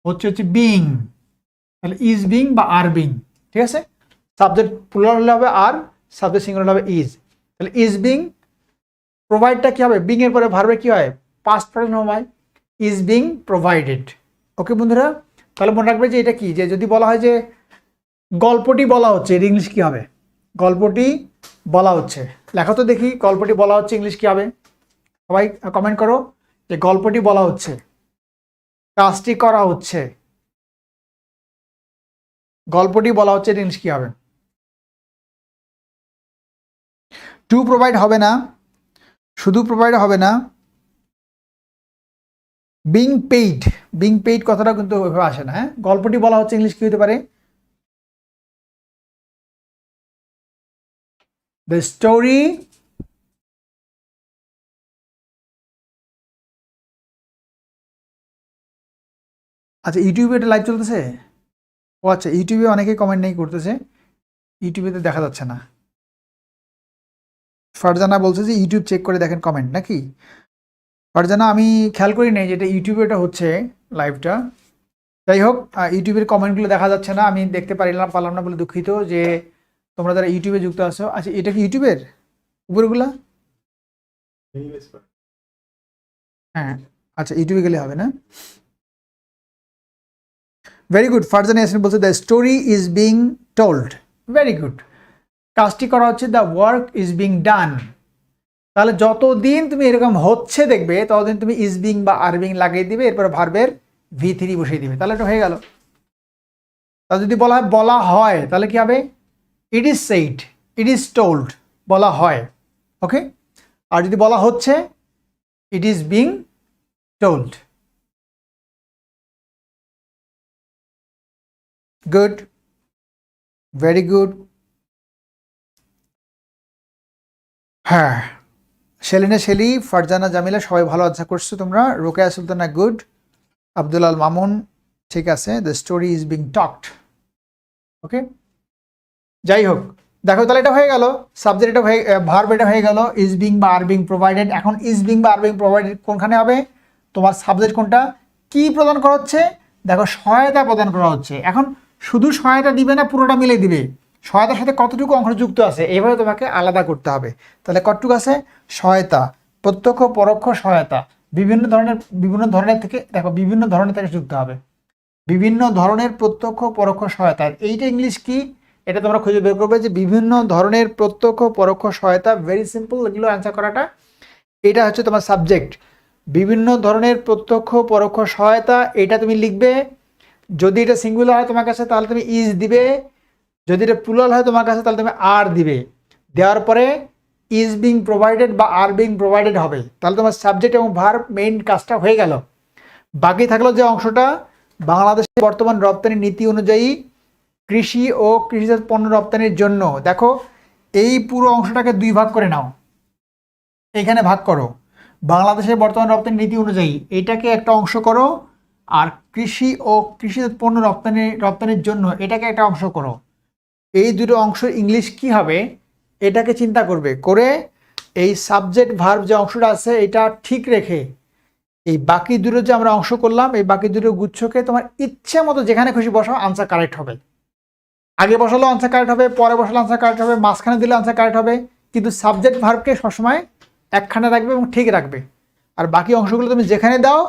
হচ্ছে হচ্ছে বিং। তাহলে ইজ বিং বা আর বিং, ঠিক আছে? সাবজেক্ট প্লুরাল হলে হবে আর, সাবজেক্ট সিঙ্গুলার হবে ইজ। তাহলে ইজ বিং। প্রোভাইডটা কি হবে? বিং এর পরে ভার্বে কি হয়? পাস্ট প্রেজেন্ট হয়, ইজ বিং প্রোভাইডেড। ওকে বন্ধুরা, তাহলে মনে রাখবে যে এটা কি, যে যদি বলা হয় যে গল্পটি বলা হচ্ছে, এর ইংলিশ কি হবে? গল্পটি বলা হচ্ছে। লেখা তো দেখি, গল্পটি বলা হচ্ছে ইংলিশ কি হবে? সবাই কমেন্ট করো যে গল্পটি বলা হচ্ছে, কাজটি করা হচ্ছে, গল্পটি বলা হচ্ছে, এর ইংলিশ কি হবে? টু প্রোভাইড হবে না, শুধু প্রোভাইড হবে না, বিং পেইড, বিং পেইড কথাটা কিন্তু ওইভাবে আসে না। হ্যাঁ, গল্পটি বলা হচ্ছে ইংলিশ কি হতে পারে? দ্য স্টোরি আচ্ছা, ইউটিউবে এটা লাইভ চলতেছে? ও আচ্ছা, ইউটিউবে অনেকেই কমেন্ট নেই করতেছে, ইউটিউবে তো দেখা যাচ্ছে না। ফারজানা বলছে যে ইউটিউব চেক করে দেখেন কমেন্ট, নাকি? ফারজানা আমি খেয়াল করি নাই যেটা ইউটিউবে এটা হচ্ছে লাইভটা। যাই হোক, ইউটিউবের কমেন্টগুলো দেখা যাচ্ছে না, আমি দেখতে পারলাম না বলে দুঃখিত। যে তোমরা যারা ইউটিউবে যুক্ত আছো, আচ্ছা এটা কি ইউটিউবের উপরগুলা? হ্যাঁ, আচ্ছা ইউটিউবে গেলে হবে না। ভেরি গুড, ফারজানা ইয়াসমিন বলছে the story is being told. Very good, কাজটি করা হচ্ছে, the work is being done. তাহলে যতদিন তুমি এরকম হচ্ছে দেখবে, ততদিন তুমি ইজ বিং বা আর বিং লাগিয়ে দিবে, এরপরে ভার্বের V3 বসিয়ে দিবে, তাহলে এটা হয়ে গেল। তাহলে যদি বলা হয় বলা হয়, তাহলে কি হবে? It is said, it is told, বলা হয়। ওকে, আর যদি বলা হচ্ছে, it is being told. Good, very good. হ্যাঁ, সেলিনা শেলি, ফারজানা জামিলা সবাই ভালো আশা করছো তোমরা। রোকেয়া সুলতানা গুড, আব্দুল আল মামুন ঠিক আছে। The story is being talked. Okay, যাই হোক, দেখো তাহলে এটা হয়ে গেল, সাবজেক্ট এটা হয়ে, ভার্ব এটা হয়ে গেল, ইজ বিং বা আর বিং প্রোভাইডেড। এখন ইজ বিং বা আর বিং প্রোভাইডেড কোনখানে হবে, তোমার সাবজেক্ট কোনটা, কি প্রদান করা হচ্ছে, দেখো সহায়তা প্রদান করা হচ্ছে। এখন শুধু সহায়তা দিবে না, পুরোটা মিলে দিবে, সহায়তার সাথে কতটুকু অংশ যুক্ত আছে এইভাবে তোমাকে আলাদা করতে হবে। তাহলে কতটুকু আছে, সহায়তা, প্রত্যক্ষ পরোক্ষ সহায়তা, বিভিন্ন ধরনের থেকে, দেখো বিভিন্ন ধরনের থেকে যুক্ত হবে, বিভিন্ন ধরনের প্রত্যক্ষ পরোক্ষ সহায়তা। এইটা ইংলিশ কি, এটা তোমরা খুঁজে বের করবে যে বিভিন্ন ধরনের প্রত্যক্ষ পরোক্ষ সহায়তা। ভেরি সিম্পল এগুলো অ্যান্সার করাটা। এটা হচ্ছে তোমার সাবজেক্ট, বিভিন্ন ধরনের প্রত্যক্ষ পরোক্ষ সহায়তা, এটা তুমি লিখবে। যদি এটা সিঙ্গুলার হয় তোমার কাছে তাহলে তুমি ইজ দিবে, যদি এটা প্লুরাল হয় তোমার কাছে তাহলে তুমি আর দিবে। দেওয়ার পরে ইজ বিং প্রোভাইডেড বা আর বিং প্রোভাইডেড হবে। তাহলে তোমার সাবজেক্ট এবং ভার্ব মেইন কাজটা হয়ে গেল। বাকি থাকলো যে অংশটা, বাংলাদেশের বর্তমান রপ্তানি নীতি অনুযায়ী কৃষি ও কৃষিজাত পণ্য রপ্তানির জন্য, দেখো এই পুরো অংশটাকে দুই ভাগ করে নাও, এখানে ভাগ করো। বাংলাদেশের বর্তমান রপ্তানি নীতি অনুযায়ী এটাকে একটা অংশ করো, আর কৃষি ও কৃষিজাত পণ্য রপ্তানির জন্য এটাকে একটা অংশ করো। এই দুটো অংশ ইংলিশ কি হবে এটাকে চিন্তা করবে, করে এই সাবজেক্ট ভার্ব যে অংশটা আছে এটা ঠিক রেখে এই বাকি দুটো যে আমরা অংশ করলাম, এই বাকি দুটো গুচ্ছকে তোমার ইচ্ছে মতো যেখানে খুশি বসাও, আনসার কারেক্ট হবে। আগে বসালেও আনসার কারেক্ট হবে, পরে বসালে আনসার কারেক্ট হবে, মাঝখানে দিলে আনসার কারেক্ট হবে, কিন্তু সাবজেক্ট ভার্বকে সবসময় একখানে রাখবে এবং ঠিক রাখবে। আর বাকি অংশগুলো তুমি যেখানে দাও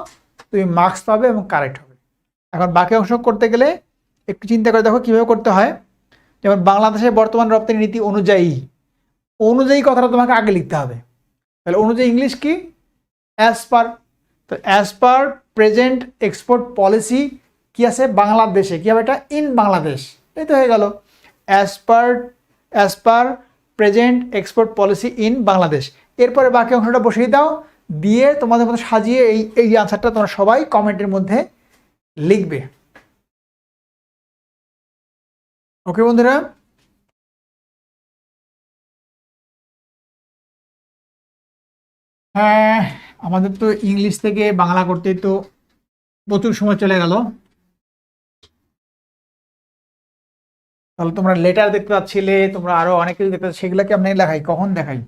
তুমি মার্কস পাবে এবং কারেক্ট হবে। এখন বাকি অংশ করতে গেলে একটু চিন্তা করে দেখো কীভাবে করতে হয়। যেমন বাংলাদেশের বর্তমান রপ্তানি নীতি অনুযায়ী, অনুযায়ী কথাটা তোমাকে আগে লিখতে হবে। তাহলে অনুযায়ী ইংলিশ কি, অ্যাজ পার। তো as per present export policy কি আছে বাংলাদেশে, কী হবে এটা, ইন বাংলাদেশ, এই তো হয়ে গেল। As per present export policy in Bangladesh. এরপরে বাকি অংশটা বসিয়ে দাও, দিয়ে তোমাদের মধ্যে সাজিয়ে এই আনসারটা তোমরা সবাই কমেন্টের মধ্যে লিখবে। ওকে বন্ধুরা, হ্যাঁ আমাদের তো ইংলিশ থেকে বাংলা করতে তো প্রচুর সময় চলে গেল। তাহলে তোমরা লেটার দেখতে পাচ্ছিলে, তোমরা আরো অনেক কিছু দেখতে পাচ্ছ, সেগুলোকে আমি লেখাই, কখন দেখাই,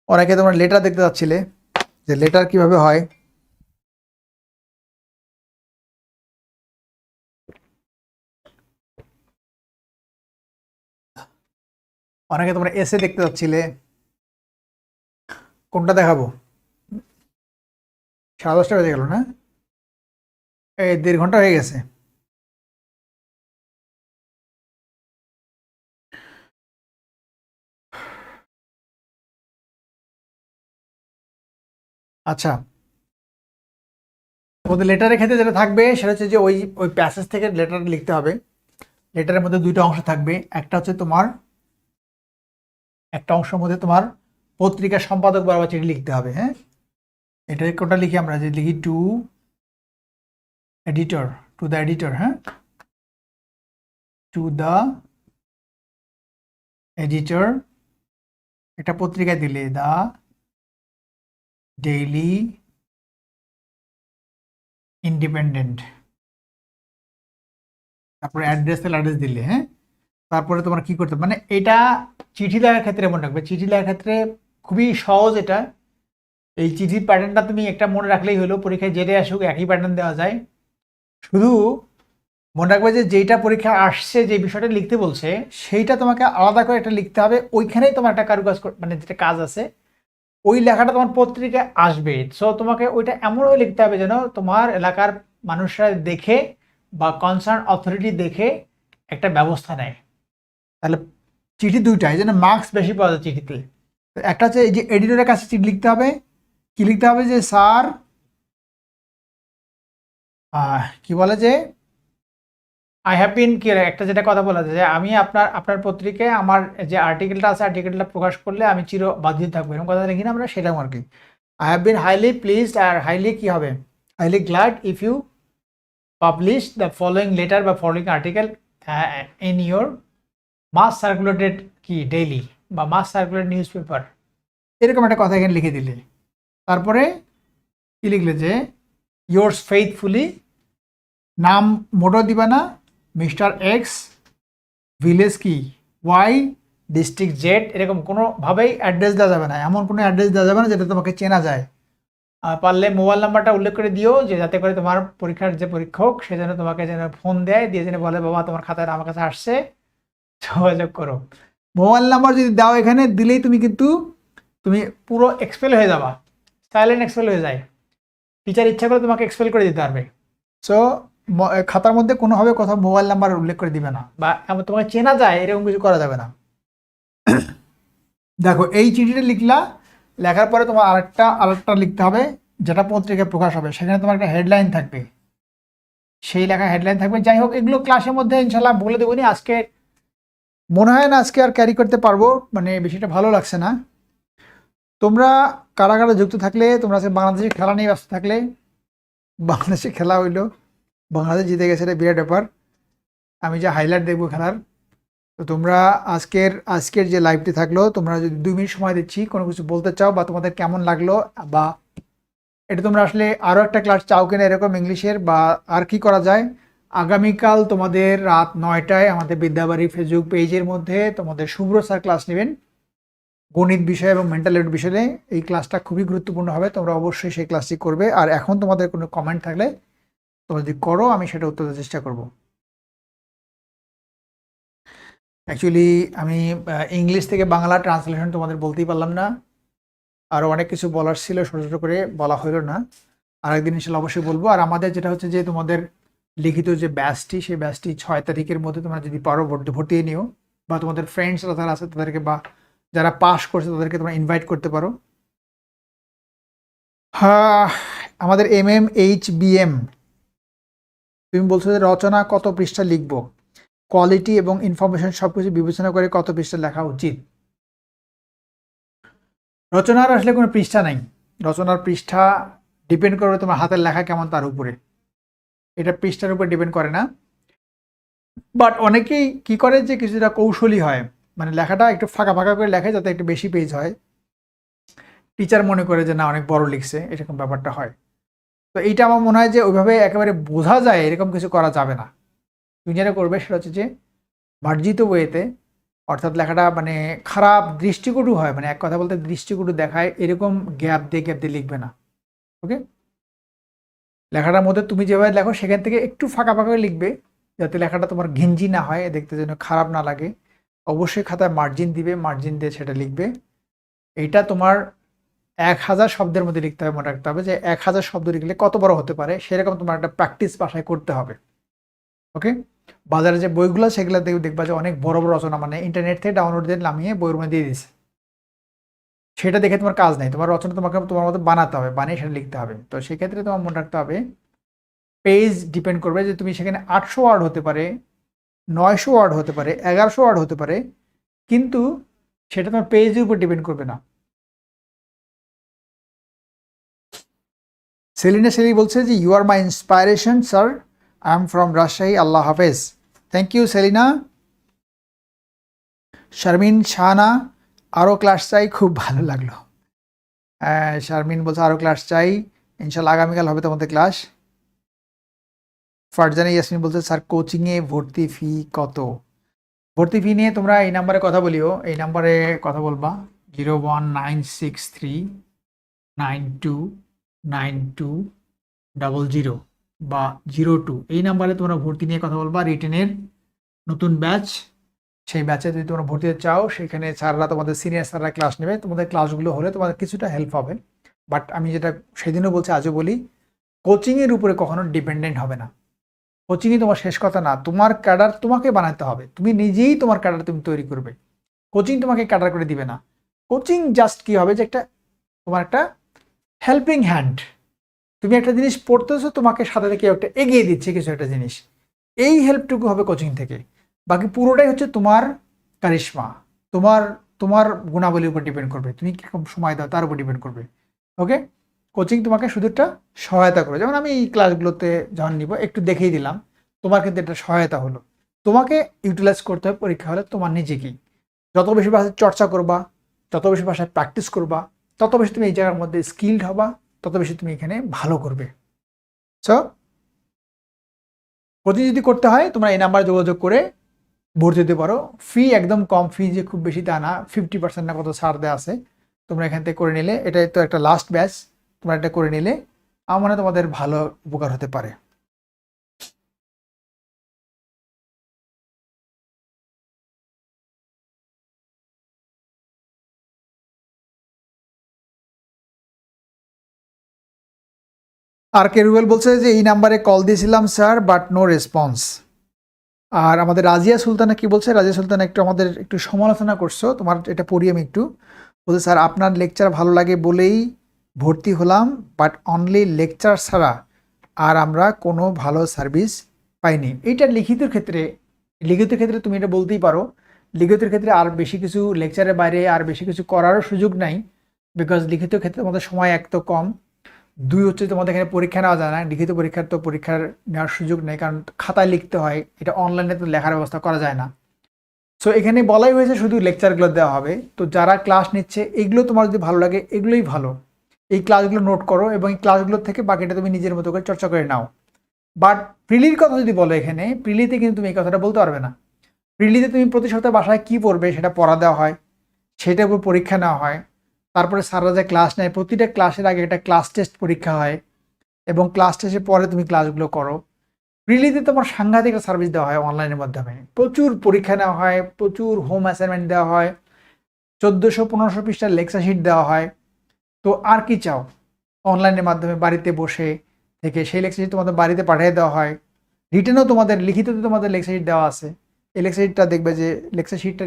অনেকে তোমরা লেটার দেখতে পাচ্ছিলে যে লেটার কিভাবে হয়। অনেকে তোমরা এসে দেখতে পাচ্ছিলে, কোনটা দেখাবো, 10:30 বেজে গেল না, এই 1.5 ঘন্টা হয়ে গেছে। আচ্ছা, ওদের লেটারের ক্ষেত্রে যেটা থাকবে সেটা হচ্ছে যে ওই ওই প্যাসেজ থেকে লেটার লিখতে হবে। লেটারের মধ্যে দুইটা অংশ থাকবে, একটা হচ্ছে তোমার, একটা অংশের মধ্যে তোমার পত্রিকার সম্পাদক বরাবর চিঠি লিখতে হবে। হ্যাঁ, এটা কোনটা লিখি আমরা, যে লিখি to editor, to the editor, হ্যাঁ, টু দ্য এডিটর, একটা পত্রিকায় দিলে দা ডেইলি ইন্ডিপেন্ডেন্ট, তারপরে অ্যাড্রেস দিলে, হ্যাঁ, তারপরে তোমার কি করতে, মানে এটা চিঠি লেখার ক্ষেত্রে মনে রাখবে, চিঠি লেখার ক্ষেত্রে খুবই সহজ এটা। এই চিঠির প্যাটার্নটা তুমি একটা মনে রাখলেই হলো, পরীক্ষায় যেটা আসুক একই প্যাটার্ন দেওয়া যায়। শুধু মনে রাখবে যে যেইটা পরীক্ষা আসছে, যে বিষয়টা লিখতে বলছে সেইটা তোমাকে আলাদা করে একটা লিখতে হবে, ওইখানেই তোমার একটা কারুকাজ মানে যেটা কাজ আছে ওই লেখাটা তোমার পত্রিকায় আসবে। সো তোমাকে ওইটা এমনভাবে লিখতে হবে যেন তোমার এলাকার মানুষরা দেখে বা কনসার্ন অথরিটি দেখে একটা ব্যবস্থা নেয়। তাহলে চিঠি দুইটাই যেন মার্কস বেশি পাওয়া যায় চিঠিতে। একটা হচ্ছে এই যে এডিটরের কাছে চিঠি লিখতে হবে, কি লিখতে হবে, যে স্যার কি বলে যে আই হ্যাভ বিন, কি একটা যেটা কথা বলা যায় যে আমি আপনার পত্রিকায় আমার যে আর্টিকেলটা আছে আর্টিকেলটা প্রকাশ করলে আমি চির বাধিত থাকবো, এরকম কথা লিখি না আমরা, সেটাও আর কি। I have been highly pleased, আর হাইলি কি হবে, highly glad if you publish the following letter বা following article in your mass circulated কি ডেইলি বা মাস সার্কুলেটেড নিউজ পেপার, এরকম একটা কথা এখানে লিখে দিলে, তারপরে কি লিখলে যে yours faithfully, নাম মোটো দিবা না, মিস্টার এক্স, ভিলেজ কি ওয়াই, ডিস্ট্রিক্ট জেড, এরকম কোনোভাবেই অ্যাড্রেস দেওয়া যাবে না, এমন কোনো অ্যাড্রেস দেওয়া যাবে না যেটা তোমাকে চেনা যায়। আর পারলে মোবাইল নাম্বারটা উল্লেখ করে দিও, যে যাতে করে তোমার পরীক্ষার যে পরীক্ষক সে যেন তোমাকে যেন ফোন দেয়, দিয়ে যেন বলে বাবা তোমার খাতায় আমার কাছে আসছে, যোগাযোগ করো। মোবাইল নাম্বার যদি দাও এখানে দিলেই তুমি পুরো এক্সপেল হয়ে যাবা, সাইলেন্ট এক্সপেল হয়ে যায়। টিচার ইচ্ছা করে তোমাকে এক্সপেল করে দিতে পারবে। সো খাতার মধ্যে কোনোভাবে কোথাও মোবাইল নাম্বার উল্লেখ করে দিবে না, বা এমন তোমাকে চেনা যায় এরকম কিছু করা যাবে না। দেখো এই চিঠিটা লিখলা, লেখার পরে তোমার আরেকটা লিখতে হবে যেটা পত্রিকায় প্রকাশ হবে, সেখানে তোমার একটা হেডলাইন থাকবে, সেই লেখা হেডলাইন থাকবে। যাই হোক, এগুলো ক্লাসের মধ্যে ইনশাল্লাহ বলে দেবো নি। আজকে মনে হয় না আজকে আর ক্যারি করতে পারবো, মানে বিষয়টা ভালো লাগছে না। তোমরা কারা কারা যুক্ত থাকলে, তোমরা আজকে বাংলাদেশের খেলা নিয়ে ব্যস্ত থাকলে, বাংলাদেশে খেলা হইলো, বাংলাদেশ জিতে গেছে, এটা বিরাট ব্যাপার। আমি যে হাইলাইট দেখবো খেলার। তো তোমরা আজকের যে লাইভটি থাকলো, তোমরা যদি 2 মিনিট সময় দিচ্ছি কোনো কিছু বলতে চাও বা তোমাদের কেমন লাগলো, বা এটা তোমরা আসলে আরও একটা ক্লাস চাও কিনা এরকম ইংলিশের, বা আর কি করা যায়। আগামীকাল তোমাদের রাত 9টায় আমাদের বিদ্যাবাড়ি ফেসবুক পেজের মধ্যে তোমাদের শুভ্র স্যার ক্লাস নেবেন গণিত বিষয় এবং মেন্টাল এড বিষয়ে। এই ক্লাসটা খুবই গুরুত্বপূর্ণ হবে, তোমরা অবশ্যই সেই ক্লাসটি করবে। আর এখন তোমাদের কোনো কমেন্ট থাকলে তোমরা যদি করো, আমি সেটা উত্তর দেওয়ার চেষ্টা করব। অ্যাকচুয়ালি আমি ইংলিশ থেকে বাংলা ট্রান্সলেশন তোমাদের বলতেই পারলাম না, আরও অনেক কিছু বলার ছিল, ছোটো ছোটো করে বলা হলো না। আরেকদিন ইনশাল্লাহ অবশ্যই বলবো। আর আমাদের যেটা হচ্ছে যে তোমাদের লিখিত যে ব্যাচটি, সেই ব্যাচটি 6 তারিখের মধ্যে তোমরা যদি পারো ভর্তি নিও, বা তোমাদের ফ্রেন্ডসরা যারা আছে তাদেরকে, বা যারা পাস করছে তাদেরকে তোমরা ইনভাইট করতে পারো। হ্যাঁ, আমাদের MMHBM, তুমি বলছো যে রচনা কত পৃষ্ঠা লিখবো, কোয়ালিটি এবং ইনফরমেশন সবকিছু বিবেচনা করে কত পৃষ্ঠা লেখা উচিত। রচনার আসলে কোনো পৃষ্ঠা নাই, রচনার পৃষ্ঠা ডিপেন্ড করবে তোমার হাতের লেখা কেমন তার উপরে, এটা পৃষ্ঠার উপর ডিপেন্ড করে না। বাট অনেকেই কি করে যে কিছুটা কৌশলী হয়, মানে লেখাটা একটু ফাঁকা ফাঁকা করে লেখে যাতে একটু বেশি পেজ হয়, টিচার মনে করে যে না অনেক বড় লিখছে, এরকম ব্যাপারটা হয়। তো এইটা আমার মনে হয় যে ওইভাবে একেবারে বোঝা যায় এরকম কিছু করা যাবে না। তুমি যেটা করবে সেটা হচ্ছে যে মার্জিত ওয়েতে, অর্থাৎ লেখাটা মানে খারাপ দৃষ্টিকটু হয়, মানে এক কথা বলতে দৃষ্টিকটু দেখায়, এরকম গ্যাপ দিয়ে লিখবে না। ওকে, লেখাটার মধ্যে তুমি যেভাবে লেখো সেখান থেকে একটু ফাঁকা ফাঁকা লিখবে, যাতে লেখাটা তোমার ঘিঞ্জি না হয়, দেখতে যেন খারাপ না লাগে। অবশ্যই খাতায় মার্জিন দিবে, মার্জিন দিয়ে সেটা লিখবে। এইটা তোমার 1000 শব্দের মধ্যে লিখতে হবে, মনে রাখতে হবে যে 1000 শব্দ লিখলে কত বড় হতে পারে, সেরকম তোমার একটা প্র্যাকটিস বাসায় করতে হবে। ওকে, বাজারে যে বইগুলো সেগুলো দেখবা যে অনেক বড় বড় রচনা, মানে ইন্টারনেট থেকে ডাউনলোড দিয়ে নামিয়ে বইয়ের মধ্যে দিয়ে দিচ্ছে, সেটা দেখে তোমার কাজ নেই, তোমার রচনা তোমার মতো বানাতে হবে, বানিয়ে সেটা লিখতে হবে। তো সেক্ষেত্রে তোমার মনে রাখতে হবে পেজ ডিপেন্ড করবে, যে তুমি সেখানে 800 ওয়ার্ড হতে পারে, 900 ওয়ার্ড হতে পারে, 1100 ওয়ার্ড হতে পারে, কিন্তু সেটা তোমার পেজের উপর ডিপেন্ড করবে না। সেলিনা সেলি বলছে যে you are my inspiration sir, I am from Rajshahi, Allah হাফেজ। Thank you Selina. শারমিন শাহানা, আরও ক্লাস চাই, খুব ভালো লাগলো। শারমিন বলছে আরও ক্লাস চাই, ইনশাল্লাহ আগামীকাল হবে তোমাদের ক্লাস। ফারজানা ইয়াসমিন বলছে স্যার কোচিংয়ে ভর্তি ফি কত? ভর্তি ফি নিয়ে তোমরা এই নাম্বারে কথা বলিও, এই নাম্বারে কথা বলবা 01963929200 বা 02, এই নাম্বারে তোমরা ভর্তি নিয়ে কথা বলবা। রিটেনের নতুন ব্যাচ, সেই ব্যাচে যদি তোমরা ভর্তি হতে চাও, সেখানে স্যাররা তোমাদের সিনিয়র স্যাররা ক্লাস নেবে, তোমাদের ক্লাসগুলো হলে তোমাদের কিছুটা হেল্প হবে। বাট আমি যেটা সেদিনও বলছি আজও বলি, কোচিংয়ের উপরে কখনো ডিপেন্ডেন্ট হবে না। কোচিংই তোমার শেষ কথা না, তোমার ক্যাডার তোমাকে বানাতে হবে, তুমি নিজেই তোমার ক্যাডার তুমি তৈরি করবে, কোচিং তোমাকে ক্যাডার করে দিবে না। কোচিং জাস্ট কি হবে যে তোমার একটা হেল্পিং হ্যান্ড, তুমি একটা জিনিস পড়তেছো, তোমাকে সাথে কেউ একটা এগিয়ে দিচ্ছে কিছু একটা জিনিস, এই হেল্পটুকু হবে কোচিং থেকে। বাকি পুরোটাই হচ্ছে তোমার কারিশমা, তোমার তোমার গুণাবলীর উপর ডিপেন্ড করবে, তুমি কীরকম সময় দাও তার উপর ডিপেন্ড করবে। ওকে, কোচিং তোমাকে শুধু একটা সহায়তা করে, যেমন আমি এই ক্লাসগুলোতে যখন নিব একটু দেখিয়ে দিলাম, তোমার কিন্তু একটা সহায়তা হলো, তোমাকে ইউটিলাইজ করতে হবে পরীক্ষা হলে তোমার নিজেকেই। যত বেশি চর্চা করবা, যত বেশি ভাষায় প্র্যাকটিস করবা, তত বেশি তুমি এই জায়গার মধ্যে স্কিলড হবা, তত বেশি তুমি এখানে ভালো করবে। সো প্রতিদিন যদি করতে হয় তোমরা এই নাম্বারে যোগাযোগ করে ভর্তি হতে পারো। ফি একদম কম, ফি যে খুব বেশি তা না, 50% না কত ছাড় দেওয়া আছে। তোমরা এখান থেকে করে নিলে, এটাই তো একটা লাস্ট ব্যাচ, তোমরা এটা করে নিলে আমার মনে হয় তোমাদের ভালো উপকার হতে পারে। আর কে রুবেল বলছে যে এই নাম্বারে কল দিয়েছিলাম স্যার, বাট নো রেসপন্স। আর আমাদের রাজিয়া সুলতানা কি বলছে, রাজিয়া সুলতানা একটু আমাদের একটু সমালোচনা করছো, তোমার এটা পড়ি আমি একটু। বলছে স্যার আপনার লেকচার ভালো লাগে বলেই ভর্তি হলাম, বাট অনলি লেকচার ছাড়া আর আমরা কোনো ভালো সার্ভিস পাইনি। এইটা লিখিত ক্ষেত্রে তুমি এটা বলতেই পারো। লিখিতের ক্ষেত্রে আর বেশি কিছু, লেকচারের বাইরে আর বেশি কিছু করারও সুযোগ নাই, বিকজ লিখিত ক্ষেত্রে তোমাদের সময় এক তো কম, দুই হচ্ছে তোমাদের এখানে পরীক্ষা নেওয়া যায় না। লিখিত পরীক্ষার তো পরীক্ষার নেওয়ার সুযোগ নেই, কারণ খাতায় লিখতে হয়, এটা অনলাইনে তো লেখার ব্যবস্থা করা যায় না। সো এখানে বলাই হয়েছে শুধু লেকচারগুলো দেওয়া হবে। তো যারা ক্লাস নিচ্ছে এগুলো তোমার যদি ভালো লাগে, এগুলোই ভালো, এই ক্লাসগুলো নোট করো এবং এই ক্লাসগুলোর থেকে বাকিটা তুমি নিজের মতো করে চর্চা করে নাও। বাট প্রিলির কথা যদি বলো, এখানে প্রিলিতে কিন্তু তুমি এই কথাটা বলতে পারবে না। প্রিলিতে তুমি প্রতি সপ্তাহে বাসায় কী পড়বে সেটা পড়া দেওয়া হয়, সেটার উপর পরীক্ষা নেওয়া হয়। তারপরে স্যাররা যে ক্লাস নেয়, প্রতিটা ক্লাসের আগে একটা ক্লাস টেস্ট পরীক্ষা হয় এবং ক্লাস টেস্টের পরে তুমি ক্লাসগুলো করো। প্রিলিতে তোমার সাংঘাতিক একটা সার্ভিস দেওয়া হয় অনলাইনের মাধ্যমে, প্রচুর পরীক্ষা নেওয়া হয়, প্রচুর হোম অ্যাসাইনমেন্ট দেওয়া হয়, 1400-1500 পৃষ্ঠার লেকচার শিট দেওয়া হয়। তো আর কি চাও, অনলাইনের মাধ্যমে বাড়িতে বসে থেকে সেই লেকচার শিট তোমাদের বাড়িতে পাঠিয়ে দেওয়া হয়। রিটেনও তোমাদের, লিখিত তোমাদের লেকচার শিট দেওয়া আছে। এই লেকচার শিটটা দেখবে যে লেকচার শিটটা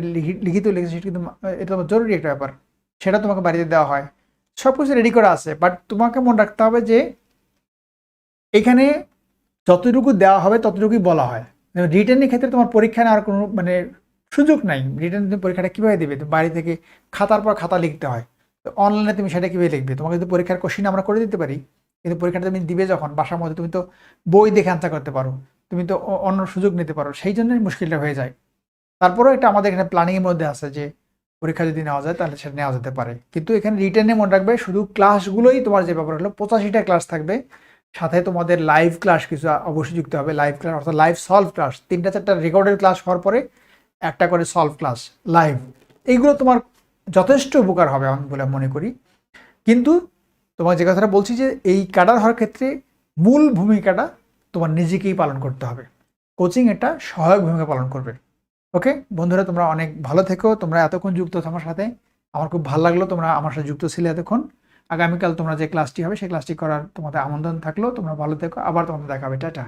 লিখিত লেকচার শিট কিন্তু এটা তোমার জরুরি একটা ব্যাপার, সেটা তোমাকে বাড়িতে দেওয়া হয়। সব কিছু রেডি করা আছে, বাট তোমাকে মনে রাখতে হবে যে এখানে যতটুকু দেওয়া হবে ততটুকুই বলা হয়। রিটেনের ক্ষেত্রে তোমার পরীক্ষা নেওয়ার কোনো মানে সুযোগ নাই। রিটেন তুমি পরীক্ষাটা কীভাবে দেবে, তুমি বাড়ি থেকে খাতার পর খাতা লিখতে হয়। তো অনলাইনে তুমি সেটা কীভাবে লিখবে? তোমাকে যদি পরীক্ষার কোশ্চিন আমরা করে দিতে পারি, কিন্তু পরীক্ষাটা তুমি দিবে যখন বাসার মধ্যে, তুমি তো বই দেখে আনসার করতে পারো, তুমি তো অন্য সুযোগ নিতে পারো, সেই জন্যই মুশকিলটা হয়ে যায়। তারপরেও এটা আমাদের এখানে প্ল্যানিংয়ের মধ্যে আছে যে পরীক্ষা যদি নেওয়া যায় তাহলে সেটা নেওয়া যেতে পারে। কিন্তু এখানে রিটেনে মনে রাখবে শুধু ক্লাসগুলোই তোমার যে ব্যাপার হলো 85টা ক্লাস থাকবে, সাথে তোমাদের লাইভ ক্লাস কিছু অবশ্যই যুক্ত হবে। লাইভ ক্লাস অর্থাৎ লাইভ সলভ ক্লাস, 3-4টা রেকর্ডের ক্লাস হওয়ার পরে একটা করে সলভ ক্লাস লাইভ। এইগুলো তোমার যথেষ্ট উপকার হবে আমি বলে মনে করি। কিন্তু তোমার যে কথাটা বলছি যে এই ক্যাডার হওয়ার ক্ষেত্রে মূল ভূমিকাটা তোমার নিজেকেই পালন করতে হবে, কোচিং এটা সহায়ক ভূমিকা পালন করবে। ওকে বন্ধুরা, তোমরা অনেক ভালো থেকো, তোমরা এতক্ষণ যুক্ত আমার সাথে, আমার খুব ভালো লাগলো তোমরা আমার সাথে যুক্ত ছিলে এতক্ষণ। আগামীকাল তোমরা যে ক্লাসটি হবে সেই ক্লাসটি করার তোমাদের আমন্ত্রণ থাকলো। তোমরা ভালো থেকো, আবার তোমাদের দেখা হবে, টাটা।